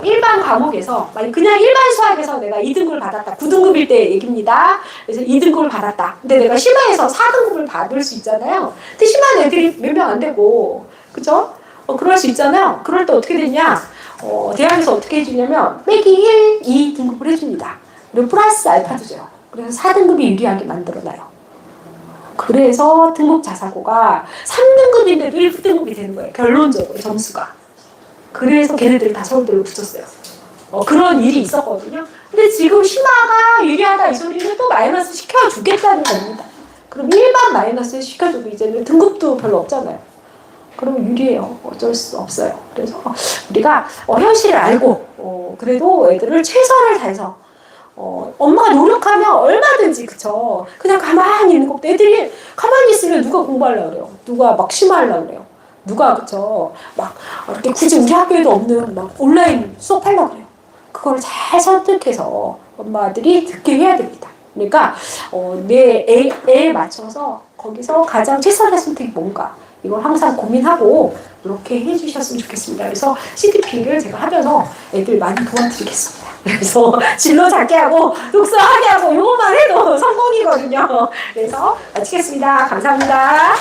[SPEAKER 6] 일반 과목에서 만약 그냥 일반 수학에서 내가 2등급을 받았다. 9등급일 때 얘기입니다. 그래서 2등급을 받았다. 근데 내가 심화해서 4등급을 받을 수 있잖아요. 근데 심한 애들이 몇 명 안 되고, 그죠? 그럴 수 있잖아요. 그럴 때 어떻게 되냐? 대학에서 어떻게 해주냐면 빼기 1, 2 등급을 해줍니다. 그리고 플러스 알파도 줘요. 그래서 4등급이 유리하게 만들어놔요. 그래서 등록 자사고가 3등급인데도 1등급이 되는 거예요. 결론적으로 점수가. 그래서 걔네들을 다 서울대로 붙였어요. 그런 일이 있었거든요. 근데 지금 심화가 유리하다 이 소리는 또 마이너스 시켜주겠다는 겁니다. 그럼 일반 마이너스 시켜주고 이제는 등급도 별로 없잖아요. 그러면 유리해요. 어쩔 수 없어요. 그래서 우리가 현실을 알고 그래도 애들을 최선을 다해서 엄마가 노력하면 얼마든지 그쵸. 그냥 가만히 있는 것도 애들이 가만히 있으면 누가 공부하려고 그래요. 누가 막 심화하려고 그래요. 누가 그쵸. 막 이렇게 굳이 우리 학교에도 없는 막 온라인 수업하려고 그래요. 그걸 잘 선택해서 엄마들이 듣게 해야 됩니다. 그러니까 내 애에 맞춰서 거기서 가장 최선의 선택이 뭔가 이걸 항상 고민하고 이렇게 해주셨으면 좋겠습니다. 그래서 CDP를 제가 하면서 애들 많이 도와드리겠습니다. 그래서 진로 잡게 하고 독서하게 하고 이것만 해도 성공이거든요. 그래서 마치겠습니다. 감사합니다.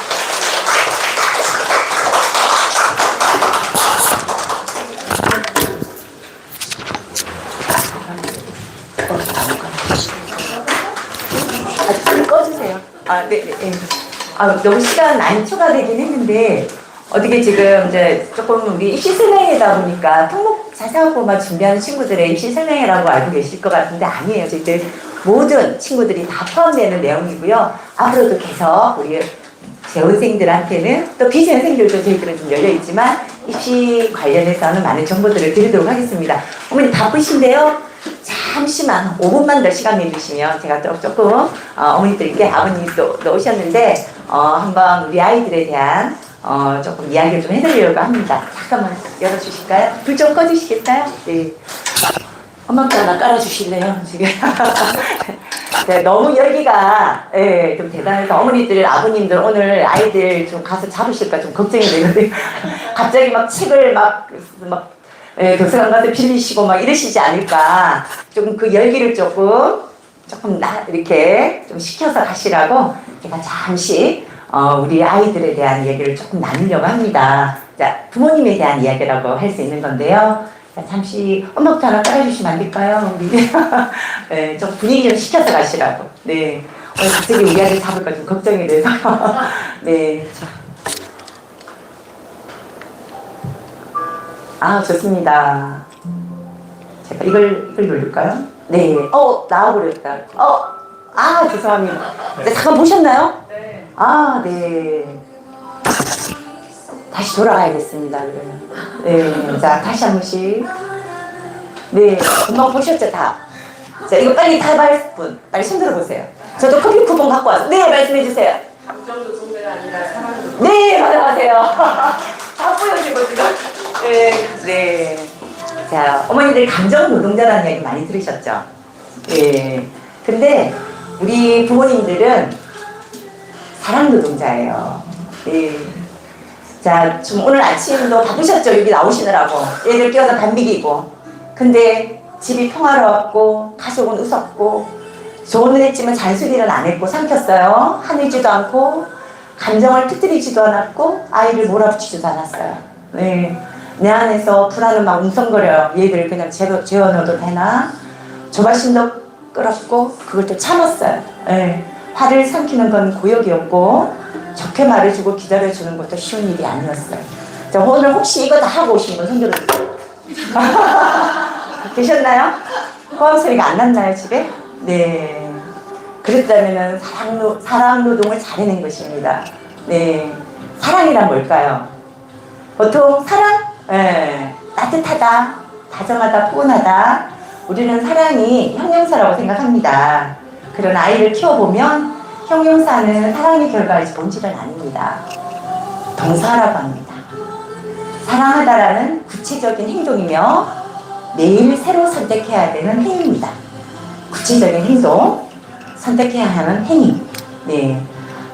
[SPEAKER 5] 꺼주세요. 네. 너무 시간 많이 초과되긴 했는데, 어떻게 지금 이제 조금 우리 입시 설명회다 보니까 특목 자사고만 준비하는 친구들의 입시 설명회라고 알고 계실 것 같은데 아니에요. 저희들 모든 친구들이 다 포함되는 내용이고요. 앞으로도 계속 우리 재원생들한테는 또 비재원생들도 저희들은 좀 열려있지만 입시 관련해서는 많은 정보들을 드리도록 하겠습니다. 어머니 바쁘신데요? 잠시만 5분만 더 시간 내주시면 제가 또 조금 어머니들께 아버님이 또 오셨는데 한번 우리 아이들에 대한 조금 이야기를 좀 해드리려고 합니다. 잠깐만 열어주실까요? 불 좀 꺼주시겠어요? 네. 엄마께 하나 깔아주실래요? 지금 네, 너무 열기가 좀 대단해서 어머니들, 아버님들 오늘 아이들 좀 가서 잡으실까 좀 걱정이 되는데 갑자기 막 책을 막 도서관 가서 빌리시고 막 이러시지 않을까. 조금 그 열기를 조금 이렇게 좀 식혀서 가시라고 제가 잠시 우리 아이들에 대한 얘기를 조금 나누려고 합니다. 자, 부모님에 대한 이야기라고 할 수 있는 건데요. 자, 잠시 엄마부터 하나 따라주시면 안 될까요? 우리 네, 좀 분위기 좀 식혀서 가시라고. 네, 오늘 갑자기 우리 아이를 잡을까 좀 걱정이 돼서. 네, 좋습니다. 제가 이걸 누를까요? 네. 나와버렸다. 죄송합니다. 네, 잠깐 보셨나요? 네. 네. 다시 돌아가야겠습니다, 그러면. 네. 자, 다시 한 번씩. 네. 금방 보셨죠, 다? 자, 이거 빨리 다 받을 분. 빨리 손 들어보세요. 저도 커피 쿠폰 갖고 왔어요. 네, 말씀해주세요.
[SPEAKER 7] 감정도 존재가 아니라 사랑도.
[SPEAKER 5] 네, 받아가세요. 다 보여주고 지금. 네. 자, 어머니들 감정 노동자라는 이야기 많이 들으셨죠? 네. 근데 우리 부모님들은 사랑 노동자예요. 네. 자, 좀 오늘 아침도 바쁘셨죠? 여기 나오시느라고. 애들 끼워서 밥 먹이고. 근데 집이 평화로웠고, 가족은 웃었고, 조언을 했지만 잔소리는 안 했고, 삼켰어요. 화내지도 않고, 감정을 터뜨리지도 않았고, 아이를 몰아붙이지도 않았어요. 네. 내 안에서 불안은 막 웅성거려요. 얘들 그냥 재워넣어도 되나? 조바심도 끌었고, 그걸 또 참았어요. 네. 화를 삼키는 건 고역이었고, 좋게 말해주고 기다려주는 것도 쉬운 일이 아니었어요. 자, 오늘 혹시 이거 다 하고 오신 분 손 들어주세요. 계셨나요? 호흡 소리가 안 났나요, 집에? 네. 그랬다면 사랑 노동을 잘해낸 것입니다. 네. 사랑이란 뭘까요? 보통 사랑? 네. 따뜻하다, 다정하다, 포근하다. 우리는 사랑이 형용사라고 생각합니다. 그러나 아이를 키워보면 형용사는 사랑의 결과이지 본질은 아닙니다. 동사라고 합니다. 사랑하다라는 구체적인 행동이며 매일 새로 선택해야 되는 행위입니다. 구체적인 행동, 선택해야 하는 행위. 네.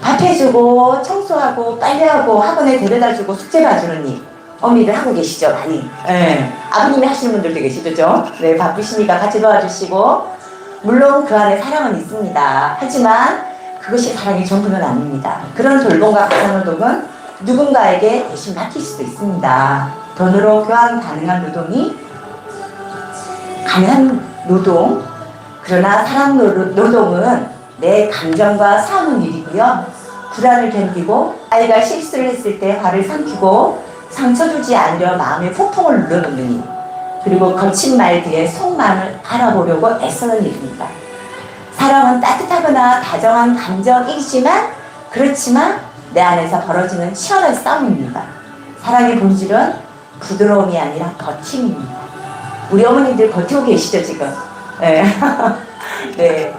[SPEAKER 5] 밥 해주고, 청소하고, 빨래하고, 학원에 데려다주고, 숙제 봐주는 일. 어머니들 하고 계시죠, 많이. 네. 아버님이 하시는 분들도 계시죠? 네, 바쁘시니까 같이 도와주시고. 물론 그 안에 사랑은 있습니다. 하지만 그것이 사랑의 전부는 아닙니다. 그런 돌봄과 가사노동은 누군가에게 대신 맡길 수도 있습니다. 돈으로 교환 가능한 노동이 가능한 노동. 그러나 사랑 노동은 내 감정과 싸우는 일이고요. 불안을 견디고 아이가 실수를 했을 때 화를 삼키고 상처 주지 않으려 마음의 폭풍을 눌러놓는 일, 그리고 거친 말 뒤에 속마음을 알아보려고 애쓰는 일입니다. 사랑은 따뜻하거나 다정한 감정이지만 그렇지만 내 안에서 벌어지는 치열한 싸움입니다. 사랑의 본질은 부드러움이 아니라 버팀입니다. 우리 어머님들 버티고 계시죠 지금? 네. 네.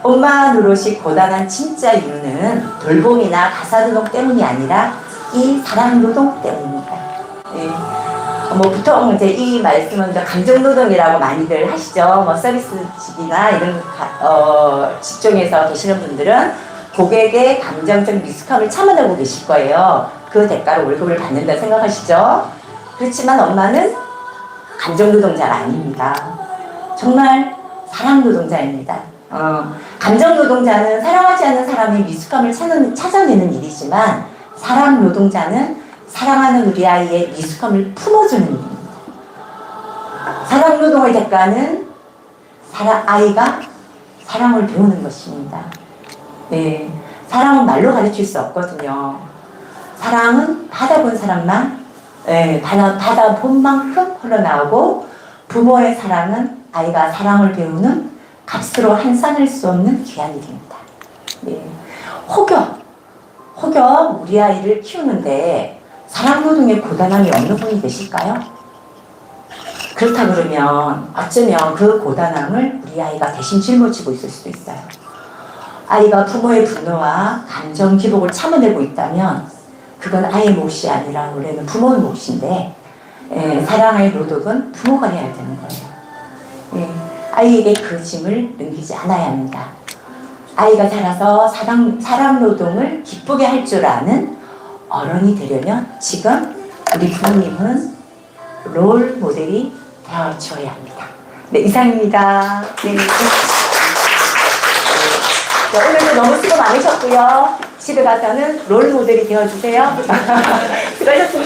[SPEAKER 5] 엄마 노릇이 고단한 진짜 이유는 돌봄이나 가사노동 때문이 아니라 이 사랑노동 때문입니다. 네. 뭐 보통 이제 이 말씀은 감정노동이라고 많이들 하시죠. 뭐 서비스직이나 이런 직종에서 계시는 분들은 고객의 감정적 미숙함을 참아내고 계실 거예요. 그 대가로 월급을 받는다 생각하시죠. 그렇지만 엄마는 감정노동자가 아닙니다. 정말 사랑노동자입니다. 감정노동자는 사랑하지 않는 사람의 미숙함을 찾아내는 일이지만 사랑노동자는 사랑하는 우리 아이의 미숙함을 품어주는 일입니다. 사랑노동의 대가는 아이가 사랑을 배우는 것입니다. 네, 사랑은 말로 가르칠 수 없거든요. 사랑은 받아본 사람만, 받아본 만큼 흘러나오고, 부모의 사랑은 아이가 사랑을 배우는 값으로 환산할 수 없는 귀한 일입니다. 네. 혹여 우리 아이를 키우는데 사랑노동의 고단함이 없는 분이 계실까요? 그렇다 그러면 어쩌면 그 고단함을 우리 아이가 대신 짊어지고 있을 수도 있어요. 아이가 부모의 분노와 감정 기복을 참아내고 있다면 그건 아이의 몫이 아니라 원래는 부모의 몫인데 사랑의 노동은 부모가 해야 되는 거예요. 아이에게 그 짐을 넘기지 않아야 합니다. 아이가 자라서 사랑 노동을 기쁘게 할 줄 아는 어른이 되려면 지금 우리 부모님은 롤 모델이 되어줘야 합니다. 네, 이상입니다. 네. 오늘도 너무 수고 많으셨고요. 집에 가서는 롤 모델이 되어주세요. 수고하셨습니다.